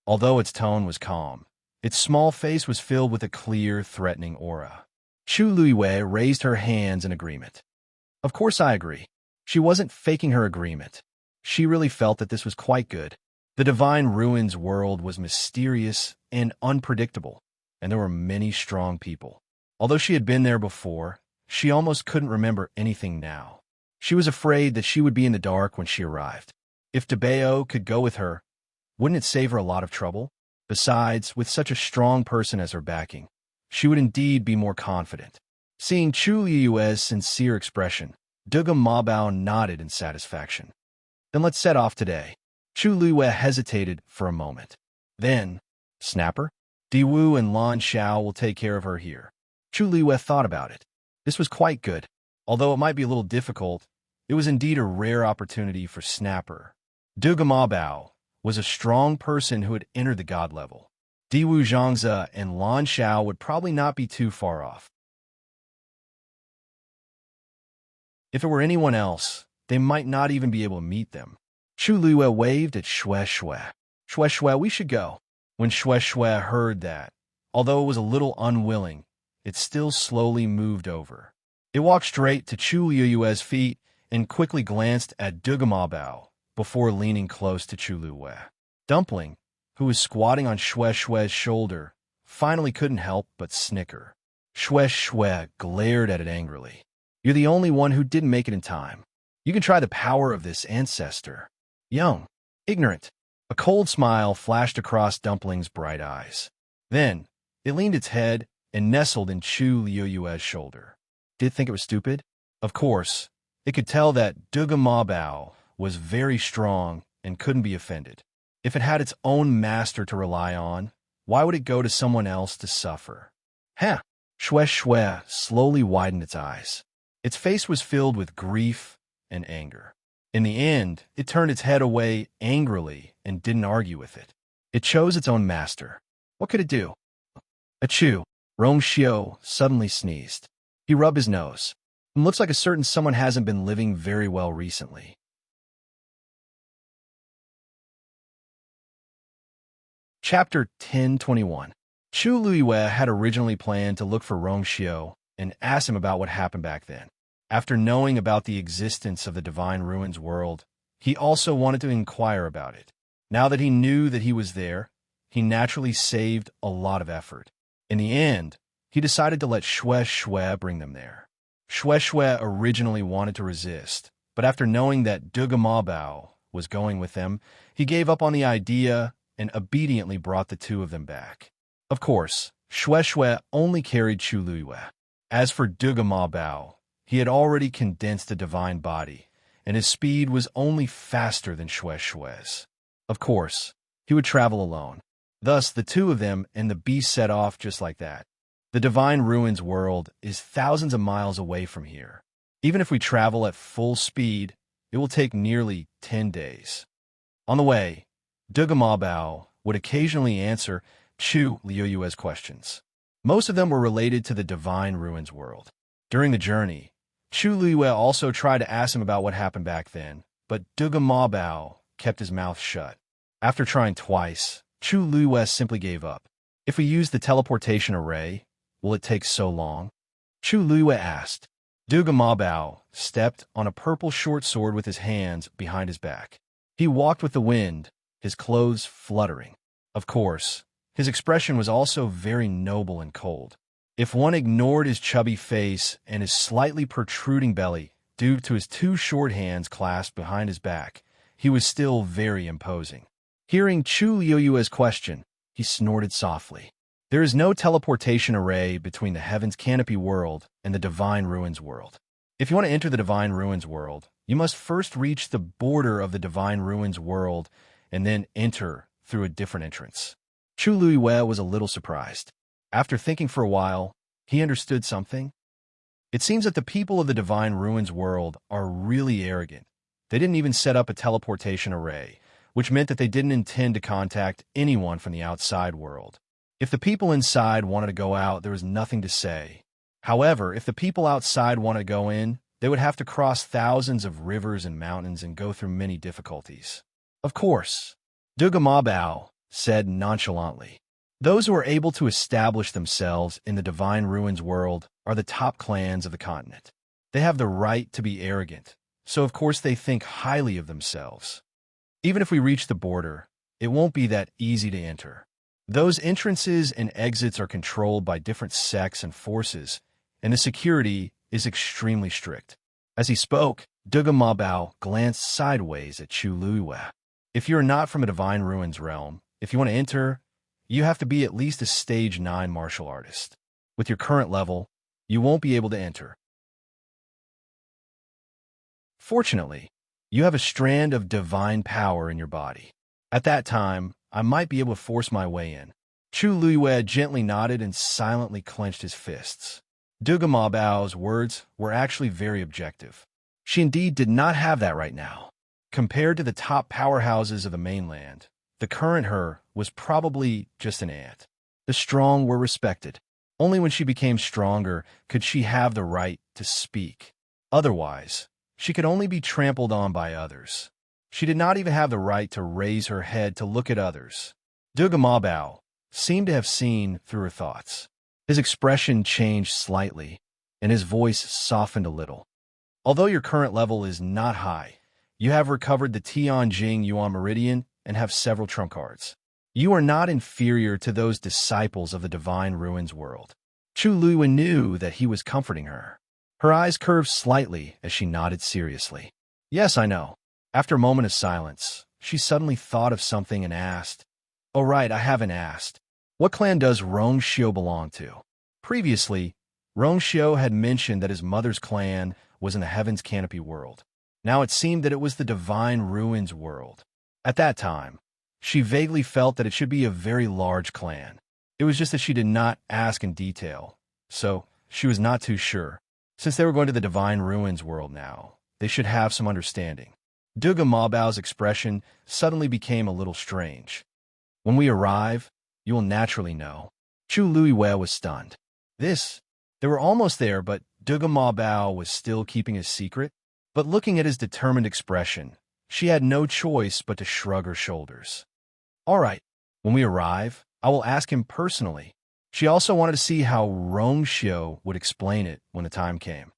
Although its tone was calm, its small face was filled with a clear, threatening aura. Chu Luiwe raised her hands in agreement. Of course I agree. She wasn't faking her agreement. She really felt that this was quite good. The Divine Ruins world was mysterious and unpredictable, and there were many strong people. Although she had been there before, she almost couldn't remember anything now. She was afraid that she would be in the dark when she arrived. If Debeo could go with her, wouldn't it save her a lot of trouble? Besides, with such a strong person as her backing, she would indeed be more confident. Seeing Chu Yue's sincere expression, Dugumabao nodded in satisfaction. Then let's set off today. Chu Luiwe hesitated for a moment. Then, Snapper, Diwu and Lan Xiao will take care of her here. Chu Luiwe thought about it. This was quite good. Although it might be a little difficult, it was indeed a rare opportunity for Snapper. Dugumabao was a strong person who had entered the god level. Diwu Zhangze and Lan Xiao would probably not be too far off. If it were anyone else, they might not even be able to meet them. Chu Luiyue waved at Xue Xue. Xue Xue, we should go. When Xue Xue heard that, although it was a little unwilling, it still slowly moved over. It walked straight to Chu Luiyue's feet and quickly glanced at Dugama Bao before leaning close to Chu Luiyue. Dumpling, who was squatting on Xue Xue's shoulder, finally couldn't help but snicker. Xue Xue glared at it angrily. You're the only one who didn't make it in time. You can try the power of this ancestor. Young, ignorant. A cold smile flashed across Dumpling's bright eyes. Then, it leaned its head and nestled in Chu Luiyue's shoulder. Did it think it was stupid? Of course, it could tell that Dugama Bao was very strong and couldn't be offended. If it had its own master to rely on, why would it go to someone else to suffer? Huh! Xue Xue slowly widened its eyes. Its face was filled with grief and anger. In the end, it turned its head away angrily and didn't argue with it. It chose its own master. What could it do? Achoo! Rong Xiu suddenly sneezed. He rubbed his nose. It looks like a certain someone hasn't been living very well recently. Chapter 1021. Chu Luiyue had originally planned to look for Rong Xiu and ask him about what happened back then. After knowing about the existence of the Divine Ruins world, he also wanted to inquire about it. Now that he knew that he was there, he naturally saved a lot of effort. In the end, he decided to let Xue Xue bring them there. Xue Xue originally wanted to resist, but after knowing that Dugama Bao was going with them, he gave up on the idea and obediently brought the two of them back. Of course, Xue Xue only carried Chu Luiyue. As for Dugama Bao, he had already condensed a divine body, and his speed was only faster than Xue Xue's. Of course, he would travel alone. Thus, the two of them and the beast set off just like that. The Divine Ruins world is thousands of miles away from here. Even if we travel at full speed, it will take nearly 10 days. On the way, Dugama Bao would occasionally answer Chu Luiyue's questions. Most of them were related to the Divine Ruins world. During the journey, Chu Luiyue also tried to ask him about what happened back then, but Dugama Bao kept his mouth shut. After trying twice, Chu Luiyue simply gave up. If we use the teleportation array, will it take so long? Chu Luiyue asked. Dugama Bao stepped on a purple short sword with his hands behind his back. He walked with the wind, his clothes fluttering. Of course, his expression was also very noble and cold. If one ignored his chubby face and his slightly protruding belly due to his two short hands clasped behind his back, he was still very imposing. Hearing Chu Luiyue's question, he snorted softly. There is no teleportation array between the Heaven's Canopy world and the Divine Ruins world. If you want to enter the Divine Ruins world, you must first reach the border of the Divine Ruins world and then enter through a different entrance. Chu Luiyue was a little surprised. After thinking for a while, he understood something. It seems that the people of the Divine Ruins world are really arrogant. They didn't even set up a teleportation array, which meant that they didn't intend to contact anyone from the outside world. If the people inside wanted to go out, there was nothing to say. However, if the people outside wanted to go in, they would have to cross thousands of rivers and mountains and go through many difficulties. Of course, Dugama Bao said nonchalantly. Those who are able to establish themselves in the Divine Ruins world are the top clans of the continent. They have the right to be arrogant, so of course they think highly of themselves. Even if we reach the border, it won't be that easy to enter. Those entrances and exits are controlled by different sects and forces, and the security is extremely strict. As he spoke, Dugama Bao glanced sideways at Chu Luiyue. If you're not from a Divine Ruins realm, if you want to enter, you have to be at least a stage 9 martial artist. With your current level, you won't be able to enter. Fortunately, you have a strand of divine power in your body. At that time, I might be able to force my way in. Chu Luiyue gently nodded and silently clenched his fists. Dugama Bao's words were actually very objective. She indeed did not have that right now. Compared to the top powerhouses of the mainland, the current her was probably just an ant. The strong were respected. Only when she became stronger could she have the right to speak. Otherwise, she could only be trampled on by others. She did not even have the right to raise her head to look at others. Dugamabao seemed to have seen through her thoughts. His expression changed slightly, and his voice softened a little. Although your current level is not high, you have recovered the Tianjing Yuan Meridian and have several trump cards. You are not inferior to those disciples of the Divine Ruins world. Chu Luiwen knew that he was comforting her. Her eyes curved slightly as she nodded seriously. Yes, I know. After a moment of silence, she suddenly thought of something and asked, "Oh right, I haven't asked. What clan does Rongxiu belong to?" Previously, Rongxiu had mentioned that his mother's clan was in the Heaven's Canopy world. Now it seemed that it was the Divine Ruins world. At that time, she vaguely felt that it should be a very large clan. It was just that she did not ask in detail, so she was not too sure. Since they were going to the Divine Ruins world now, they should have some understanding. Duga Mabao's expression suddenly became a little strange. When we arrive, you will naturally know. Chu Luiwe was stunned. They were almost there, but Duga Mabao was still keeping his secret. But looking at his determined expression, she had no choice but to shrug her shoulders. All right, when we arrive, I will ask him personally. She also wanted to see how Rongxiu would explain it when the time came.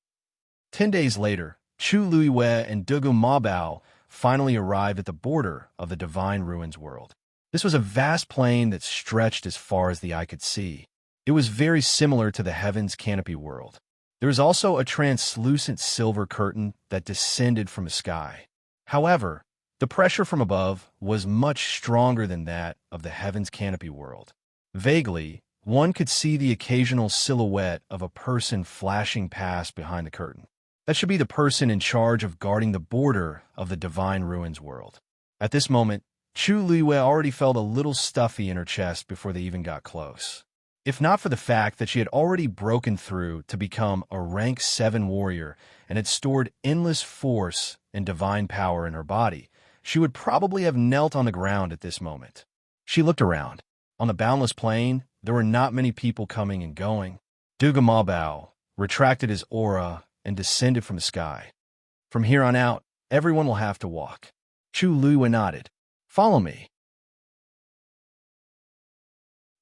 10 days later, Chu Luiwe and Dugu Mabao finally arrived at the border of the Divine Ruins world. This was a vast plain that stretched as far as the eye could see. It was very similar to the Heaven's Canopy world. There was also a translucent silver curtain that descended from the sky. However, the pressure from above was much stronger than that of the Heaven's Canopy world. Vaguely, one could see the occasional silhouette of a person flashing past behind the curtain. That should be the person in charge of guarding the border of the Divine Ruins world. At this moment, Chu Luiwe already felt a little stuffy in her chest before they even got close. If not for the fact that she had already broken through to become a rank 7 warrior and had stored endless force and divine power in her body, she would probably have knelt on the ground at this moment. She looked around. On the boundless plain, there were not many people coming and going. Duga Mabao retracted his aura and descended from the sky. From here on out, everyone will have to walk. Chu Luiwe nodded. Follow me.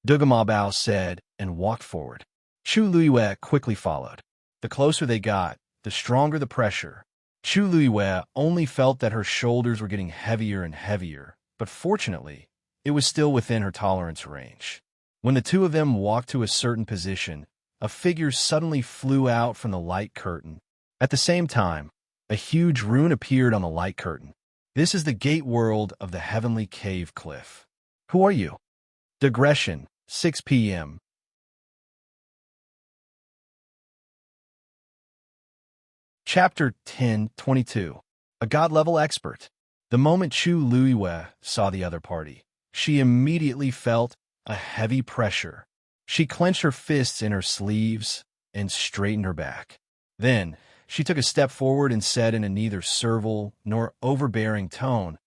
Duga Mabao said and walked forward. Chu Luiwe quickly followed. The closer they got, the stronger the pressure. Chu Luiwe only felt that her shoulders were getting heavier and heavier, but fortunately, it was still within her tolerance range. When the two of them walked to a certain position, a figure suddenly flew out from the light curtain. At the same time, a huge rune appeared on the light curtain. This is the gate world of the Heavenly Cave Cliff. Who are you? Digression, 6 p.m. Chapter 10:22. A God-level expert. The moment Chu Luiwe saw the other party, she immediately felt a heavy pressure. She clenched her fists in her sleeves and straightened her back. Then, she took a step forward and said in a neither servile nor overbearing tone,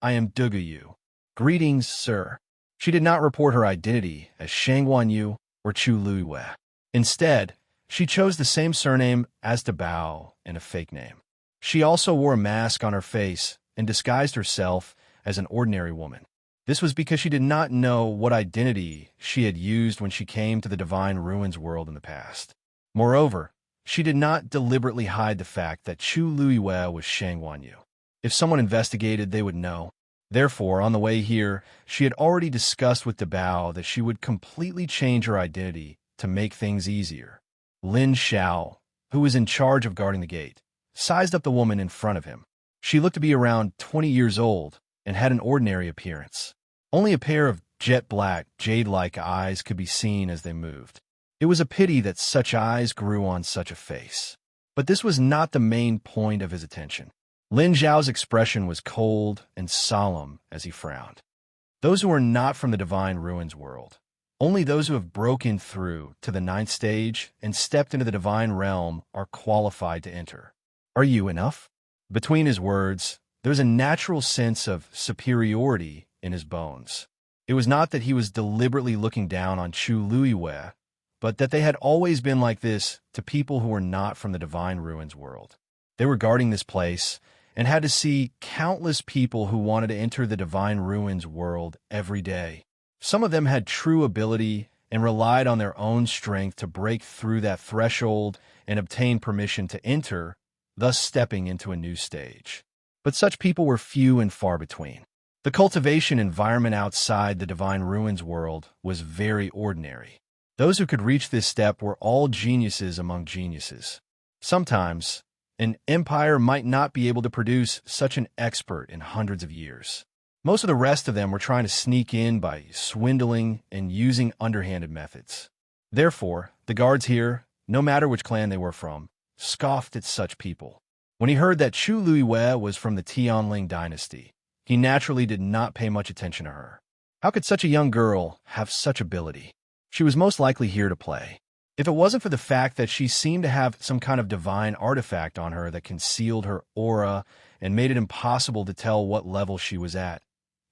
"I am Duga Yu. Greetings, sir." She did not report her identity as Shangguan Yu or Chu Luiwe. Instead, she chose the same surname as Dabao and a fake name. She also wore a mask on her face and disguised herself as an ordinary woman. This was because she did not know what identity she had used when she came to the Divine Ruins world in the past. Moreover, she did not deliberately hide the fact that Chu Luiwe was Shangguan Yu. If someone investigated, they would know. Therefore, on the way here, she had already discussed with Dabao that she would completely change her identity to make things easier. Lin Xiao, who was in charge of guarding the gate, sized up the woman in front of him. She looked to be around 20 years old and had an ordinary appearance. Only a pair of jet-black, jade-like eyes could be seen as they moved. It was a pity that such eyes grew on such a face. But this was not the main point of his attention. Lin Zhao's expression was cold and solemn as he frowned. Those who are not from the Divine Ruins world, only those who have broken through to the 9th stage and stepped into the divine realm are qualified to enter. Are you enough? Between his words, there was a natural sense of superiority in his bones. It was not that he was deliberately looking down on Chu Luiwe, but that they had always been like this to people who were not from the Divine Ruins world. They were guarding this place and had to see countless people who wanted to enter the Divine Ruins world every day. Some of them had true ability and relied on their own strength to break through that threshold and obtain permission to enter, thus stepping into a new stage. But such people were few and far between. The cultivation environment outside the Divine Ruins world was very ordinary. Those who could reach this step were all geniuses among geniuses. Sometimes, an empire might not be able to produce such an expert in hundreds of years. Most of the rest of them were trying to sneak in by swindling and using underhanded methods. Therefore, the guards here, no matter which clan they were from, scoffed at such people. When he heard that Chu Luiwei was from the Tianling dynasty, he naturally did not pay much attention to her. How could such a young girl have such ability? She was most likely here to play. If it wasn't for the fact that she seemed to have some kind of divine artifact on her that concealed her aura and made it impossible to tell what level she was at,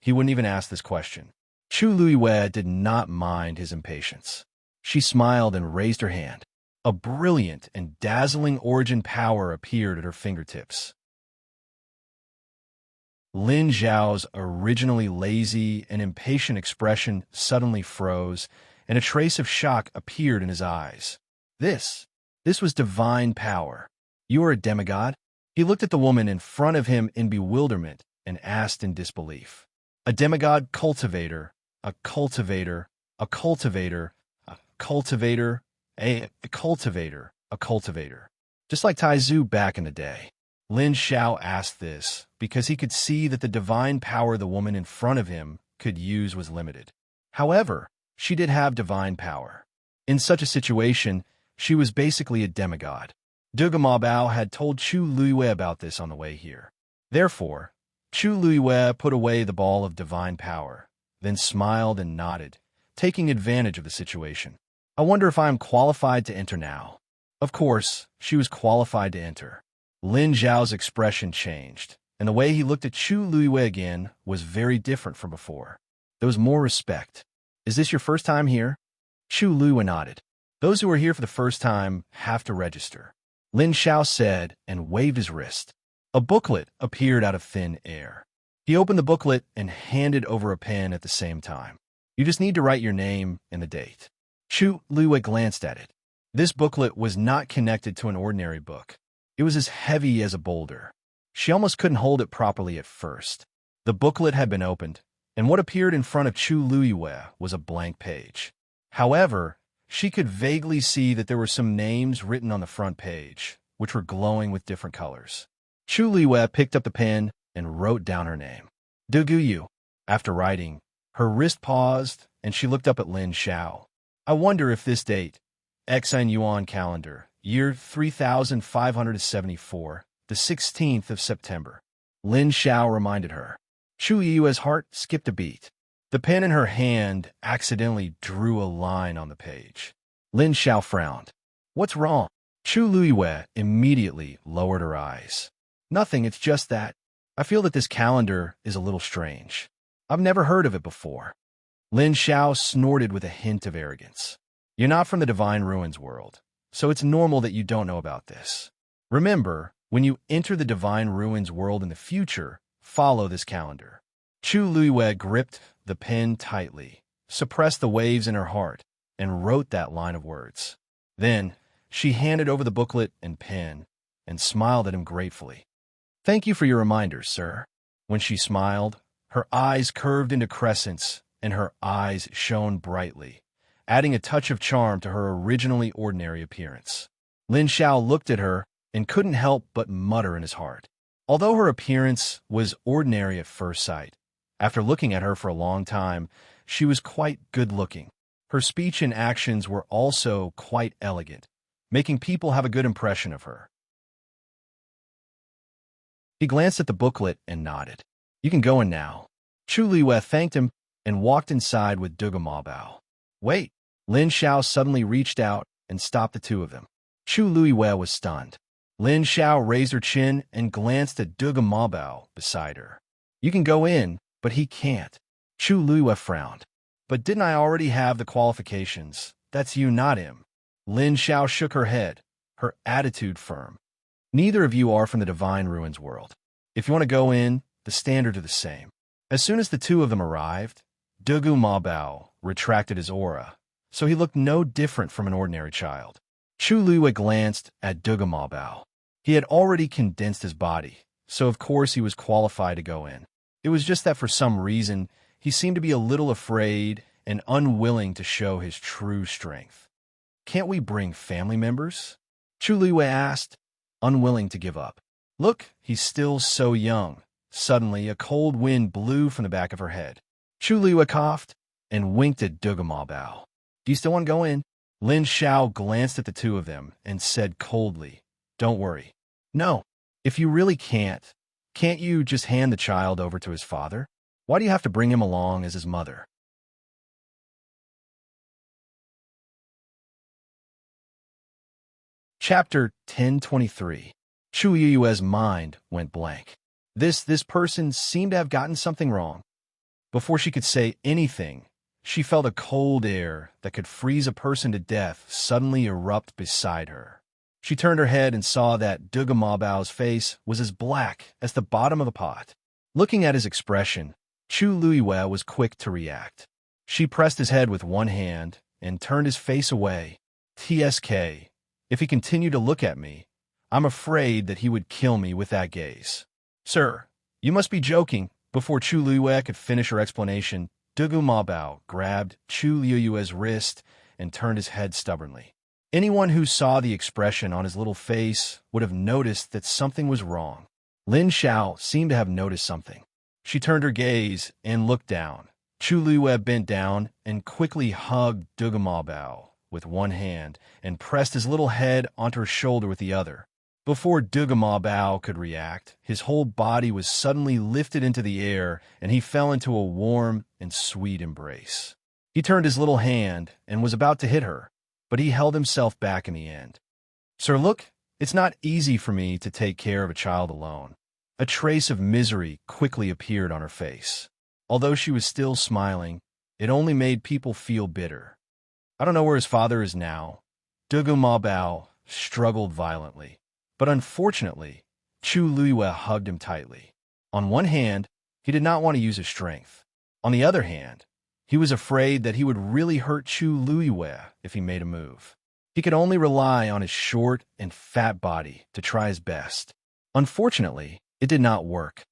he wouldn't even ask this question. Chu Luiwei did not mind his impatience. She smiled and raised her hand. A brilliant and dazzling origin power appeared at her fingertips. Lin Zhao's originally lazy and impatient expression suddenly froze, and a trace of shock appeared in his eyes. This was divine power. You are a demigod? He looked at the woman in front of him in bewilderment and asked in disbelief. A demigod cultivator, a cultivator, a cultivator, a cultivator, a cultivator, a cultivator. Just like Taizu back in the day. Lin Zhao asked this because he could see that the divine power the woman in front of him could use was limited. However, she did have divine power. In such a situation, she was basically a demigod. Duga Mabao had told Chu Luiwei about this on the way here. Therefore, Chu Luiwei put away the ball of divine power, then smiled and nodded, taking advantage of the situation. I wonder if I am qualified to enter now. Of course, she was qualified to enter. Lin Zhao's expression changed, and the way he looked at Chu Luiwei again was very different from before. There was more respect. Is this your first time here? Chu Luiwei nodded. Those who are here for the first time have to register. Lin Zhao said and waved his wrist. A booklet appeared out of thin air. He opened the booklet and handed over a pen at the same time. You just need to write your name and the date. Chu Luiwei glanced at it. This booklet was not connected to an ordinary book. It was as heavy as a boulder. She almost couldn't hold it properly at first. The booklet had been opened, and what appeared in front of Chu Luiwei was a blank page. However, she could vaguely see that there were some names written on the front page, which were glowing with different colors. Chu Luiwei picked up the pen and wrote down her name. Duguyu. After writing, her wrist paused, and she looked up at Lin Zhao. I wonder if this date, Xan Yuan calendar, year 3574, the 16th of September. Lin Zhao reminded her. Chu Yui's heart skipped a beat. The pen in her hand accidentally drew a line on the page. Lin Zhao frowned. What's wrong? Chu Luiwei immediately lowered her eyes. Nothing, it's just that. I feel that this calendar is a little strange. I've never heard of it before. Lin Zhao snorted with a hint of arrogance. You're not from the Divine Ruins world, so it's normal that you don't know about this. Remember, when you enter the Divine Ruins world in the future, follow this calendar. Chu Luiwei gripped the pen tightly, suppressed the waves in her heart, and wrote that line of words. Then, she handed over the booklet and pen, and smiled at him gratefully. Thank you for your reminders, sir. When she smiled, her eyes curved into crescents, and her eyes shone brightly, adding a touch of charm to her originally ordinary appearance. Lin Zhao looked at her and couldn't help but mutter in his heart. Although her appearance was ordinary at first sight, after looking at her for a long time, she was quite good-looking. Her speech and actions were also quite elegant, making people have a good impression of her. He glanced at the booklet and nodded. You can go in now. Chu Luiwei thanked him and walked inside with Duga Mabao. Wait! Lin Zhao suddenly reached out and stopped the two of them. Chu Luiwei was stunned. Lin Zhao raised her chin and glanced at Duga Mabao beside her. You can go in, but he can't. Chu Luiwei frowned. But didn't I already have the qualifications? That's you, not him. Lin Zhao shook her head, her attitude firm. Neither of you are from the Divine Ruins world. If you want to go in, the standards are the same. As soon as the two of them arrived, Dugu Mabao retracted his aura, so he looked no different from an ordinary child. Chu Luiwei glanced at Dugu Mabao. He had already condensed his body, so of course he was qualified to go in. It was just that for some reason, he seemed to be a little afraid and unwilling to show his true strength. Can't we bring family members? Chu Luiwei asked, unwilling to give up. Look, he's still so young. Suddenly, a cold wind blew from the back of her head. Chu Luiwei coughed and winked at Dugu Mabao. Do you still want to go in? Lin Xiao glanced at the two of them and said coldly, don't worry. No, if you really can't you just hand the child over to his father? Why do you have to bring him along as his mother? Chapter 1023. Chu Yue's mind went blank. This person seemed to have gotten something wrong. Before she could say anything, she felt a cold air that could freeze a person to death suddenly erupt beside her. She turned her head and saw that Dugu Mabao's face was as black as the bottom of a pot. Looking at his expression, Chu Luiwei was quick to react. She pressed his head with one hand and turned his face away. TSK, if he continued to look at me, I'm afraid that he would kill me with that gaze. Sir, you must be joking. Before Chu Luiwei could finish her explanation, Dugu Mabao grabbed Chu Luiwei's wrist and turned his head stubbornly. Anyone who saw the expression on his little face would have noticed that something was wrong. Lin Xiao seemed to have noticed something. She turned her gaze and looked down. Chu Luiwei bent down and quickly hugged Dugu Mabao with one hand and pressed his little head onto her shoulder with the other. Before Dugu Mabao could react, his whole body was suddenly lifted into the air and he fell into a warm and sweet embrace. He turned his little hand and was about to hit her, but he held himself back in the end. Sir, look, it's not easy for me to take care of a child alone. A trace of misery quickly appeared on her face. Although she was still smiling, it only made people feel bitter. I don't know where his father is now. Dugu Mabao struggled violently, but unfortunately, Chu Luiwei hugged him tightly. On one hand, he did not want to use his strength. On the other hand, he was afraid that he would really hurt Chu Luiwei if he made a move. He could only rely on his short and fat body to try his best. Unfortunately, it did not work.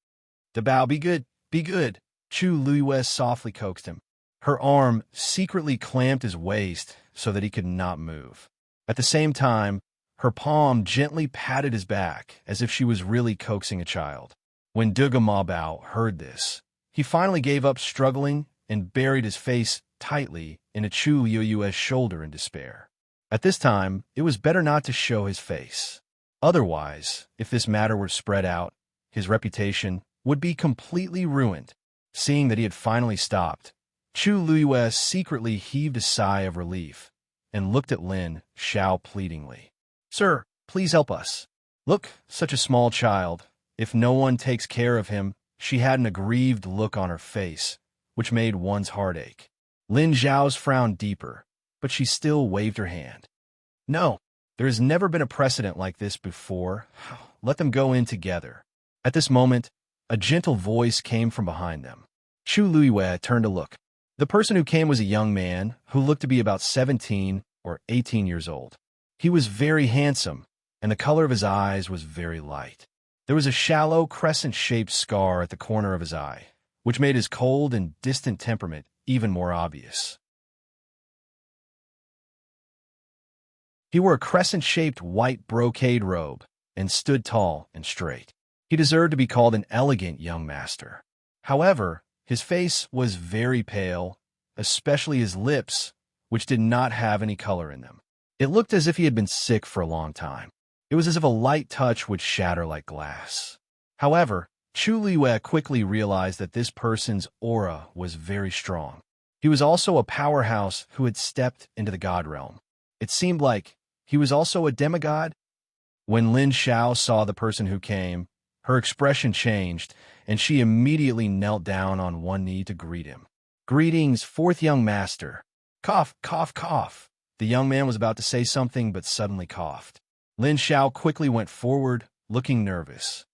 Dabao, be good, be good. Chu Luiwei softly coaxed him. Her arm secretly clamped his waist so that he could not move. At the same time, her palm gently patted his back as if she was really coaxing a child. When Dugu Mabao heard this, he finally gave up struggling and buried his face tightly in a Chu Yue's shoulder in despair. At this time, it was better not to show his face. Otherwise, if this matter were spread out, his reputation would be completely ruined. Seeing that he had finally stopped, Chu Luiwei secretly heaved a sigh of relief and looked at Lin Xiao pleadingly. Sir, please help us. Look, such a small child. If no one takes care of him, she had an aggrieved look on her face, which made one's heart ache. Lin Xiao's frowned deeper, but she still waved her hand. No, there has never been a precedent like this before. Let them go in together. At this moment, a gentle voice came from behind them. Chu Luiwei turned to look. The person who came was a young man who looked to be about 17 or 18 years old. He was very handsome, and the color of his eyes was very light. There was a shallow, crescent-shaped scar at the corner of his eye, which made his cold and distant temperament even more obvious. He wore a crescent-shaped white brocade robe and stood tall and straight. He deserved to be called an elegant young master. However, his face was very pale, especially his lips, which did not have any color in them. It looked as if he had been sick for a long time. It was as if a light touch would shatter like glass. However, Chu Luiwei quickly realized that this person's aura was very strong. He was also a powerhouse who had stepped into the god realm. It seemed like he was also a demigod. When Lin Xiao saw the person who came, her expression changed, and she immediately knelt down on one knee to greet him. Greetings, fourth young master. Cough, cough, cough. The young man was about to say something, but suddenly coughed. Lin Xiao quickly went forward, looking nervous.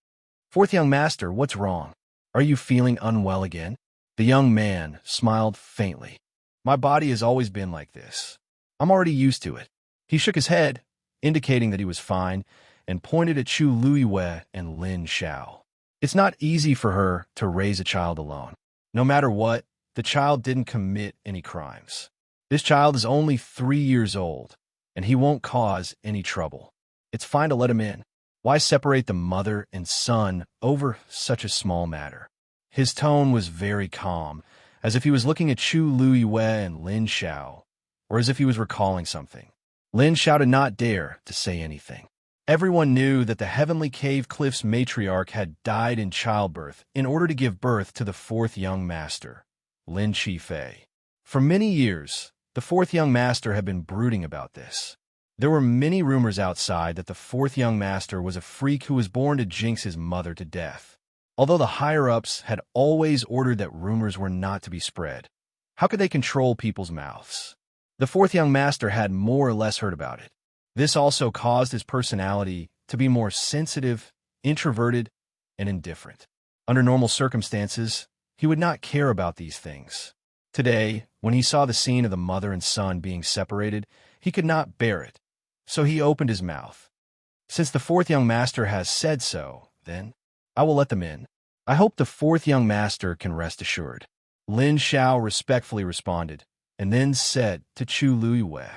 "Fourth young master, what's wrong? Are you feeling unwell again?" The young man smiled faintly. "My body has always been like this. I'm already used to it." He shook his head, indicating that he was fine, and pointed at Chu Luiwei and Lin Xiao. It's not easy for her to raise a child alone. No matter what, the child didn't commit any crimes. This child is only 3 years old, and he won't cause any trouble. It's fine to let him in. Why separate the mother and son over such a small matter? His tone was very calm, as if he was looking at Chu Luiwei and Lin Xiao, or as if he was recalling something. Lin Xiao did not dare to say anything. Everyone knew that the Heavenly Cave Cliff's matriarch had died in childbirth in order to give birth to the fourth young master, Lin Qifei. For many years, the fourth young master had been brooding about this. There were many rumors outside that the fourth young master was a freak who was born to jinx his mother to death. Although the higher-ups had always ordered that rumors were not to be spread, how could they control people's mouths? The fourth young master had more or less heard about it. This also caused his personality to be more sensitive, introverted, and indifferent. Under normal circumstances, he would not care about these things. Today, when he saw the scene of the mother and son being separated, he could not bear it. So he opened his mouth. "Since the fourth young master has said so, then I will let them in. I hope the fourth young master can rest assured." Lin Xiao respectfully responded, and then said to Chu Luiwei,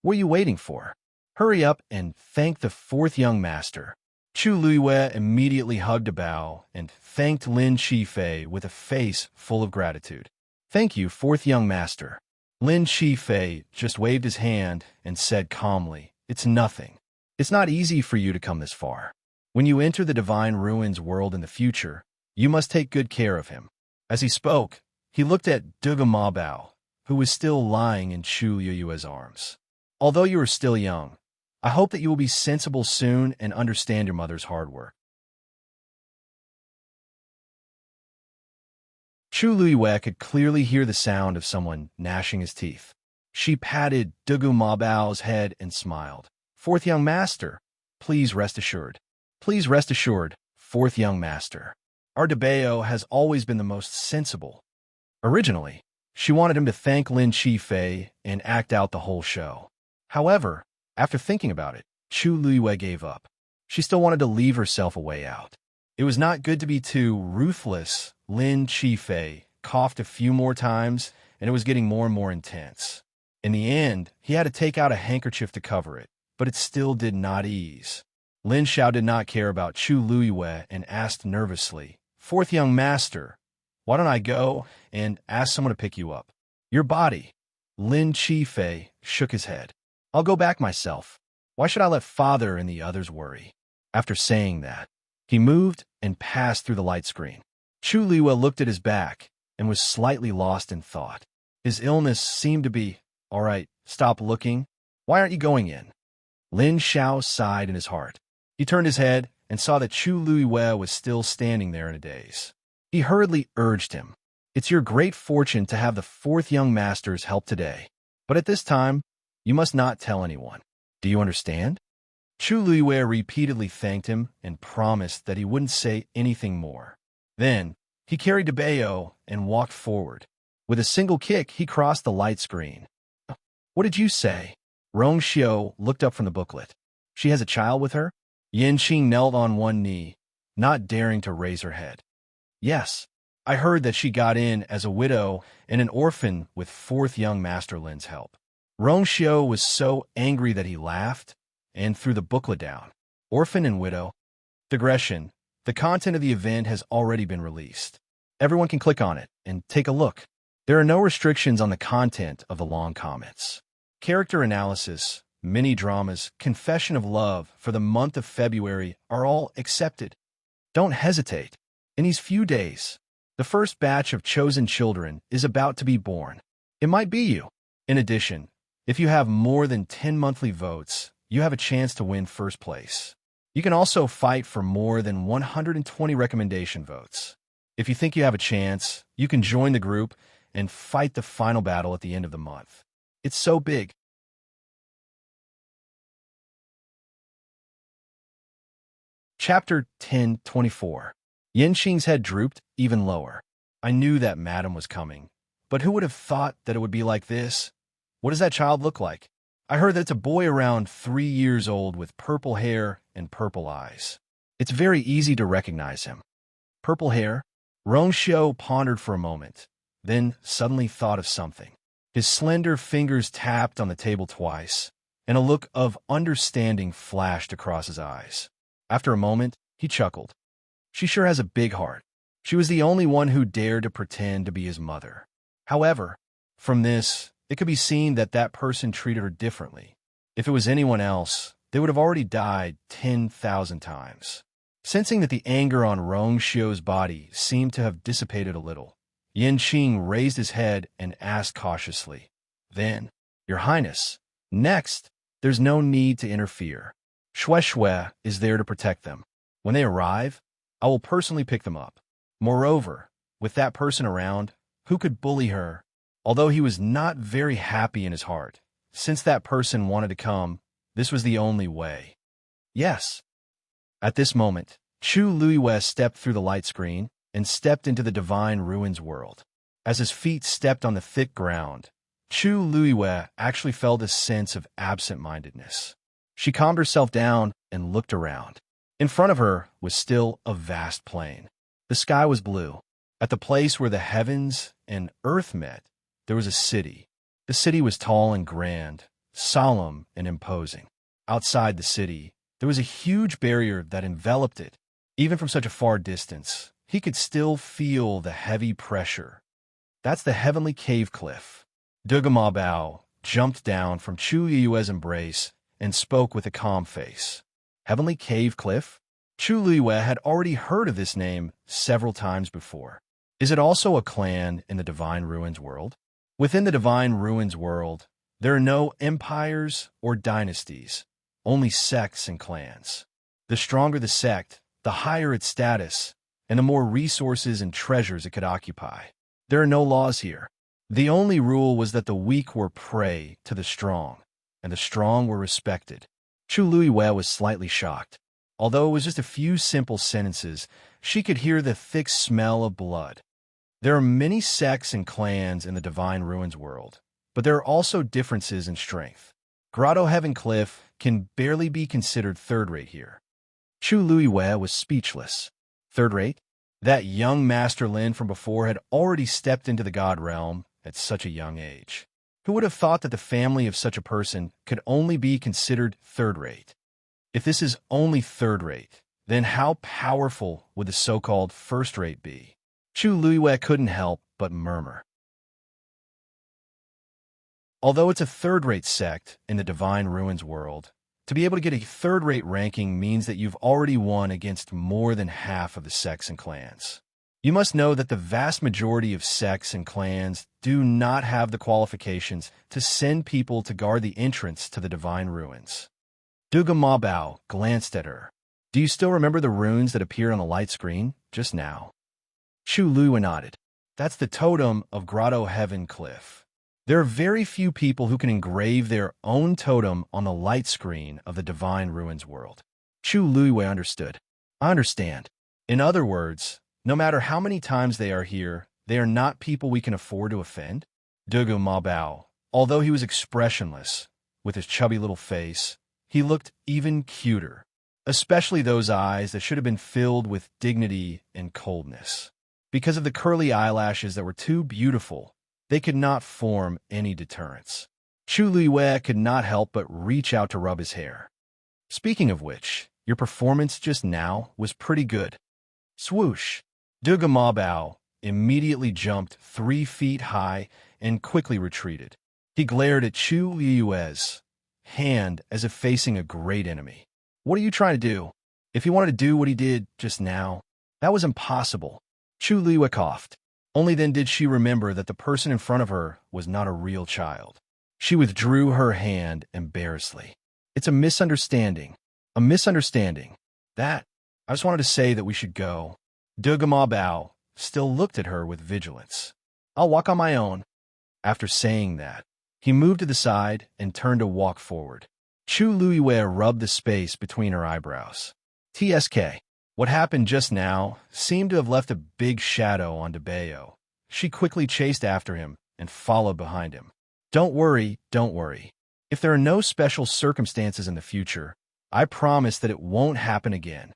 "What are you waiting for? Hurry up and thank the fourth young master." Chu Luiwei immediately hugged a bow and thanked Lin Qifei with a face full of gratitude. "Thank you, fourth young master." Lin Qifei just waved his hand and said calmly, "It's nothing. It's not easy for you to come this far. When you enter the Divine Ruins world in the future, you must take good care of him." As he spoke, he looked at Dugu Mabao, who was still lying in Chu Luiwei's arms. "Although you are still young, I hope that you will be sensible soon and understand your mother's hard work." Chu Luiwei could clearly hear the sound of someone gnashing his teeth. She patted Dugu Mabao's head and smiled. "Fourth young master, please rest assured. Please rest assured, fourth young master. Our Debao has always been the most sensible." Originally, she wanted him to thank Lin Qifei and act out the whole show. However, after thinking about it, Chu Luiwei gave up. She still wanted to leave herself a way out. It was not good to be too ruthless. Lin Qifei coughed a few more times, and it was getting more and more intense. In the end, he had to take out a handkerchief to cover it, but it still did not ease. Lin Xiao did not care about Chu Luiwei and asked nervously, "Fourth young master, why don't I go and ask someone to pick you up?" "Your body." Lin Qifei shook his head. "I'll go back myself. Why should I let father and the others worry?" After saying that, he moved and passed through the light screen. Chu Luiwei looked at his back and was slightly lost in thought. His illness seemed to be, "All right, stop looking. Why aren't you going in?" Lin Xiao sighed in his heart. He turned his head and saw that Chu Luiwei was still standing there in a daze. He hurriedly urged him, "It's your great fortune to have the fourth young master's help today. But at this time, you must not tell anyone. Do you understand?" Chu Luiwei repeatedly thanked him and promised that he wouldn't say anything more. Then, he carried Debao and walked forward. With a single kick, he crossed the light screen. "What did you say?" Rong Xiu looked up from the booklet. "She has a child with her?" Yan Qing knelt on one knee, not daring to raise her head. "Yes, I heard that she got in as a widow and an orphan with fourth young Master Lin's help." Rong Xiu was so angry that he laughed and threw the booklet down. Orphan and widow. Digression. The content of the event has already been released. Everyone can click on it and take a look. There are no restrictions on the content of the long comments. Character analysis, mini-dramas, confession of love for the month of February are all accepted. Don't hesitate. In these few days, the first batch of chosen children is about to be born. It might be you. In addition, if you have more than 10 monthly votes, you have a chance to win first place. You can also fight for more than 120 recommendation votes. If you think you have a chance, you can join the group and fight the final battle at the end of the month. It's so big. Chapter 10:24. Yenqing's head drooped even lower. I knew that madam was coming, but who would have thought that it would be like this? What does that child look like? I heard that it's a boy around 3 years old with purple hair and purple eyes. It's very easy to recognize him. Purple hair? Rongxiu pondered for a moment, then suddenly thought of something. His slender fingers tapped on the table twice, and a look of understanding flashed across his eyes. After a moment, he chuckled. She sure has a big heart. She was the only one who dared to pretend to be his mother. However, from this, it could be seen that that person treated her differently. If it was anyone else, they would have already died 10,000 times. Sensing that the anger on Rongxiu's body seemed to have dissipated a little, Yenqing raised his head and asked cautiously, "Then, Your Highness, next, there's no need to interfere. Shui is there to protect them. When they arrive, I will personally pick them up. Moreover, with that person around, who could bully her?" Although he was not very happy in his heart, since that person wanted to come, this was the only way. Yes. At this moment, Chu Luiwei stepped through the light screen and stepped into the Divine Ruins world. As his feet stepped on the thick ground, Chu Luiwei actually felt a sense of absent-mindedness. She calmed herself down and looked around. In front of her was still a vast plain. The sky was blue. At the place where the heavens and earth met, there was a city. The city was tall and grand, solemn and imposing. Outside the city, there was a huge barrier that enveloped it. Even from such a far distance, he could still feel the heavy pressure. That's the heavenly cave cliff. Dugama Bao jumped down from Chu Yue's embrace and spoke with a calm face. Heavenly Cave Cliff? Chu Luiwei had already heard of this name several times before. Is it also a clan in the Divine Ruins world? Within the Divine Ruins world, there are no empires or dynasties, only sects and clans. The stronger the sect, the higher its status, and the more resources and treasures it could occupy. There are no laws here. The only rule was that the weak were prey to the strong, and the strong were respected. Chu Luiwei was slightly shocked. Although it was just a few simple sentences, she could hear the thick smell of blood. There are many sects and clans in the Divine Ruins world, but there are also differences in strength. Grotto Heaven Cliff can barely be considered third-rate here. Chu Luiwei was speechless. Third-rate? That young Master Lin from before had already stepped into the God realm at such a young age. Who would have thought that the family of such a person could only be considered third-rate? If this is only third-rate, then how powerful would the so-called first-rate be? Chu Luiwei couldn't help but murmur. Although it's a third-rate sect in the Divine Ruins world, to be able to get a third-rate ranking means that you've already won against more than half of the sects and clans. You must know that the vast majority of sects and clans do not have the qualifications to send people to guard the entrance to the Divine Ruins. Duga Mabao glanced at her. Do you still remember the runes that appeared on the light screen just now? Chu Luiwei nodded. That's the totem of Grotto Heaven Cliff. There are very few people who can engrave their own totem on the light screen of the Divine Ruins world. Chu Luiwei understood. I understand. In other words, no matter how many times they are here, they are not people we can afford to offend. Dugu Mabao, although he was expressionless, with his chubby little face, he looked even cuter, especially those eyes that should have been filled with dignity and coldness. Because of the curly eyelashes that were too beautiful, they could not form any deterrence. Chu Luiwei could not help but reach out to rub his hair. Speaking of which, your performance just now was pretty good. Swoosh! Duga Mabao immediately jumped 3 feet high and quickly retreated. He glared at Chu Luiwei's hand as if facing a great enemy. What are you trying to do? If he wanted to do what he did just now, that was impossible. Chu Luiwei coughed. Only then did she remember that the person in front of her was not a real child. She withdrew her hand embarrassedly. It's a misunderstanding. A misunderstanding. I just wanted to say that we should go. Dugama Bao still looked at her with vigilance. I'll walk on my own. After saying that, he moved to the side and turned to walk forward. Chu Luiwei rubbed the space between her eyebrows. TSK. What happened just now seemed to have left a big shadow on Debeo. She quickly chased after him and followed behind him. Don't worry, don't worry. If there are no special circumstances in the future, I promise that it won't happen again.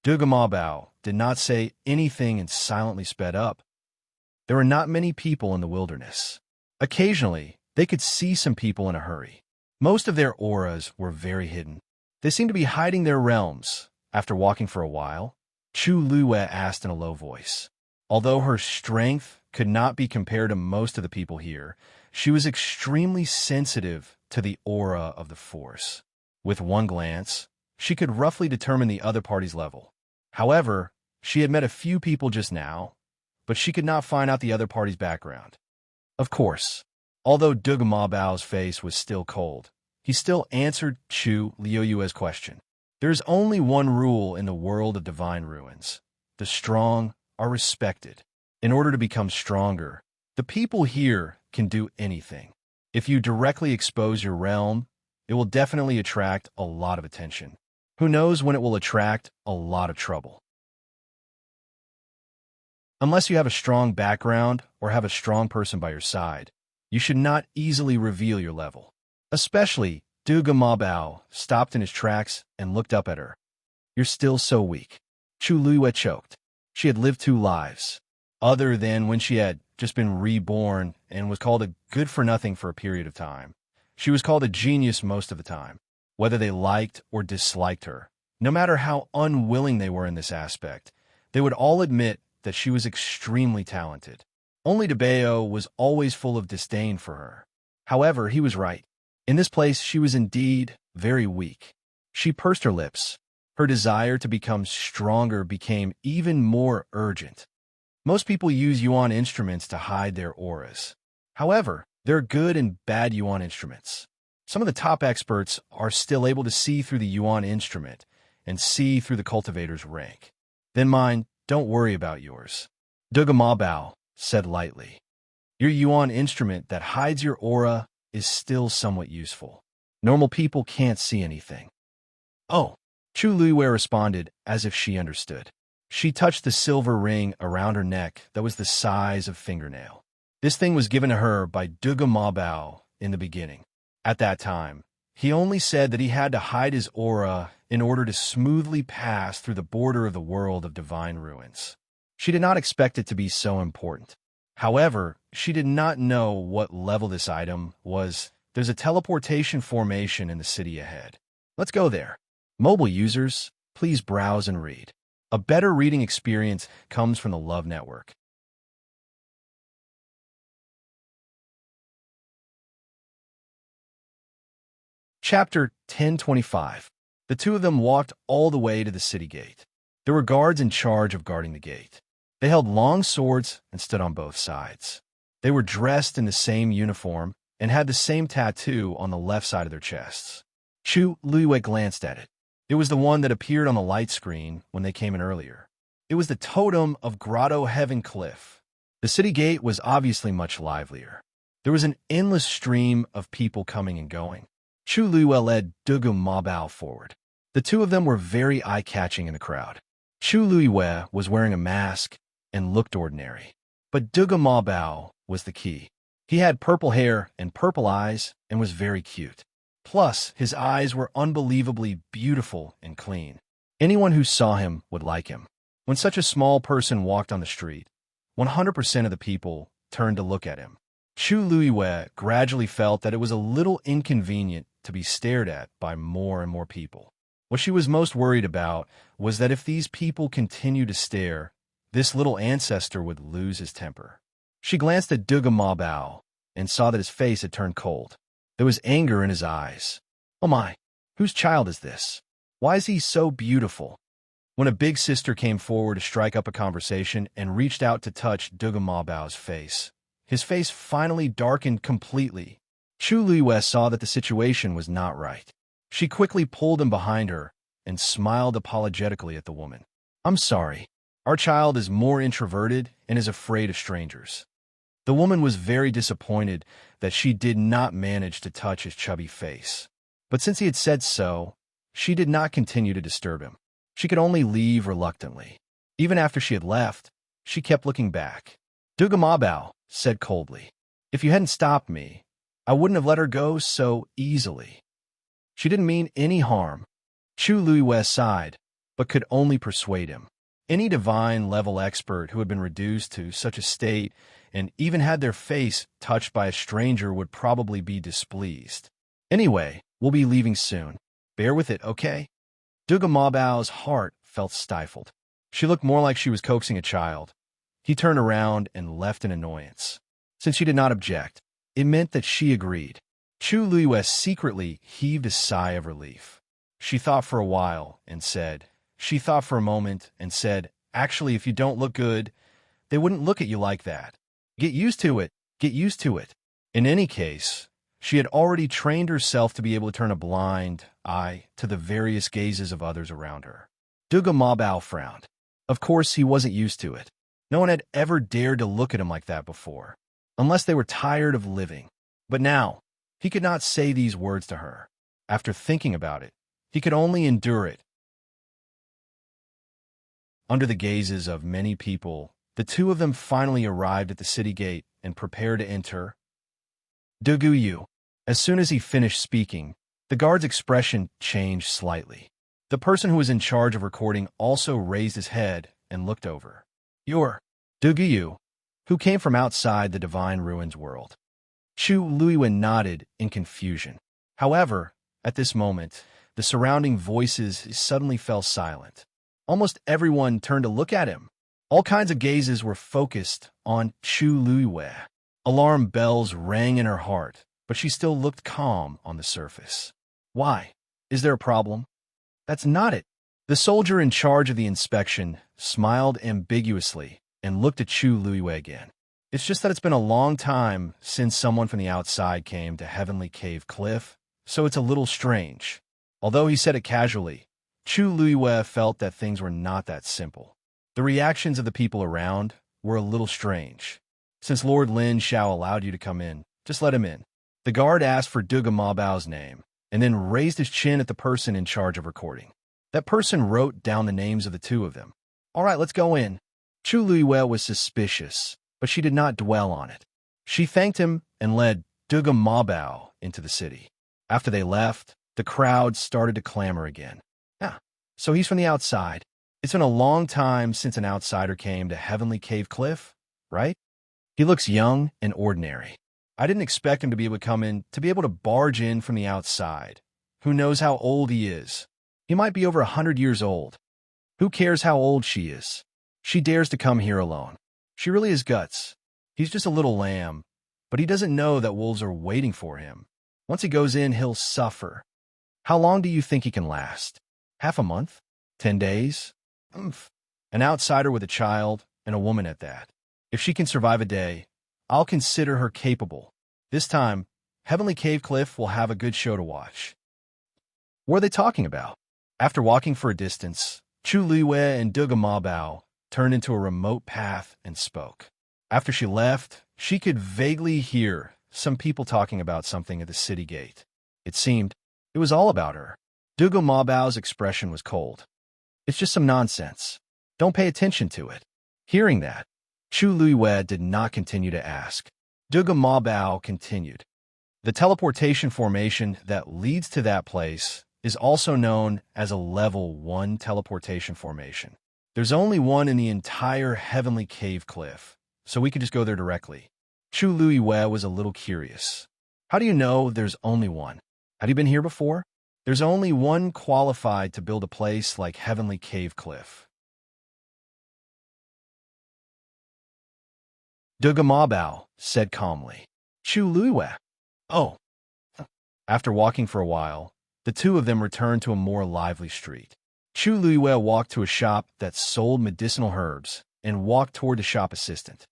Dugamabao did not say anything and silently sped up. There were not many people in the wilderness. Occasionally, they could see some people in a hurry. Most of their auras were very hidden. They seemed to be hiding their realms. After walking for a while, Chu Lue asked in a low voice. Although her strength could not be compared to most of the people here, she was extremely sensitive to the aura of the force. With one glance, she could roughly determine the other party's level. However, she had met a few people just now, but she could not find out the other party's background. Of course, although Dugamabao's face was still cold, he still answered Chu Liuyue's question. There is only one rule in the world of divine ruins. The strong are respected. In order to become stronger, the people here can do anything. If you directly expose your realm, it will definitely attract a lot of attention. Who knows when it will attract a lot of trouble. Unless you have a strong background or have a strong person by your side, you should not easily reveal your level. Especially, Dugamabao stopped in his tracks and looked up at her. You're still so weak. Chu Lue choked. She had lived 2 lives, other than when she had just been reborn and was called a good-for-nothing for a period of time. She was called a genius most of the time, whether they liked or disliked her. No matter how unwilling they were in this aspect, they would all admit that she was extremely talented. Only Debeo was always full of disdain for her. However, he was right. In this place, she was indeed very weak. She pursed her lips. Her desire to become stronger became even more urgent. Most people use yuan instruments to hide their auras. However, there are good and bad yuan instruments. Some of the top experts are still able to see through the yuan instrument and see through the cultivator's rank. Then mine, don't worry about yours. Dugamabao said lightly. Your yuan instrument that hides your aura is still somewhat useful. Normal people can't see anything. Oh, Chu Lue responded as if she understood. She touched the silver ring around her neck that was the size of fingernail. This thing was given to her by Dugamabao in the beginning. At that time, he only said that he had to hide his aura in order to smoothly pass through the border of the world of divine ruins. She did not expect it to be so important. However, she did not know what level this item was. There's a teleportation formation in the city ahead. Let's go there. Mobile users, please browse and read. A better reading experience comes from the Love Network. Chapter 1025. The two of them walked all the way to the city gate. There were guards in charge of guarding the gate. They held long swords and stood on both sides. They were dressed in the same uniform and had the same tattoo on the left side of their chests. Chu Lue glanced at it. It was the one that appeared on the light screen when they came in earlier. It was the totem of Grotto Heaven Cliff. The city gate was obviously much livelier. There was an endless stream of people coming and going. Chu Lue led Dugamabao forward. The two of them were very eye-catching in the crowd. Chu Lue was wearing a mask and looked ordinary. But Dugamabao was the key. He had purple hair and purple eyes and was very cute. Plus, his eyes were unbelievably beautiful and clean. Anyone who saw him would like him. When such a small person walked on the street, 100% of the people turned to look at him. Chu Lue gradually felt that it was a little inconvenient to be stared at by more and more people. What she was most worried about was that if these people continued to stare, this little ancestor would lose his temper. She glanced at Dugamabao and saw that his face had turned cold. There was anger in his eyes. Oh my, whose child is this? Why is he so beautiful? When a big sister came forward to strike up a conversation and reached out to touch Dugamabao's face, his face finally darkened completely. Chu Lue saw that the situation was not right. She quickly pulled him behind her and smiled apologetically at the woman. I'm sorry. Our child is more introverted and is afraid of strangers. The woman was very disappointed that she did not manage to touch his chubby face. But since he had said so, she did not continue to disturb him. She could only leave reluctantly. Even after she had left, she kept looking back. Dugamabao said coldly, "If you hadn't stopped me, I wouldn't have let her go so easily." She didn't mean any harm. Chu Luiwe sighed, but could only persuade him. Any divine-level expert who had been reduced to such a state and even had their face touched by a stranger would probably be displeased. "Anyway, we'll be leaving soon. Bear with it, okay?" Dugamabao's heart felt stifled. She looked more like she was coaxing a child. He turned around and left in annoyance. Since she did not object, it meant that she agreed. Chu Luiwe secretly heaved a sigh of relief. She thought for a moment and said, "Actually, if you don't look good, they wouldn't look at you like that. Get used to it, get used to it." In any case, she had already trained herself to be able to turn a blind eye to the various gazes of others around her. Dugamabao frowned. Of course, he wasn't used to it. No one had ever dared to look at him like that before, unless they were tired of living. But now, he could not say these words to her. After thinking about it, he could only endure it. Under the gazes of many people, the two of them finally arrived at the city gate and prepared to enter. Duguyu. As soon as he finished speaking, the guard's expression changed slightly. The person who was in charge of recording also raised his head and looked over. "You're Duguyu, who came from outside the Divine Ruins world." Chu Luiwen nodded in confusion. However, at this moment, the surrounding voices suddenly fell silent. Almost everyone turned to look at him. All kinds of gazes were focused on Chu Luiwe. Alarm bells rang in her heart, but she still looked calm on the surface. "Why? Is there a problem?" "That's not it." The soldier in charge of the inspection smiled ambiguously and looked at Chu Luiwe again. "It's just that it's been a long time since someone from the outside came to Heavenly Cave Cliff, so it's a little strange." Although he said it casually, Chu Luiwe felt that things were not that simple. The reactions of the people around were a little strange. "Since Lord Lin Xiao allowed you to come in, just let him in." The guard asked for Dugamabao's name, and then raised his chin at the person in charge of recording. That person wrote down the names of the two of them. "All right, let's go in." Chu Luiwe was suspicious, but she did not dwell on it. She thanked him and led Dugamabao into the city. After they left, the crowd started to clamor again. "Ah, so he's from the outside. It's been a long time since an outsider came to Heavenly Cave Cliff, right? He looks young and ordinary. I didn't expect him to be able to come in, to be able to barge in from the outside. Who knows how old he is? He might be over 100 years old. Who cares how old she is? She dares to come here alone. She really has guts. He's just a little lamb, but he doesn't know that wolves are waiting for him. Once he goes in, he'll suffer. How long do you think he can last? Half a month? 10 days? An outsider with a child, and a woman at that. If she can survive a day, I'll consider her capable. This time, Heavenly Cave Cliff will have a good show to watch." What are they talking about? After walking for a distance, Chu Luiwe and Dugamabao turned into a remote path and spoke. After she left, she could vaguely hear some people talking about something at the city gate. It seemed it was all about her. Dugamabao's expression was cold. "It's just some nonsense. Don't pay attention to it." Hearing that, Chu Luiwe did not continue to ask. Dugamabao continued. "The teleportation formation that leads to that place is also known as a level 1 teleportation formation. There's only one in the entire Heavenly Cave Cliff, so we could just go there directly." Chu Luiwe was a little curious. "How do you know there's only one? Have you been here before?" "There's only one qualified to build a place like Heavenly Cave Cliff." Dugamabao said calmly. "Chu Luiwe. Oh." After walking for a while, the two of them returned to a more lively street. Chu Luiwe walked to a shop that sold medicinal herbs and walked toward the shop assistant.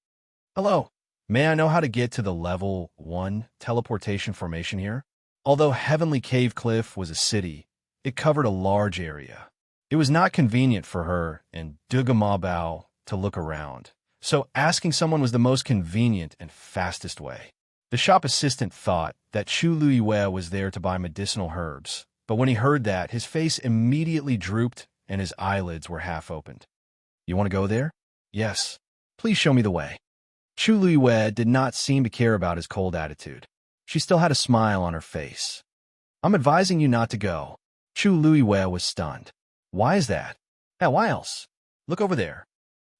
"Hello. May I know how to get to the level 1 teleportation formation here?" Although Heavenly Cave Cliff was a city, it covered a large area. It was not convenient for her and Dugamabao to look around, so asking someone was the most convenient and fastest way. The shop assistant thought that Chu Luiwe was there to buy medicinal herbs, but when he heard that, his face immediately drooped and his eyelids were half opened. You want to go there? Yes. Please show me the way. Chu Luiwei did not seem to care about his cold attitude. She still had a smile on her face. I'm advising you not to go. Chu Luiwei was stunned. Why is that? Yeah, why else? Look over there.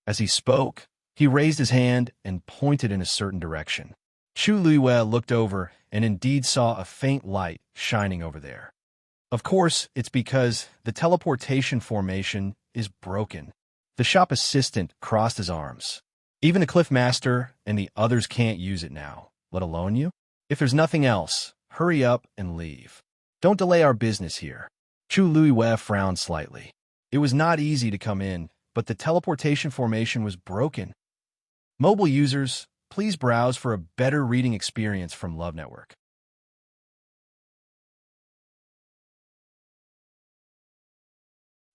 As he spoke, he raised his hand and pointed in a certain direction. Chu Luiwei looked over and indeed saw a faint light shining over there. Of course, it's because the teleportation formation is broken. The shop assistant crossed his arms. Even the cliff master and the others can't use it now, let alone you. If there's nothing else, hurry up and leave. Don't delay our business here. Chu Luiwei frowned slightly. It was not easy to come in, but the teleportation formation was broken. Mobile users, please browse for a better reading experience from Love Network.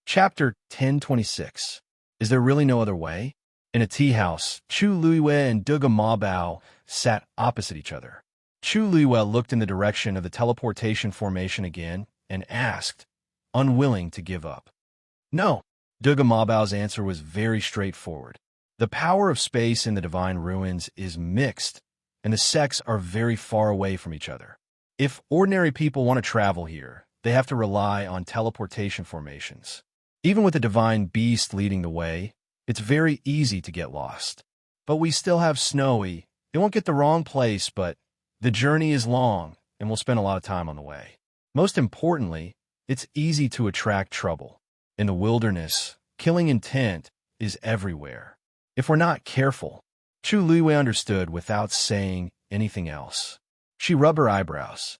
Chapter 1026. Is there really no other way? In a tea house, Chu Luiwei and Duga Mabao sat opposite each other. Chu Luiwei looked in the direction of the teleportation formation again and asked, unwilling to give up. No. Duga Mabao's answer was very straightforward. The power of space in the divine ruins is mixed, and the sects are very far away from each other. If ordinary people want to travel here, they have to rely on teleportation formations. Even with the divine beast leading the way, it's very easy to get lost. But we still have Snowy. They won't get the wrong place, but the journey is long, and we'll spend a lot of time on the way. Most importantly, it's easy to attract trouble. In the wilderness, killing intent is everywhere. If we're not careful, Chu Luiwei understood without saying anything else. She rubbed her eyebrows.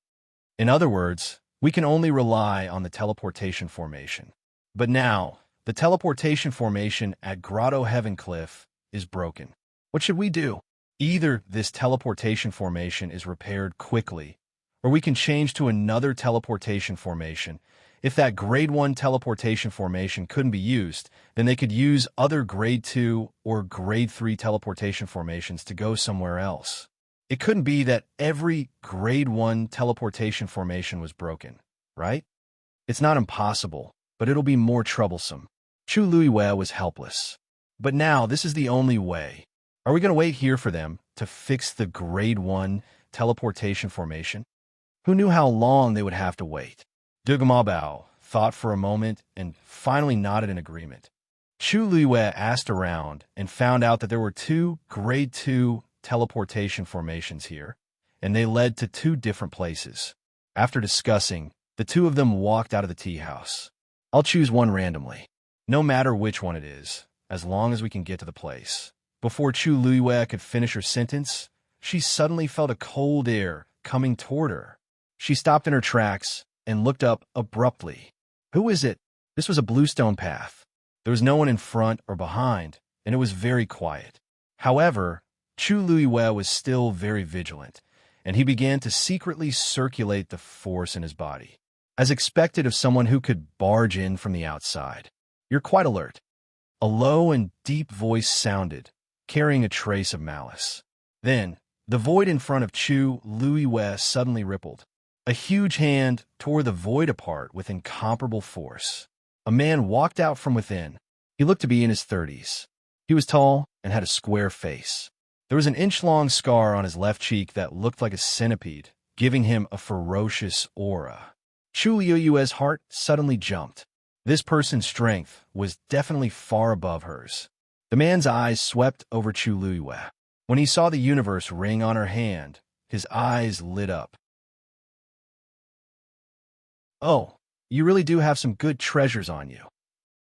In other words, we can only rely on the teleportation formation. But now, the teleportation formation at Grotto Heaven Cliff is broken. What should we do? Either this teleportation formation is repaired quickly, or we can change to another teleportation formation. If that Grade 1 teleportation formation couldn't be used, then they could use other Grade 2 or Grade 3 teleportation formations to go somewhere else. It couldn't be that every Grade 1 teleportation formation was broken, right? It's not impossible, but it'll be more troublesome. Chu Luiwei was helpless. But now, this is the only way. Are we going to wait here for them to fix the Grade 1 teleportation formation? Who knew how long they would have to wait? Duga Mabao thought for a moment and finally nodded in agreement. Chu Luiwei asked around and found out that there were 2 Grade 2 teleportation formations here, and they led to 2 different places. After discussing, the 2 of them walked out of the tea house. I'll choose one randomly, no matter which one it is, as long as we can get to the place. Before Chu Luiwei could finish her sentence, she suddenly felt a cold air coming toward her. She stopped in her tracks and looked up abruptly. Who is it? This was a bluestone path. There was no one in front or behind, and it was very quiet. However, Chu Luiwei was still very vigilant, and he began to secretly circulate the force in his body, as expected of someone who could barge in from the outside. You're quite alert. A low and deep voice sounded, carrying a trace of malice. Then, the void in front of Chu Luiwei suddenly rippled. A huge hand tore the void apart with incomparable force. A man walked out from within. He looked to be in his 30s. He was tall and had a square face. There was an inch-long scar on his left cheek that looked like a centipede, giving him a ferocious aura. Chu Luiwei's heart suddenly jumped. This person's strength was definitely far above hers. The man's eyes swept over Chu Luiwei. When he saw the universe ring on her hand, his eyes lit up. Oh, you really do have some good treasures on you.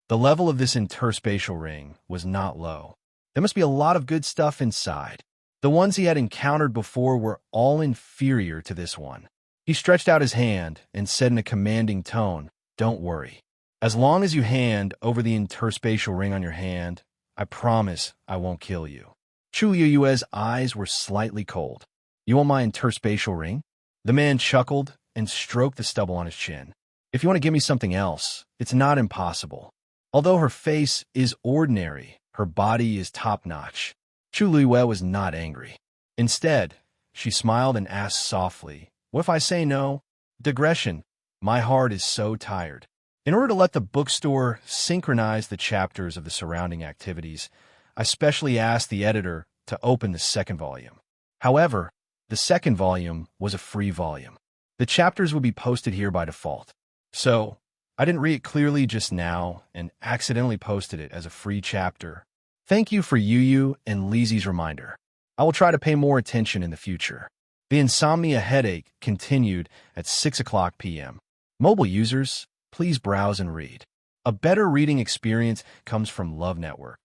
The level of this interspatial ring was not low. There must be a lot of good stuff inside. The ones he had encountered before were all inferior to this one. He stretched out his hand and said in a commanding tone, "Don't worry. As long as you hand over the interspatial ring on your hand, I promise I won't kill you." Chu Luiwei's eyes were slightly cold. "You want my interspatial ring?" The man chuckled and stroked the stubble on his chin. "If you want to give me something else, it's not impossible." Although her face is ordinary, her body is top-notch. Chu Luiwei was not angry. Instead, she smiled and asked softly, "What if I say no?" "Digression. My heart is so tired. In order to let the bookstore synchronize the chapters of the surrounding activities, I specially asked the editor to open the second volume. However, the second volume was a free volume. The chapters would be posted here by default. So, I didn't read it clearly just now and accidentally posted it as a free chapter. Thank you for Yu and Lizzie's reminder. I will try to pay more attention in the future. The insomnia headache continued at 6 o'clock p.m. Mobile users, please browse and read. A better reading experience comes from Love Network.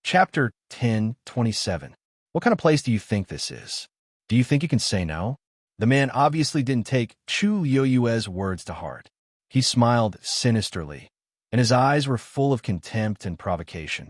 Chapter 10:27. What kind of place do you think this is? Do you think you can say no? The man obviously didn't take Chu Yoyue's words to heart. He smiled sinisterly, and his eyes were full of contempt and provocation.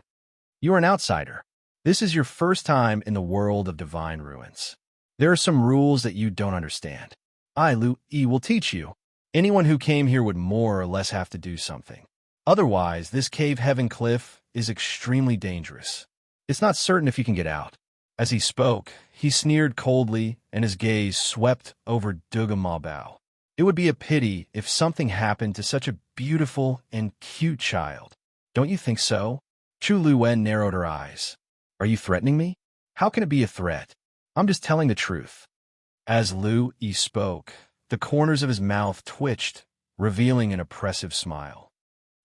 You are an outsider. This is your first time in the world of divine ruins. There are some rules that you don't understand. I, Lu Yi, will teach you. Anyone who came here would more or less have to do something. Otherwise, this cave heaven cliff is extremely dangerous. It's not certain if you can get out. As he spoke, he sneered coldly, and his gaze swept over Duga Mabao. It would be a pity if something happened to such a beautiful and cute child. Don't you think so? Chu Luwen narrowed her eyes. Are you threatening me? How can it be a threat? I'm just telling the truth. As Lu Yi spoke, the corners of his mouth twitched, revealing an oppressive smile.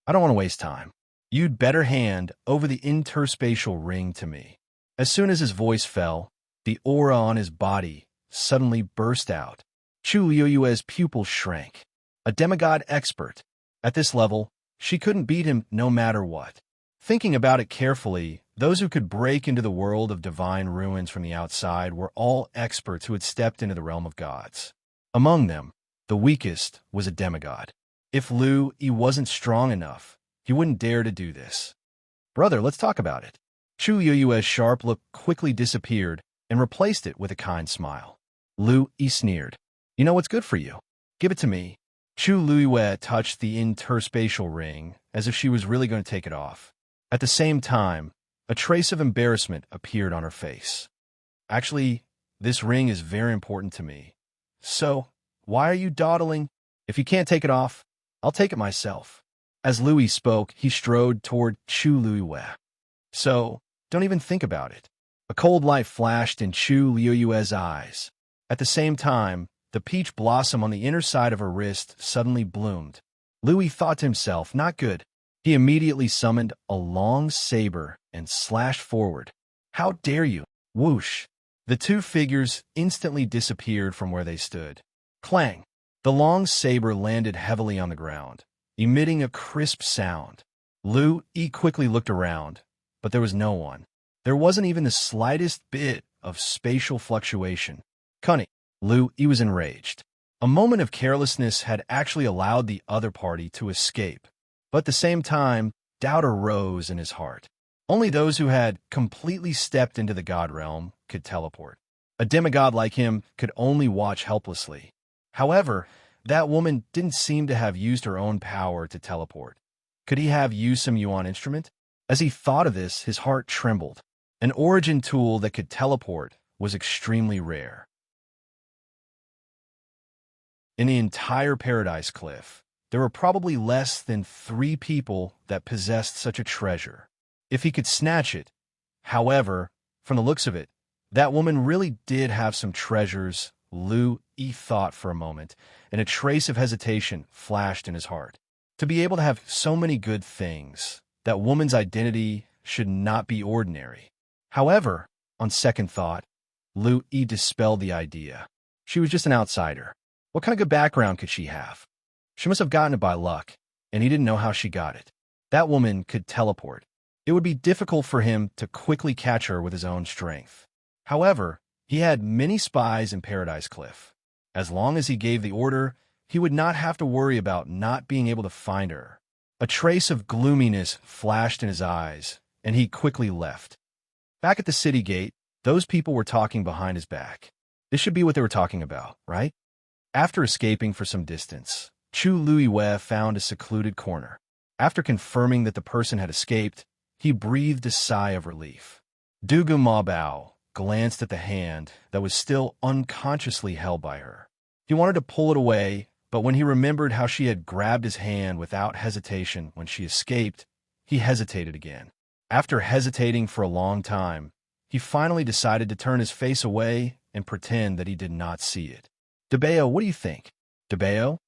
I don't want to waste time. You'd better hand over the interspatial ring to me. As soon as his voice fell, the aura on his body suddenly burst out. Chu Yoyue's pupils shrank. A demigod expert. At this level, she couldn't beat him no matter what. Thinking about it carefully, those who could break into the world of divine ruins from the outside were all experts who had stepped into the realm of gods. Among them, the weakest was a demigod. If Lu Yi wasn't strong enough, he wouldn't dare to do this. Brother, let's talk about it. Chu Yoyue's sharp look quickly disappeared and replaced it with a kind smile. Lu Yi sneered. You know what's good for you? Give it to me. Chu Luiyue touched the interspatial ring as if she was really going to take it off. At the same time, a trace of embarrassment appeared on her face. Actually, this ring is very important to me. So, why are you dawdling? If you can't take it off, I'll take it myself. As Louis spoke, he strode toward Chu Luiyue. So, don't even think about it. A cold light flashed in Chu Luiyue's eyes. At the same time, the peach blossom on the inner side of her wrist suddenly bloomed. Louis thought to himself, not good. He immediately summoned a long saber and slashed forward. How dare you? Whoosh! The two figures instantly disappeared from where they stood. Clang! The long saber landed heavily on the ground, emitting a crisp sound. Lu Yi quickly looked around, but there was no one. There wasn't even the slightest bit of spatial fluctuation. Cunning! Lu Yi was enraged. A moment of carelessness had actually allowed the other party to escape. But at the same time, doubt arose in his heart. Only those who had completely stepped into the god realm could teleport. A demigod like him could only watch helplessly. However, that woman didn't seem to have used her own power to teleport. Could he have used some Yuan instrument? As he thought of this, his heart trembled. An origin tool that could teleport was extremely rare. In the entire Paradise Cliff, there were probably less than 3 people that possessed such a treasure. If he could snatch it. However, from the looks of it, that woman really did have some treasures. Lu Yi thought for a moment, and a trace of hesitation flashed in his heart. To be able to have so many good things, that woman's identity should not be ordinary. However, on second thought, Lu Yi dispelled the idea. She was just an outsider. What kind of good background could she have? She must have gotten it by luck, and he didn't know how she got it. That woman could teleport. It would be difficult for him to quickly catch her with his own strength. However, he had many spies in Paradise Cliff. As long as he gave the order, he would not have to worry about not being able to find her. A trace of gloominess flashed in his eyes, and he quickly left. Back at the city gate, those people were talking behind his back. This should be what they were talking about, right? After escaping for some distance, Chu Luiyue found a secluded corner. After confirming that the person had escaped, he breathed a sigh of relief. Dugu Mabao, glanced at the hand that was still unconsciously held by her. He wanted to pull it away, but when he remembered how she had grabbed his hand without hesitation when she escaped, he hesitated again. After hesitating for a long time, he finally decided to turn his face away and pretend that he did not see it. "Debeo, what do you think?" "Debeo?"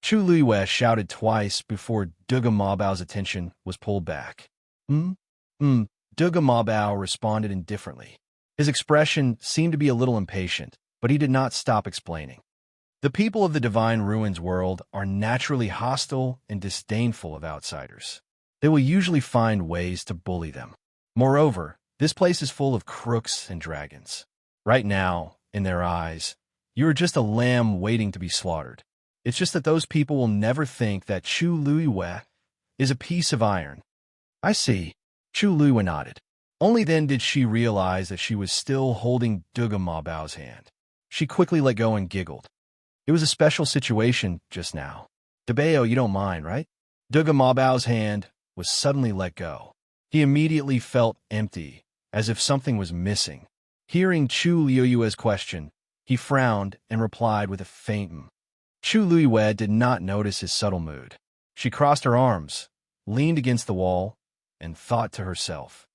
Chu Luiwe shouted twice before Duga Mabao's attention was pulled back. Duga Mabao responded indifferently. His expression seemed to be a little impatient, but he did not stop explaining. The people of the Divine Ruins world are naturally hostile and disdainful of outsiders. They will usually find ways to bully them. Moreover, this place is full of crooks and dragons. Right now, in their eyes, you are just a lamb waiting to be slaughtered. It's just that those people will never think that Chu Luiwe is a piece of iron. "I see." Chu Luiwe nodded. Only then did she realize that she was still holding Duga Mabao's hand. She quickly let go and giggled. It was a special situation just now. "Debeo, you don't mind, right?" Duga Mabao's hand was suddenly let go. He immediately felt empty, as if something was missing. Hearing Chu Luiwe's question, he frowned and replied with a faint Chu Luiwe did not notice his subtle mood. She crossed her arms, leaned against the wall, and thought to herself,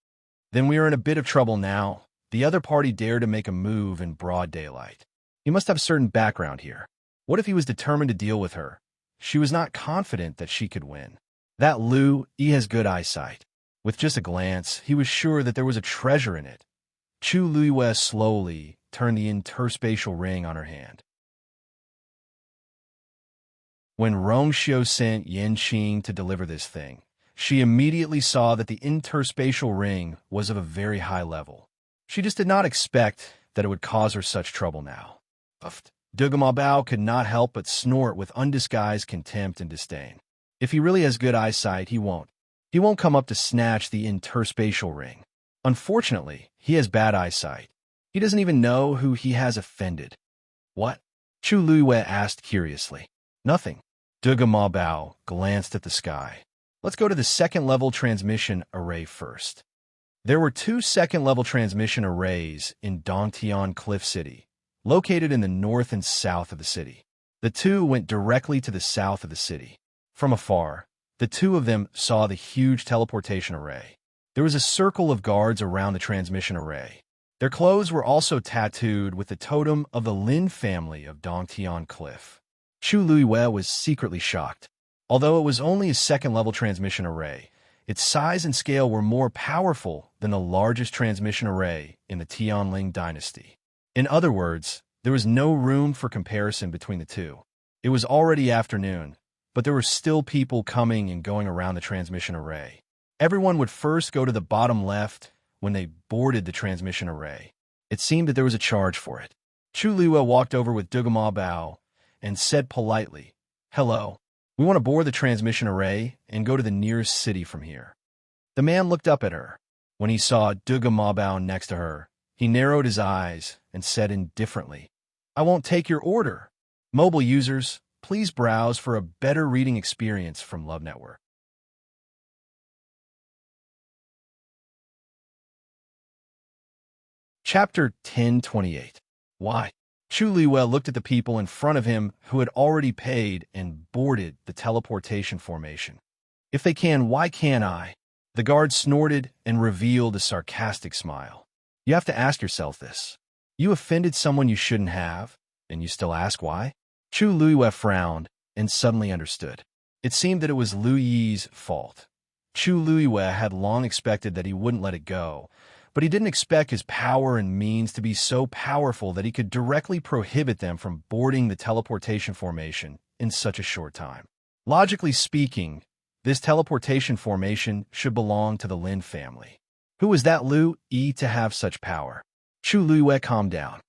"Then we are in a bit of trouble now. The other party dared to make a move in broad daylight. He must have a certain background here. What if he was determined to deal with her? She was not confident that she could win. That Lu Yi has good eyesight. With just a glance, he was sure that there was a treasure in it." Chu Luiwe slowly turned the interspatial ring on her hand. When Rongxiu sent Yan Qing to deliver this thing, she immediately saw that the interspatial ring was of a very high level. She just did not expect that it would cause her such trouble now. Duga Mabao could not help but snort with undisguised contempt and disdain. If he really has good eyesight, he won't. He won't come up to snatch the interspatial ring. Unfortunately, he has bad eyesight. He doesn't even know who he has offended. "What?" Chu Luiwe asked curiously. "Nothing." Duga Mabao glanced at the sky. "Let's go to the second-level transmission array first." There were 2 second-level transmission arrays in Dongtian Cliff City, located in the north and south of the city. The 2 went directly to the south of the city. From afar, the 2 of them saw the huge teleportation array. There was a circle of guards around the transmission array. Their clothes were also tattooed with the totem of the Lin family of Dongtian Cliff. Chu Luiwe was secretly shocked. Although it was only a second-level transmission array, its size and scale were more powerful than the largest transmission array in the Tianling dynasty. In other words, there was no room for comparison between the 2. It was already afternoon, but there were still people coming and going around the transmission array. Everyone would first go to the bottom left when they boarded the transmission array. It seemed that there was a charge for it. Chu Luiwe walked over with Duga Mabao and said politely, "Hello. We want to board the transmission array and go to the nearest city from here." The man looked up at her. When he saw Duga Mabao next to her, he narrowed his eyes and said indifferently, "I won't take your order. Mobile users, please browse for a better reading experience from Love Network." Chapter 1028. Why? Chu Luiwe looked at the people in front of him who had already paid and boarded the teleportation formation. "If they can, why can't I?" The guard snorted and revealed a sarcastic smile. "You have to ask yourself this. You offended someone you shouldn't have, and you still ask why?" Chu Luiwe frowned and suddenly understood. It seemed that it was Lu Yi's fault. Chu Luiwe had long expected that he wouldn't let it go, but he didn't expect his power and means to be so powerful that he could directly prohibit them from boarding the teleportation formation in such a short time. Logically speaking, this teleportation formation should belong to the Lin family. Who was that Lu Yi to have such power? Chu Luiwe calmed down.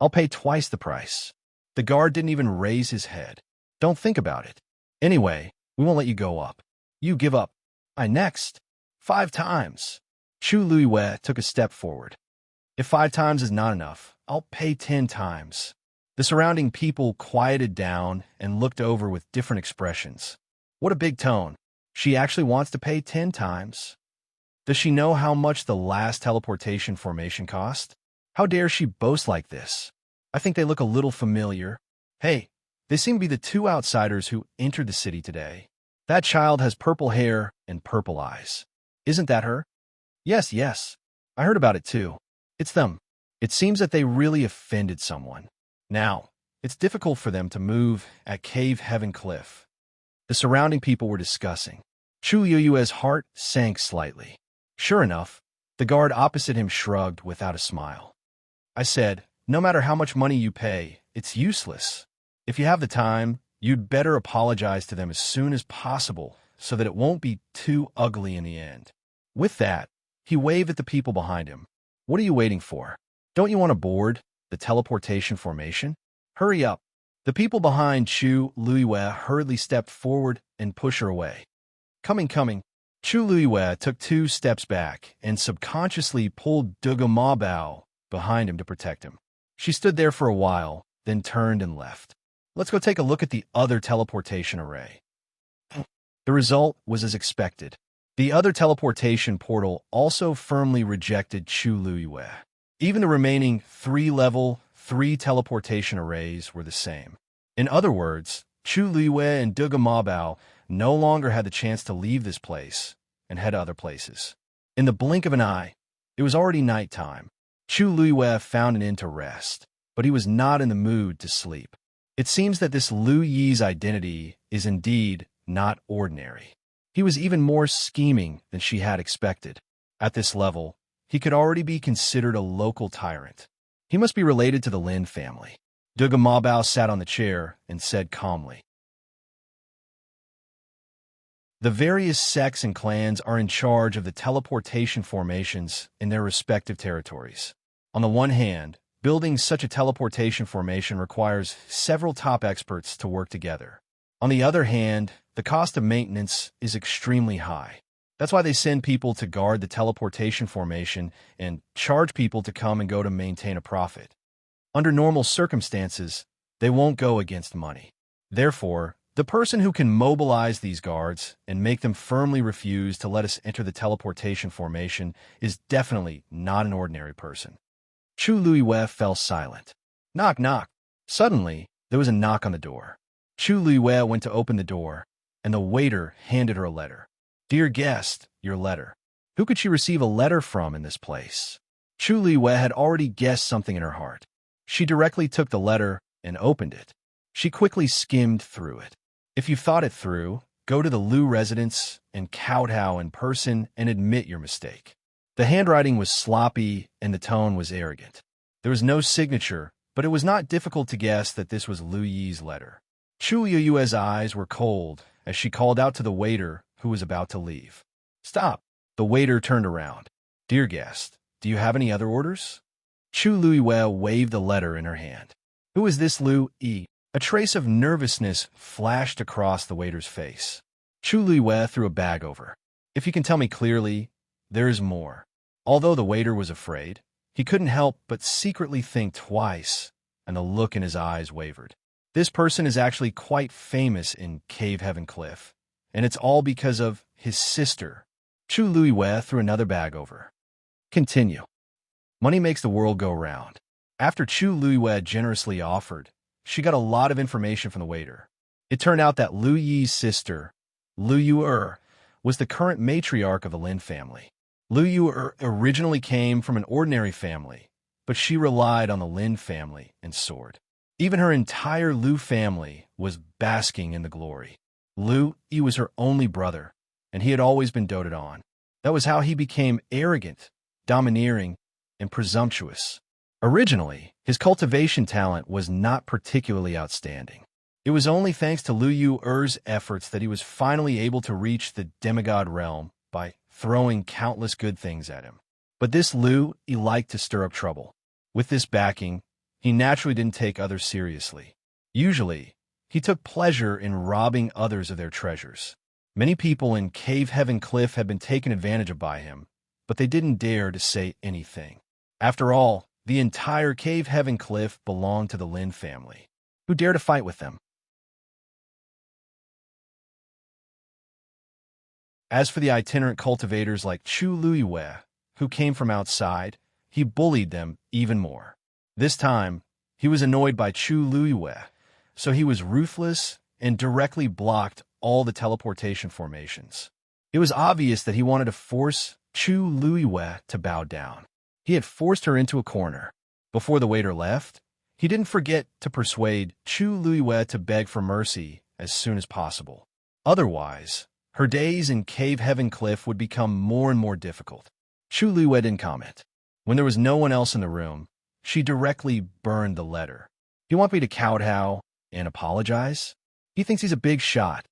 "I'll pay twice the price." The guard didn't even raise his head. "Don't think about it. Anyway, we won't let you go up. You give up. I next. 5 times. Chu Luiwe took a step forward. "If 5 times is not enough, I'll pay 10 times. The surrounding people quieted down and looked over with different expressions. What a big tone. She actually wants to pay 10 times. Does she know how much the last teleportation formation cost? How dare she boast like this? I think they look a little familiar. Hey, they seem to be the two outsiders who entered the city today. That child has purple hair and purple eyes. Isn't that her? Yes, yes. I heard about it too. It's them. It seems that they really offended someone. Now, it's difficult for them to move at Cave Heaven Cliff. The surrounding people were discussing. Chu Yuyue's heart sank slightly. Sure enough, the guard opposite him shrugged without a smile. I said, no matter how much money you pay, it's useless. If you have the time, you'd better apologize to them as soon as possible so that it won't be too ugly in the end. With that, he waved at the people behind him. What are you waiting for? Don't you want to board the teleportation formation? Hurry up. The people behind Chu Luiyue hurriedly stepped forward and pushed her away. Coming. Chu Luiyue took 2 steps back and subconsciously pulled Duga Mabao behind him to protect him. She stood there for a while, then turned and left. Let's go take a look at the other teleportation array. The result was as expected. The other teleportation portal also firmly rejected Chu Luiyue. Even the remaining 3 level 3 teleportation arrays were the same. In other words, Chu Luiyue and Duga Mabao no longer had the chance to leave this place and head to other places. In the blink of an eye, it was already nighttime. Chu Luiyue found an inn to rest, but he was not in the mood to sleep. It seems that this Lu Yi's identity is indeed not ordinary. He was even more scheming than she had expected. At this level, he could already be considered a local tyrant. He must be related to the Lin family. Duga Mabao sat on the chair and said calmly, the various sects and clans are in charge of the teleportation formations in their respective territories. On the one hand, building such a teleportation formation requires several top experts to work together. On the other hand, the cost of maintenance is extremely high. That's why they send people to guard the teleportation formation and charge people to come and go to maintain a profit. Under normal circumstances, they won't go against money. Therefore, the person who can mobilize these guards and make them firmly refuse to let us enter the teleportation formation is definitely not an ordinary person. Chu Luiyue fell silent. Knock, knock. Suddenly, there was a knock on the door. Chu Luiyue went to open the door, and the waiter handed her a letter. Dear guest, your letter. Who could she receive a letter from in this place? Chu Luiyue had already guessed something in her heart. She directly took the letter and opened it. She quickly skimmed through it. If you thought it through, go to the Lu residence and kowtow in person and admit your mistake. The handwriting was sloppy and the tone was arrogant. There was no signature, but it was not difficult to guess that this was Lu Yi's letter. Chu Yuyue's eyes were cold as she called out to the waiter who was about to leave. Stop. The waiter turned around. Dear guest, do you have any other orders? Chu Luiyue waved the letter in her hand. Who is this Lu Yi? A trace of nervousness flashed across the waiter's face. Chu Luiyue threw a bag over. If you can tell me clearly, there is more. Although the waiter was afraid, he couldn't help but secretly think twice, and the look in his eyes wavered. This person is actually quite famous in Cave Heaven Cliff, and it's all because of his sister. Chu Luiyue threw another bag over. Continue. Money makes the world go round. After Chu Luiyue generously offered, she got a lot of information from the waiter. It turned out that Lu Yi's sister, Lu Yu was the current matriarch of the Lin family. Lu Yu originally came from an ordinary family, but she relied on the Lin family and soared. Even her entire Lu family was basking in the glory. Lu Yi was her only brother, and he had always been doted on. That was how he became arrogant, domineering, and presumptuous. Originally, his cultivation talent was not particularly outstanding. It was only thanks to Lu Yu's efforts that he was finally able to reach the demigod realm by throwing countless good things at him. But this Lu Yi liked to stir up trouble. With this backing, he naturally didn't take others seriously. Usually, he took pleasure in robbing others of their treasures. Many people in Cave Heaven Cliff had been taken advantage of by him, but they didn't dare to say anything. After all, the entire Cave Heaven Cliff belonged to the Lin family. Who dared to fight with them? As for the itinerant cultivators like Chu Luiyue, who came from outside, he bullied them even more. This time, he was annoyed by Chu Luiwei, so he was ruthless and directly blocked all the teleportation formations. It was obvious that he wanted to force Chu Luiwei to bow down. He had forced her into a corner. Before the waiter left, he didn't forget to persuade Chu Luiwei to beg for mercy as soon as possible. Otherwise, her days in Cave Heaven Cliff would become more and more difficult. Chu Luiwei didn't comment. When there was no one else in the room, she directly burned the letter. You want me to kowtow and apologize? He thinks he's a big shot.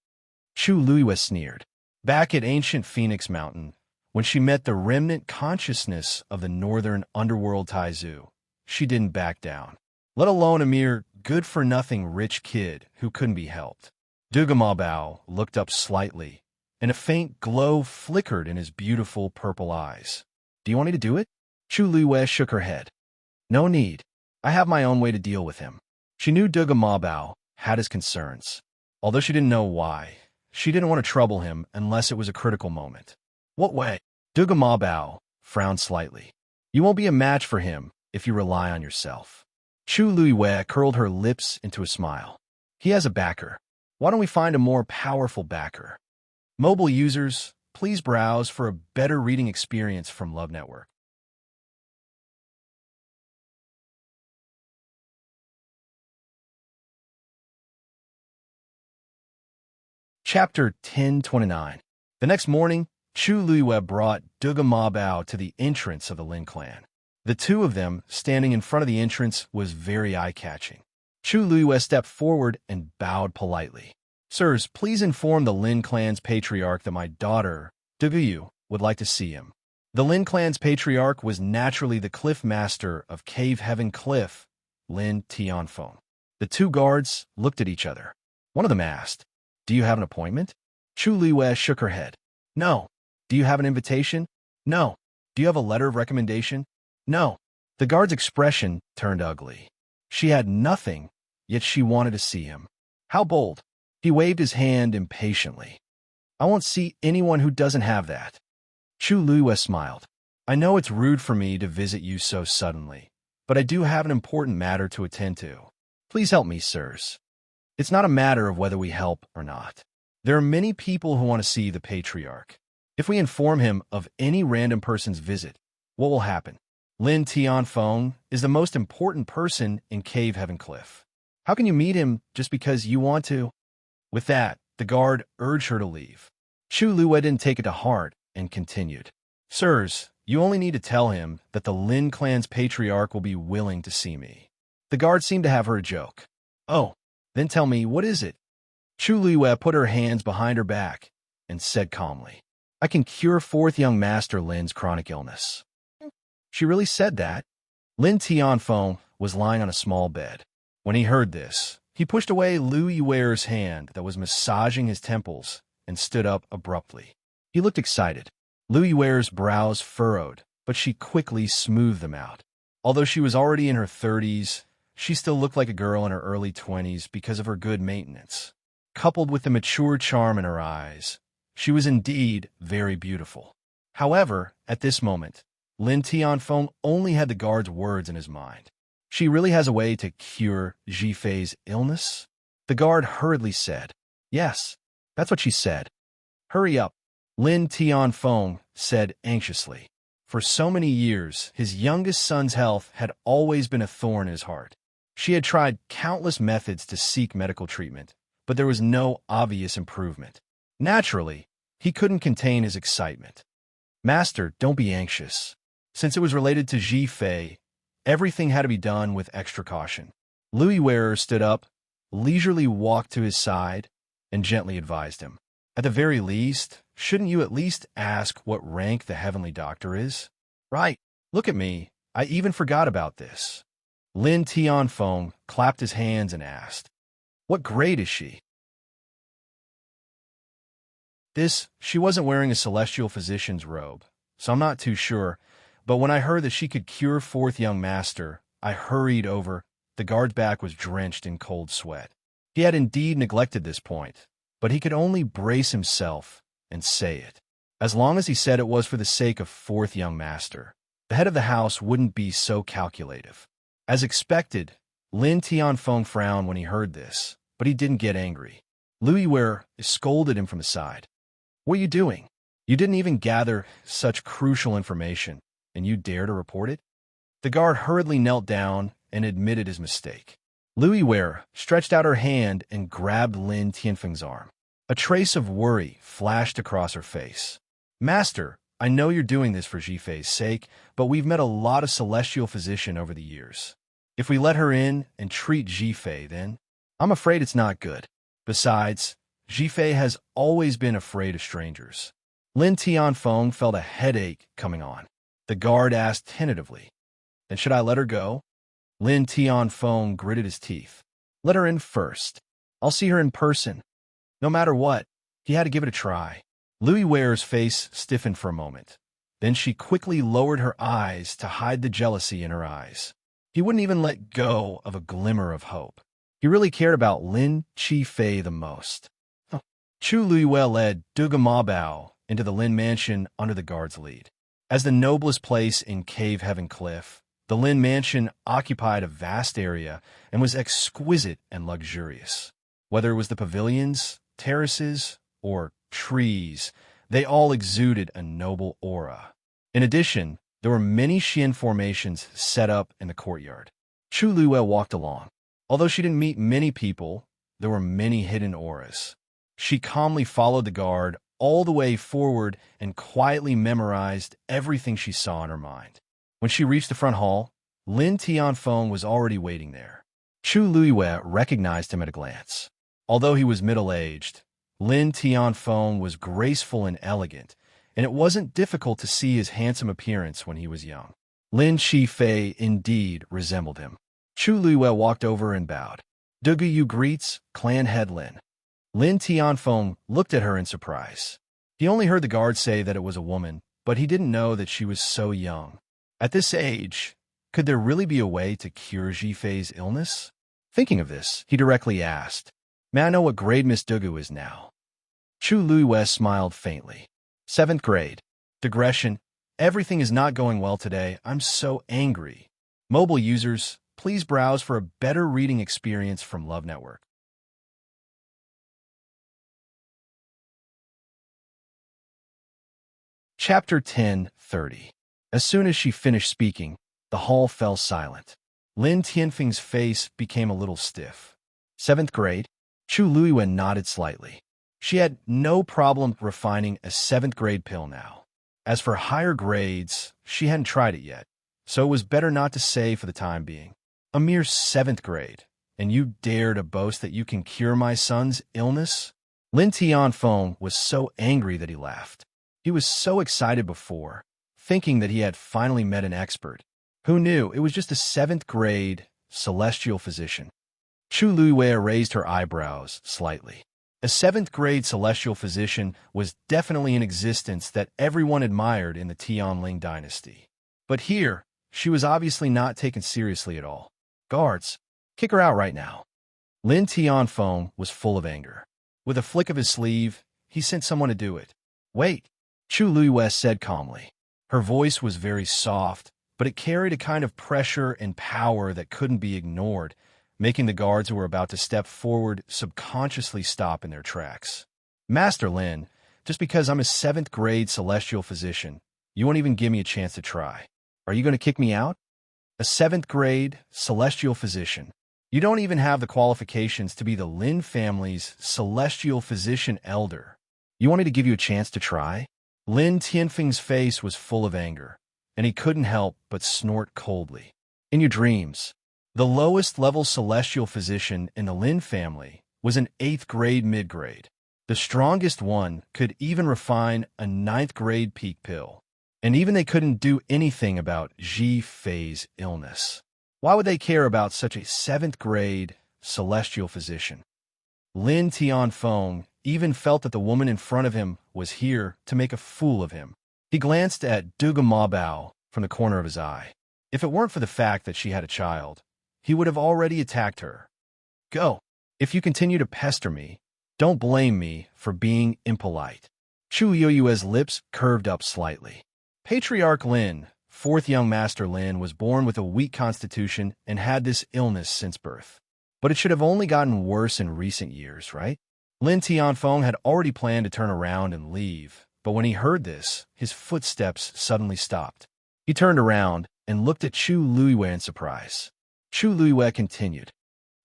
Chu Luiwei sneered. Back at ancient Phoenix Mountain, when she met the remnant consciousness of the northern underworld Taizu, she didn't back down, let alone a mere good-for-nothing rich kid who couldn't be helped. Dugamabao looked up slightly, and a faint glow flickered in his beautiful purple eyes. Do you want me to do it? Chu Luiwei shook her head. No need. I have my own way to deal with him. She knew Dugamabao had his concerns. Although she didn't know why, she didn't want to trouble him unless it was a critical moment. What way? Dugamabao frowned slightly. You won't be a match for him if you rely on yourself. Chu Luiwei curled her lips into a smile. He has a backer. Why don't we find a more powerful backer? Mobile users, please browse for a better reading experience from Love Network. Chapter 1029. The next morning, Chu Luiwei brought Dugamabao to the entrance of the Lin clan. The two of them standing in front of the entrance was very eye-catching. Chu Luiwei stepped forward and bowed politely. Sirs, please inform the Lin clan's patriarch that my daughter, Duguyu, would like to see him. The Lin clan's patriarch was naturally the cliff master of Cave Heaven Cliff, Lin Tianfeng. The two guards looked at each other. One of them asked, Do you have an appointment? Chu Luiwei shook her head. No. Do you have an invitation? No. Do you have a letter of recommendation? No. The guard's expression turned ugly. She had nothing, yet she wanted to see him. How bold. He waved his hand impatiently. I won't see anyone who doesn't have that. Chu Luiwei smiled. I know it's rude for me to visit you so suddenly, but I do have an important matter to attend to. Please help me, sirs. It's not a matter of whether we help or not. There are many people who want to see the patriarch. If we inform him of any random person's visit, what will happen? Lin Tianfeng is the most important person in Cave Heaven Cliff. How can you meet him just because you want to? With that, the guard urged her to leave. Chu Luiwei didn't take it to heart and continued. Sirs, you only need to tell him that the Lin clan's patriarch will be willing to see me. The guard seemed to have her a joke. Oh, then tell me, what is it? Chu Luiwei put her hands behind her back and said calmly, I can cure fourth young master Lin's chronic illness. She really said that? Lin Tianfeng was lying on a small bed. When he heard this, he pushed away Luiwei's hand that was massaging his temples and stood up abruptly. He looked excited. Luiwei's brows furrowed, but she quickly smoothed them out. Although she was already in her 30s, she still looked like a girl in her early 20s because of her good maintenance. Coupled with the mature charm in her eyes, she was indeed very beautiful. However, at this moment, Lin Tianfeng only had the guard's words in his mind. She really has a way to cure Zhifei's illness? The guard hurriedly said, Yes, that's what she said. Hurry up, Lin Tianfeng said anxiously. For so many years, his youngest son's health had always been a thorn in his heart. She had tried countless methods to seek medical treatment, but there was no obvious improvement. Naturally, he couldn't contain his excitement. Master, don't be anxious. Since it was related to Zhifei, everything had to be done with extra caution. Luiwei stood up, leisurely walked to his side, and gently advised him. At the very least, shouldn't you at least ask what rank the heavenly doctor is? Right. Look at me. I even forgot about this. Lin Tianfeng clapped his hands and asked, What grade is she? She wasn't wearing a celestial physician's robe, so I'm not too sure, but when I heard that she could cure fourth young master, I hurried over. The guard's back was drenched in cold sweat. He had indeed neglected this point, but he could only brace himself and say it. As long as he said it was for the sake of fourth young master, the head of the house wouldn't be so calculative. As expected, Lin Tianfeng frowned when he heard this, but he didn't get angry. Louis Ware scolded him from the side. "What are you doing? You didn't even gather such crucial information, and you dare to report it?" The guard hurriedly knelt down and admitted his mistake. Louis Ware stretched out her hand and grabbed Lin Tianfeng's arm. A trace of worry flashed across her face. "Master, I know you're doing this for Jifei's sake, but we've met a lot of celestial physician over the years. If we let her in and treat Jifei, then I'm afraid it's not good. Besides, Jifei has always been afraid of strangers." Lin Tianfeng felt a headache coming on. The guard asked tentatively, "Then should I let her go?" Lin Tianfeng gritted his teeth. "Let her in first. I'll see her in person." No matter what, he had to give it a try. Louis Ware's face stiffened for a moment. Then she quickly lowered her eyes to hide the jealousy in her eyes. He wouldn't even let go of a glimmer of hope. He really cared about Lin Qifei the most. Chu Luiyue led Duga Mabao into the Lin mansion under the guard's lead. As the noblest place in Cave Heaven Cliff, the Lin mansion occupied a vast area and was exquisite and luxurious. Whether it was the pavilions, terraces, or trees, they all exuded a noble aura. In addition, there were many Xian formations set up in the courtyard. Chu Luiyue walked along. Although she didn't meet many people, there were many hidden auras. She calmly followed the guard all the way forward and quietly memorized everything she saw in her mind. When she reached the front hall, Lin Tianfeng was already waiting there. Chu Luiyue recognized him at a glance. Although he was middle-aged, Lin Tianfeng was graceful and elegant, and it wasn't difficult to see his handsome appearance when he was young. Lin Qifei indeed resembled him. Chu Luiyue walked over and bowed. "Dugu Yu greets, clan head Lin." Lin Tianfeng looked at her in surprise. He only heard the guard say that it was a woman, but he didn't know that she was so young. At this age, could there really be a way to cure Jifei's illness? Thinking of this, he directly asked, "May I know what grade Miss Dugu is now?" Chu Luiyue smiled faintly. "7th grade. Digression. Everything is not going well today. I'm so angry. Mobile users, please browse for a better reading experience from Love Network." Chapter 10:30. As soon as she finished speaking, the hall fell silent. Lin Tianfeng's face became a little stiff. 7th grade? Chu Luiyue nodded slightly. She had no problem refining a 7th grade pill now. As for higher grades, she hadn't tried it yet, so it was better not to say for the time being. "A mere 7th grade, and you dare to boast that you can cure my son's illness?" Lin Tianfeng was so angry that he laughed. He was so excited before, thinking that he had finally met an expert. Who knew it was just a 7th grade celestial physician? Chu Luiyue raised her eyebrows slightly. A 7th grade celestial physician was definitely in existence that everyone admired in the Tianling dynasty. But here, she was obviously not taken seriously at all. "Guards, kick her out right now." Lin Tianfeng was full of anger. With a flick of his sleeve, he sent someone to do it. "Wait," Chu Luiyue said calmly. Her voice was very soft, but it carried a kind of pressure and power that couldn't be ignored, making the guards who were about to step forward subconsciously stop in their tracks. "Master Lin, just because I'm a 7th grade celestial physician, you won't even give me a chance to try. Are you going to kick me out? A 7th grade celestial physician. You don't even have the qualifications to be the Lin family's celestial physician elder. You want me to give you a chance to try?" Lin Tianfeng's face was full of anger, and he couldn't help but snort coldly. "In your dreams, the lowest level celestial physician in the Lin family was an 8th grade mid-grade. The strongest one could even refine a 9th grade peak pill. And even they couldn't do anything about Jifei's illness. Why would they care about such a 7th grade celestial physician?" Lin Tianfeng even felt that the woman in front of him was here to make a fool of him. He glanced at Duga Mabao from the corner of his eye. If it weren't for the fact that she had a child, he would have already attacked her. "Go. If you continue to pester me, don't blame me for being impolite." Chu Luiyue's lips curved up slightly. "Patriarch Lin, Fourth young Master Lin was born with a weak constitution and had this illness since birth. But it should have only gotten worse in recent years, right? Lin Tianfeng had already planned to turn around and leave, but when he heard this, his footsteps suddenly stopped. He turned around and looked at Chu Luiwei in surprise. Chu Luiwei continued,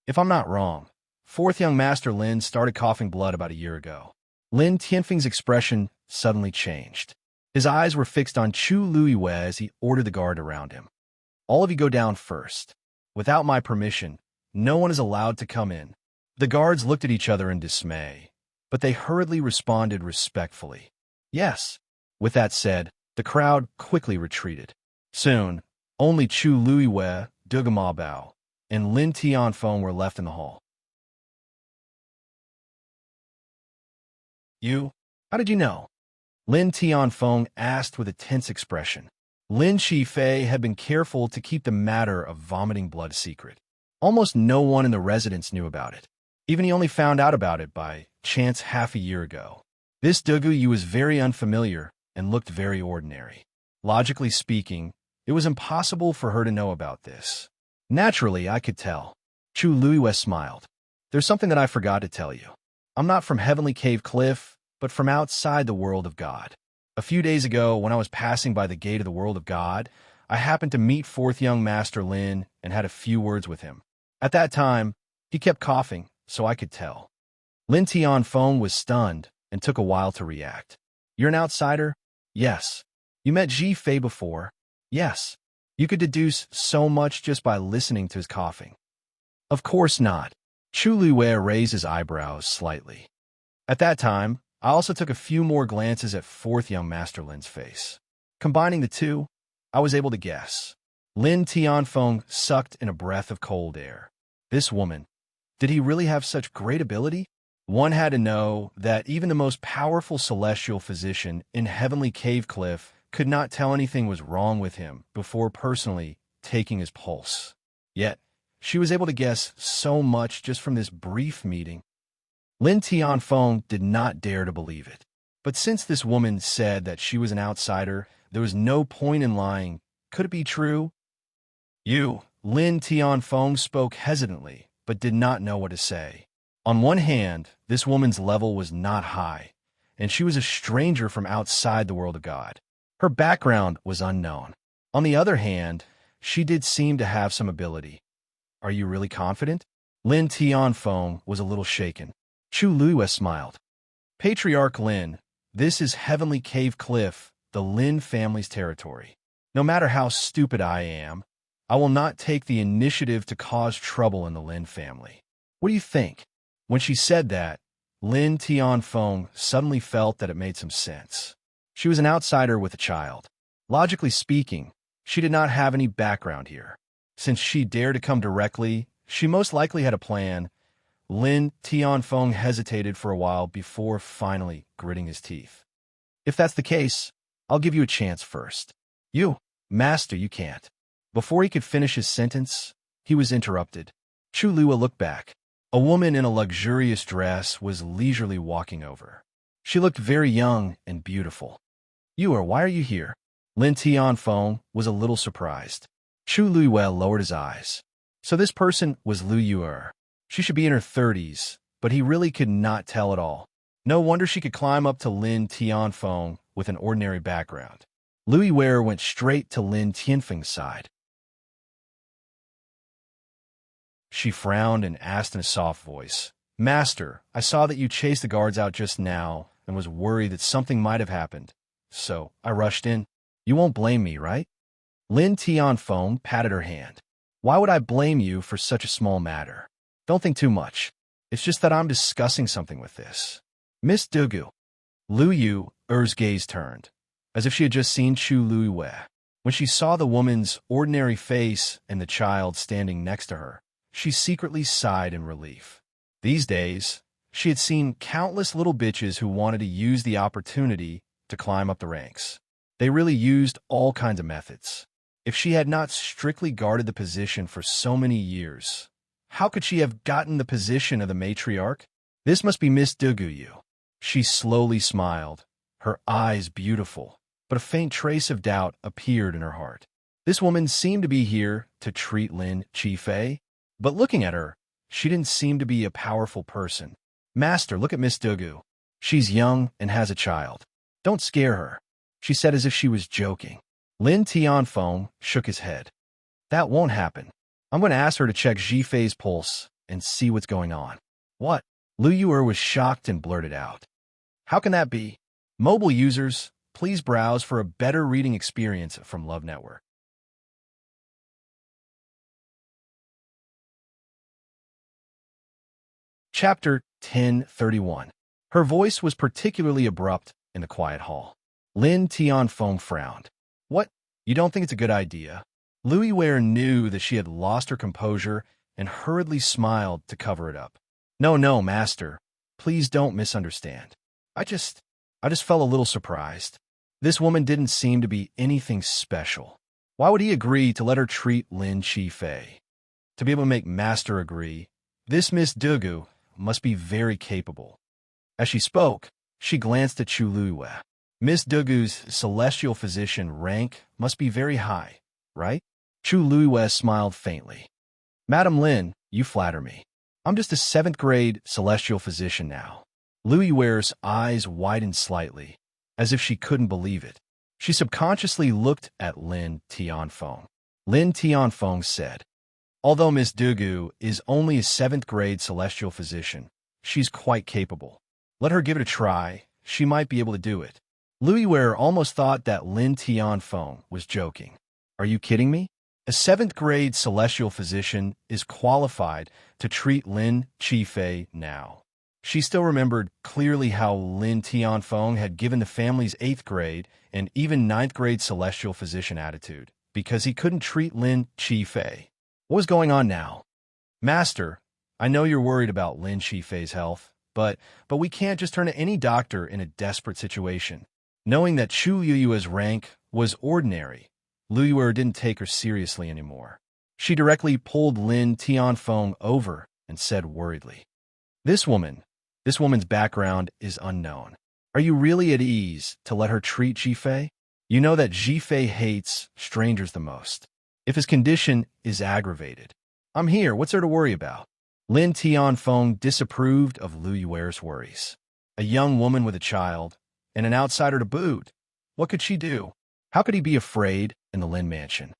"If I'm not wrong, fourth young Master Lin started coughing blood about a year ago." Lin Tianfeng's expression suddenly changed. His eyes were fixed on Chu Luiwei as he ordered the guard around him. "All of you go down first. Without my permission, no one is allowed to come in." The guards looked at each other in dismay, but they hurriedly responded respectfully, "Yes." With that said, the crowd quickly retreated. Soon, only Chu Luiwei, Duge Ma Bao, and Lin Tianfeng were left in the hall. "You? How did you know?" Lin Tianfeng asked with a tense expression. Lin Shifei had been careful to keep the matter of vomiting blood secret. Almost no one in the residence knew about it. Even he only found out about it by chance half a year ago. This Duge Yu was very unfamiliar and looked very ordinary. Logically speaking, it was impossible for her to know about this. Naturally, I could tell. Chu Luiwei smiled. "There's something that I forgot to tell you. I'm not from Heavenly Cave Cliff, but from outside the world of God. A few days ago, when I was passing by the gate of the world of God, I happened to meet fourth young Master Lin and had a few words with him. At that time, he kept coughing, so I could tell." Lin Tianfeng was stunned and took a while to react. "You're an outsider?" "Yes." "You met Ji Fei before?" "Yes." "You could deduce so much just by listening to his coughing." "Of course not." Chu Luiwei raised his eyebrows slightly. "At that time, I also took a few more glances at fourth young Master Lin's face. Combining the two, I was able to guess." Lin Tianfeng sucked in a breath of cold air. This woman, did he really have such great ability? One had to know that even the most powerful celestial physician in Heavenly Cave Cliff could not tell anything was wrong with him before personally taking his pulse. Yet, she was able to guess so much just from this brief meeting. Lin Tianfeng did not dare to believe it. But since this woman said that she was an outsider, there was no point in lying. Could it be true? "You," Lin Tianfeng spoke hesitantly, but did not know what to say. On one hand, this woman's level was not high, and she was a stranger from outside the world of God. Her background was unknown. On the other hand, she did seem to have some ability. "Are you really confident?" Lin Tianfeng was a little shaken. Chu Luiwei smiled. "Patriarch Lin, this is Heavenly Cave Cliff, the Lin family's territory. No matter how stupid I am, I will not take the initiative to cause trouble in the Lin family. What do you think?" When she said that, Lin Tianfeng suddenly felt that it made some sense. She was an outsider with a child. Logically speaking, she did not have any background here. Since she dared to come directly, she most likely had a plan. Lin Tianfeng hesitated for a while before finally gritting his teeth. "If that's the case, I'll give you a chance first." "You, Master, you can't." Before he could finish his sentence, he was interrupted. Chu Luiwei looked back. A woman in a luxurious dress was leisurely walking over. She looked very young and beautiful. Why are you here?" Lin Tianfeng was a little surprised. Chu Luiwei lowered his eyes. So this person was Lu Yuer. She should be in her 30s, but he really could not tell at all. No wonder she could climb up to Lin Tianfeng with an ordinary background. Lu Yuer went straight to Lin Tianfeng's side. She frowned and asked in a soft voice, "Master, I saw that you chased the guards out just now and was worried that something might have happened. So I rushed in. You won't blame me, right?" Lin Tianfeng patted her hand. "Why would I blame you for such a small matter? Don't think too much. It's just that I'm discussing something with this Miss Dugu." Lu Yuer's gaze turned, as if she had just seen Chu Luiwei. When she saw the woman's ordinary face and the child standing next to her, she secretly sighed in relief. These days, she had seen countless little bitches who wanted to use the opportunity to climb up the ranks. They really used all kinds of methods. If she had not strictly guarded the position for so many years, how could she have gotten the position of the matriarch? "This must be Miss Dugu. She slowly smiled, her eyes beautiful, but a faint trace of doubt appeared in her heart. This woman seemed to be here to treat Lin Qifei, but looking at her, she didn't seem to be a powerful person. Master, look at Miss Dugu. She's young and has a child. Don't scare her, she said as if she was joking. Lin Tianfeng shook his head. That won't happen. I'm going to ask her to check Zhifei's pulse and see what's going on. What? Lu Yuer was shocked and blurted out. How can that be? Mobile users, please browse for a better reading experience from Love Network. Chapter 1031. Her voice was particularly abrupt in the quiet hall. Lin Tianfeng frowned. What? You don't think it's a good idea? Lu Yuer knew that she had lost her composure and hurriedly smiled to cover it up. No, master. Please don't misunderstand. I just felt a little surprised. This woman didn't seem to be anything special. Why would he agree to let her treat Lin Qifei? To be able to make master agree, this Miss Dugu must be very capable. As she spoke, she glanced at Chu Luiyue. Miss Dugu's celestial physician rank must be very high, right? Chu Luiyue smiled faintly. Madam Lin, you flatter me. I'm just a 7th grade celestial physician now. Lu Yuer's eyes widened slightly, as if she couldn't believe it. She subconsciously looked at Lin Tianfeng. Lin Tianfeng said, although Miss Dugu is only a 7th grade celestial physician, she's quite capable. Let her give it a try. She might be able to do it. Lu Yuer almost thought that Lin Tianfeng was joking. Are you kidding me? A 7th grade celestial physician is qualified to treat Lin Qifei now. She still remembered clearly how Lin Tianfeng had given the family's 8th grade and even 9th grade celestial physician attitude because he couldn't treat Lin Qifei. What was going on now? Master, I know you're worried about Lin Qifei's health, but we can't just turn to any doctor in a desperate situation. Knowing that Chu Luyue's rank was ordinary, Lu Yuer didn't take her seriously anymore. She directly pulled Lin Tianfeng over and said worriedly, This woman's background is unknown. Are you really at ease to let her treat Zhifei? You know that Zhifei hates strangers the most. If his condition is aggravated, I'm here. What's there to worry about? Lin Tianfeng disapproved of Lu Yuer's worries. A young woman with a child, and an outsider to boot. What could she do? How could he be afraid in the Lin mansion?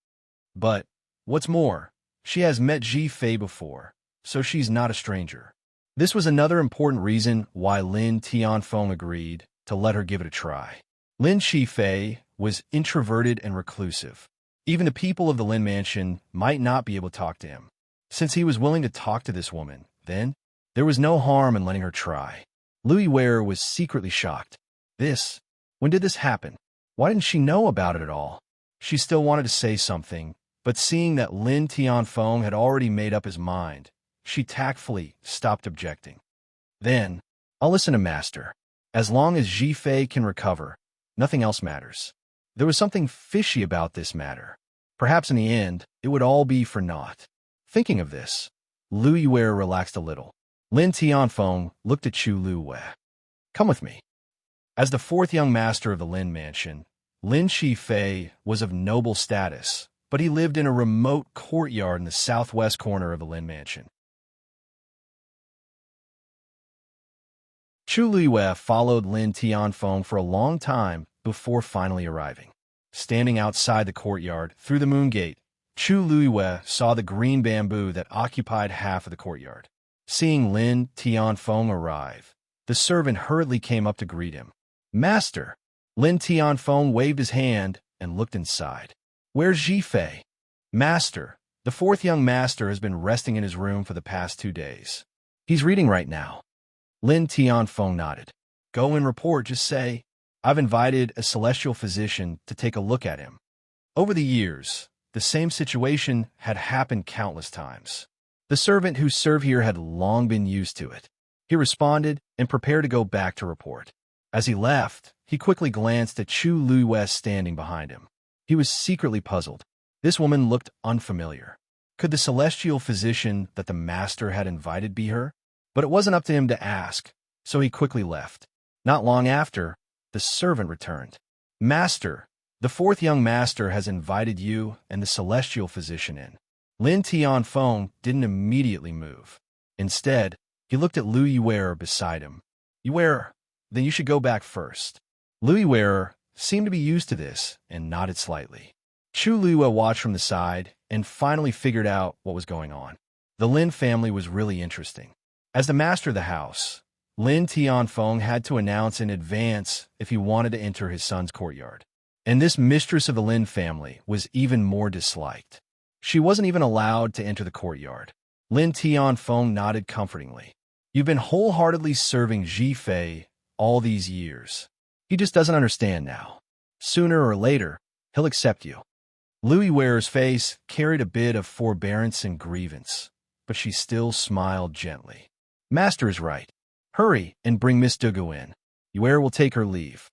But, what's more, she has met Zhifei before, so she's not a stranger. This was another important reason why Lin Tianfeng agreed to let her give it a try. Lin Qifei was introverted and reclusive. Even the people of the Lin mansion might not be able to talk to him. Since he was willing to talk to this woman, then, there was no harm in letting her try. Lu Yuer was secretly shocked. When did this happen? Why didn't she know about it at all? She still wanted to say something, but seeing that Lin Tianfeng had already made up his mind, she tactfully stopped objecting. Then, I'll listen to Master. As long as Zhifei can recover, nothing else matters. There was something fishy about this matter. Perhaps in the end, it would all be for naught. Thinking of this, Lu Yuer relaxed a little. Lin Tianfeng looked at Chu Luiyue. Come with me. As the 4th young master of the Lin mansion, Lin Qifei was of noble status, but he lived in a remote courtyard in the southwest corner of the Lin mansion. Chu Luiyue followed Lin Tianfeng for a long time before finally arriving. Standing outside the courtyard through the moon gate, Chu Luiyue saw the green bamboo that occupied half of the courtyard. Seeing Lin Tianfeng arrive, the servant hurriedly came up to greet him. Master! Lin Tianfeng waved his hand and looked inside. Where's Zhifei? Master, the 4th young master has been resting in his room for the past 2 days. He's reading right now. Lin Tianfeng nodded. Go and report, just say, I've invited a celestial physician to take a look at him. Over the years, the same situation had happened countless times. The servant who served here had long been used to it. He responded and prepared to go back to report. As he left, he quickly glanced at Chu Luiyue standing behind him. He was secretly puzzled. This woman looked unfamiliar. Could the celestial physician that the master had invited be her? But it wasn't up to him to ask, so he quickly left. Not long after, the servant returned. Master, the fourth young master has invited you and the celestial physician in. Lin Tianfeng didn't immediately move. Instead, he looked at Lu Yuer beside him. Yuer, then you should go back first. Lu Yuer seemed to be used to this and nodded slightly. Chu Liyue watched from the side and finally figured out what was going on. The Lin family was really interesting. As the master of the house, Lin Tianfeng had to announce in advance if he wanted to enter his son's courtyard. And this mistress of the Lin family was even more disliked. She wasn't even allowed to enter the courtyard. Lin Tianfeng nodded comfortingly. You've been wholeheartedly serving Ji Fei all these years. He just doesn't understand now. Sooner or later, he'll accept you. Lu Yuer's face carried a bit of forbearance and grievance, but she still smiled gently. Master is right. Hurry and bring Miss Dugu in. Yuer will take her leave.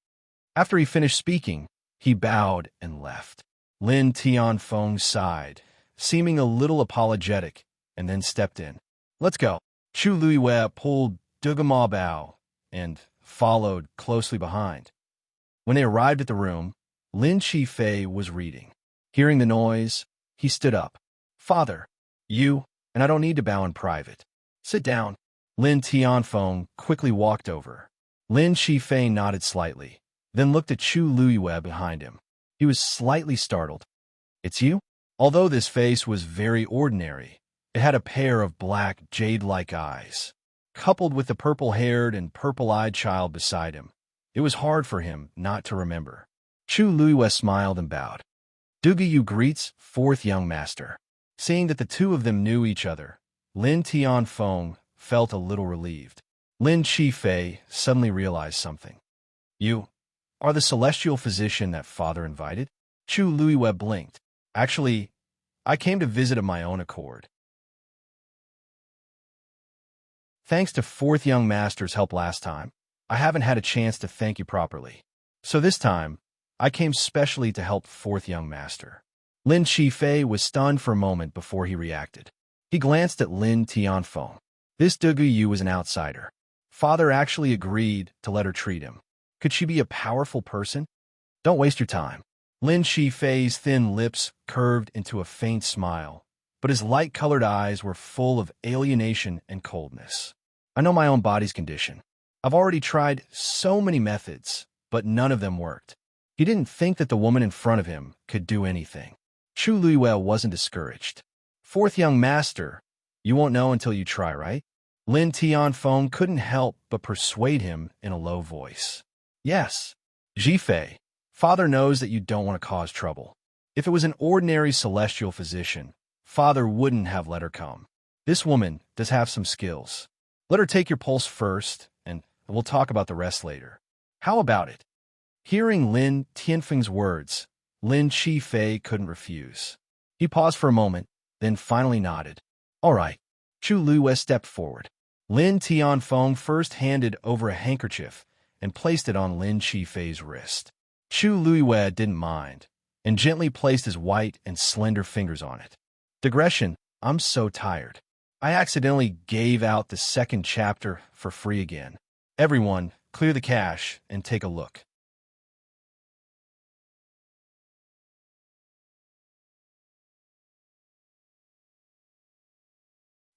After he finished speaking, he bowed and left. Lin Tianfeng sighed, seeming a little apologetic, and then stepped in. Let's go. Chu Liyue pulled Dugu Ma Bao and followed closely behind. When they arrived at the room, Lin Qifei was reading. Hearing the noise, he stood up. Father, you, and I don't need to bow in private. Sit down. Lin Tianfeng quickly walked over. Lin Qifei nodded slightly, then looked at Chu Liyue behind him. He was slightly startled. It's you? Although this face was very ordinary, it had a pair of black, jade-like eyes. Coupled with the purple-haired and purple-eyed child beside him, it was hard for him not to remember. Chu Liyue smiled and bowed. Dugu Yu greets fourth young master. Seeing that the two of them knew each other, Lin Tianfeng felt a little relieved. Lin Qifei suddenly realized something. You are the celestial physician that father invited? Chu Liyue blinked. Actually, I came to visit of my own accord. Thanks to fourth young master's help last time, I haven't had a chance to thank you properly. So this time, I came specially to help fourth young master. Lin Qifei was stunned for a moment before he reacted. He glanced at Lin Tianfeng. This Dugu Yu was an outsider. Father actually agreed to let her treat him. Could she be a powerful person? Don't waste your time. Lin Qifei's thin lips curved into a faint smile, but his light-colored eyes were full of alienation and coldness. I know my own body's condition. I've already tried so many methods, but none of them worked. He didn't think that the woman in front of him could do anything. Chu Liyue wasn't discouraged. Fourth young master, you won't know until you try, right? Lin Tianfeng couldn't help but persuade him in a low voice. Yes. Ji Fei, father knows that you don't want to cause trouble. If it was an ordinary celestial physician, father wouldn't have let her come. This woman does have some skills. Let her take your pulse first, and we'll talk about the rest later. How about it? Hearing Lin Tianfeng's words, Lin Qifei couldn't refuse. He paused for a moment, then finally nodded. All right. Chu Liyue stepped forward. Lin Tianfeng first handed over a handkerchief and placed it on Lin Qifei's wrist. Chu Liyue didn't mind, and gently placed his white and slender fingers on it. Digression, I'm so tired. I accidentally gave out the second chapter for free again. Everyone, clear the cache and take a look.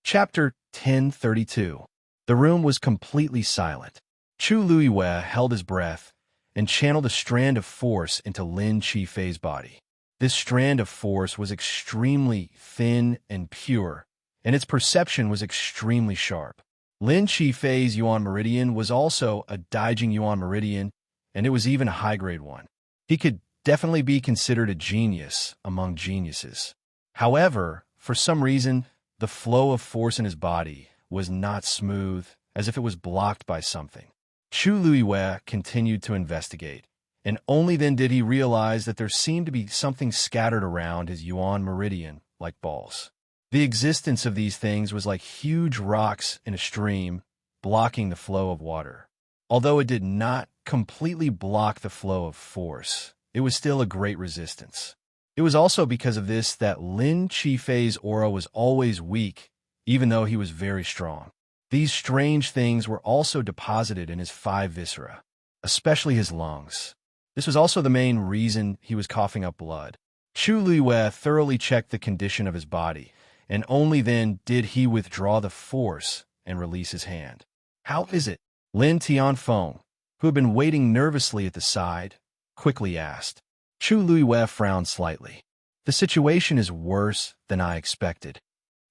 Chapter 1032. The room was completely silent. Chu Liyue held his breath and channeled a strand of force into Lin Qifei's body. This strand of force was extremely thin and pure, and its perception was extremely sharp. Lin Qifei's Yuan Meridian was also a Daijing Yuan Meridian, and it was even a high-grade one. He could definitely be considered a genius among geniuses. However, for some reason, the flow of force in his body was not smooth, as if it was blocked by something. Chu Liyue continued to investigate, and only then did he realize that there seemed to be something scattered around his Yuan Meridian like balls. The existence of these things was like huge rocks in a stream, blocking the flow of water. Although it did not completely block the flow of force, it was still a great resistance. It was also because of this that Lin Qifei's aura was always weak, even though he was very strong. These strange things were also deposited in his 5 viscera, especially his lungs. This was also the main reason he was coughing up blood. Chu Luiwei thoroughly checked the condition of his body, and only then did he withdraw the force and release his hand. "How is it?" Lin Tianfeng, who had been waiting nervously at the side, quickly asked. Chu Luiwei frowned slightly. "The situation is worse than I expected."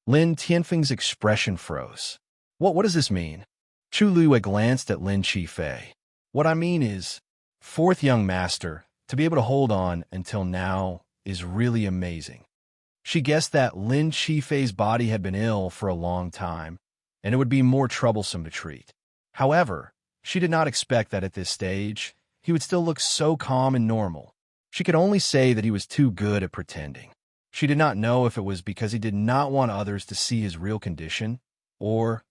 Lin Tianfeng's expression froze. What does this mean?" Chu Luiwei glanced at Lin Qifei. "What I mean is, fourth young master, to be able to hold on until now is really amazing." She guessed that Lin Qifei's body had been ill for a long time, and it would be more troublesome to treat. However, she did not expect that at this stage, he would still look so calm and normal. She could only say that he was too good at pretending. She did not know if it was because he did not want others to see his real condition, or,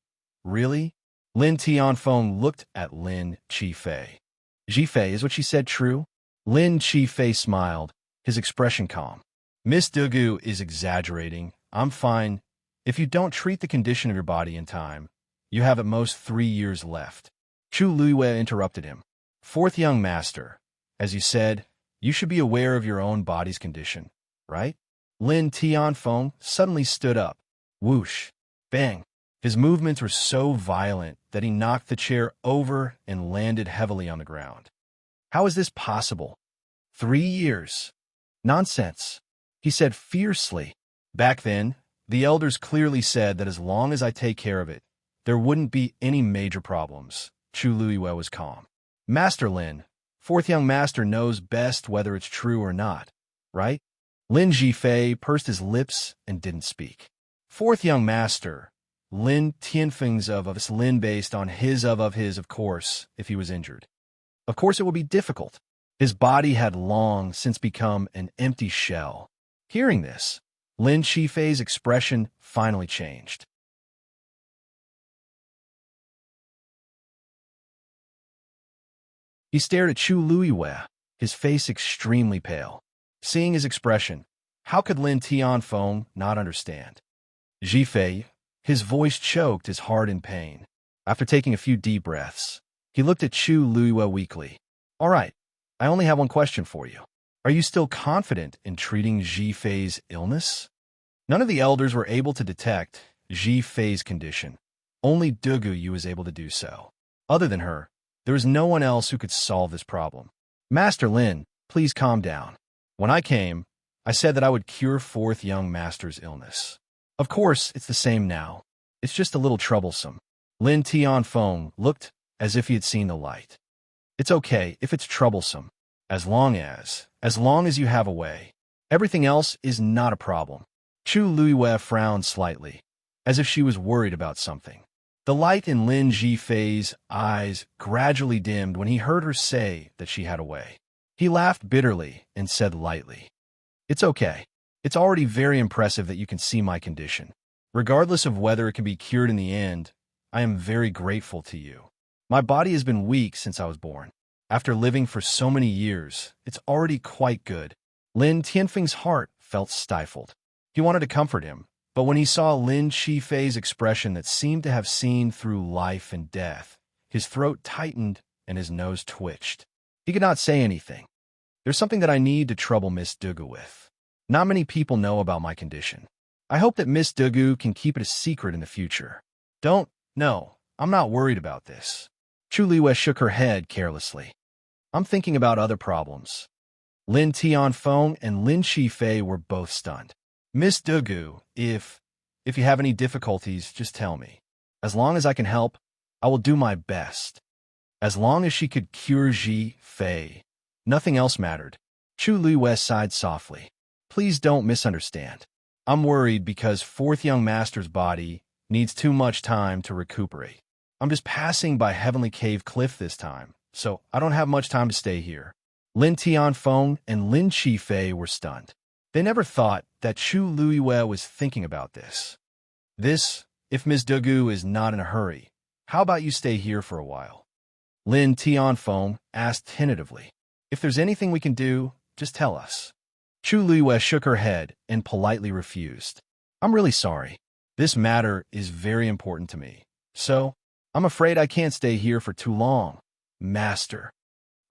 really? Lin Tianfeng looked at Lin Qifei. "Jifei, is what she said true?" Lin Qifei smiled, his expression calm. "Miss Dugu is exaggerating. I'm fine. If you don't treat the condition of your body in time, you have at most 3 years left." Chu Luiwei interrupted him. "Fourth young master, as you said, you should be aware of your own body's condition, right?" Lin Tianfeng suddenly stood up. Whoosh! Bang! His movements were so violent that he knocked the chair over and landed heavily on the ground. "How is this possible? 3 years? Nonsense," he said fiercely. "Back then, the elders clearly said that as long as I take care of it, there wouldn't be any major problems." Chu Luiwei was calm. "Master Lin, fourth young master knows best whether it's true or not, right?" Lin Jifei pursed his lips and didn't speak. "Fourth young master, Lin Tianfeng's of us Lin based on his of his, of course, if he was injured. Of course it would be difficult. His body had long since become an empty shell." Hearing this, Lin Qifei's expression finally changed. He stared at Chu Luiwei, his face extremely pale. Seeing his expression, how could Lin Tianfeng not understand? "Jifei," his voice choked his heart in pain. After taking a few deep breaths, he looked at Chu Luiwei weakly. "All right, I only have one question for you. Are you still confident in treating Jifei's illness?" None of the elders were able to detect Jifei's condition. Only Dugu Yu was able to do so. Other than her, there was no one else who could solve this problem. "Master Lin, please calm down. When I came, I said that I would cure fourth young master's illness. Of course, it's the same now. It's just a little troublesome." Lin Tianfeng looked as if he had seen the light. "It's okay if it's troublesome, as long as you have a way. Everything else is not a problem." Chu Luiwei frowned slightly, as if she was worried about something. The light in Lin Jifei's eyes gradually dimmed when he heard her say that she had a way. He laughed bitterly and said lightly, "It's okay. It's already very impressive that you can see my condition. Regardless of whether it can be cured in the end, I am very grateful to you. My body has been weak since I was born. After living for so many years, it's already quite good." Lin Tianfeng's heart felt stifled. He wanted to comfort him, but when he saw Lin Qifei's expression that seemed to have seen through life and death, his throat tightened and his nose twitched. He could not say anything. "There's something that I need to trouble Miss Dugu with. Not many people know about my condition. I hope that Miss Dugu can keep it a secret in the future." No, I'm not worried about this." Chu Luiwei shook her head carelessly. "I'm thinking about other problems." Lin Tianfeng and Lin Qifei were both stunned. "Miss Dugu, if you have any difficulties, just tell me. As long as I can help, I will do my best." As long as she could cure Jifei, nothing else mattered. Chu Luiwei sighed softly. "Please don't misunderstand. I'm worried because fourth young master's body needs too much time to recuperate. I'm just passing by Heavenly Cave Cliff this time, so I don't have much time to stay here." Lin Tianfeng and Lin Qifei were stunned. They never thought that Chu Luiwei was thinking about this. If Miss Dugu is not in a hurry, how about you stay here for a while?" Lin Tianfeng asked tentatively. "If there's anything we can do, just tell us." Chu Luiwei shook her head and politely refused. "I'm really sorry. This matter is very important to me, so I'm afraid I can't stay here for too long, Master."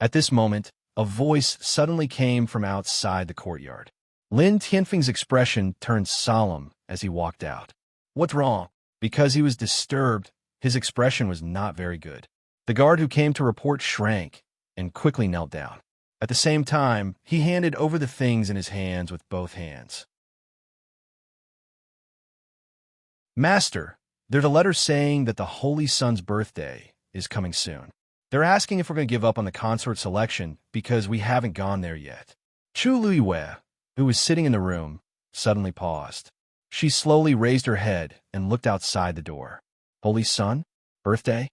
At this moment, a voice suddenly came from outside the courtyard. Lin Tianfeng's expression turned solemn as he walked out. What's wrong? Because he was disturbed, his expression was not very good. The guard who came to report shrank and quickly knelt down. At the same time, he handed over the things in his hands with both hands. Master, there's a letter saying that the Holy Son's birthday is coming soon. They're asking if we're going to give up on the consort selection because we haven't gone there yet. Chu Luiwei, who was sitting in the room, suddenly paused. She slowly raised her head and looked outside the door. Holy Son? Birthday?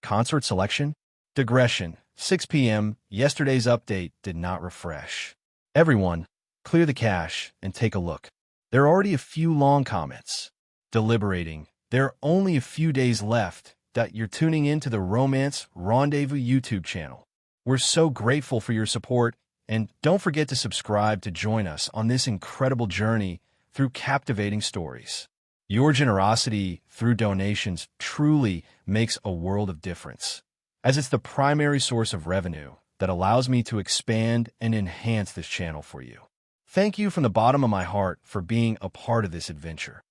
Consort selection? Digression. 6 p.m. Yesterday's update did not refresh. Everyone, clear the cache and take a look. There are already a few long comments. Deliberating. There are only a few days left that you're tuning into the Romance Rendezvous YouTube channel. We're so grateful for your support, and don't forget to subscribe to join us on this incredible journey through captivating stories. Your generosity through donations truly makes a world of difference, as it's the primary source of revenue that allows me to expand and enhance this channel for you. Thank you from the bottom of my heart for being a part of this adventure.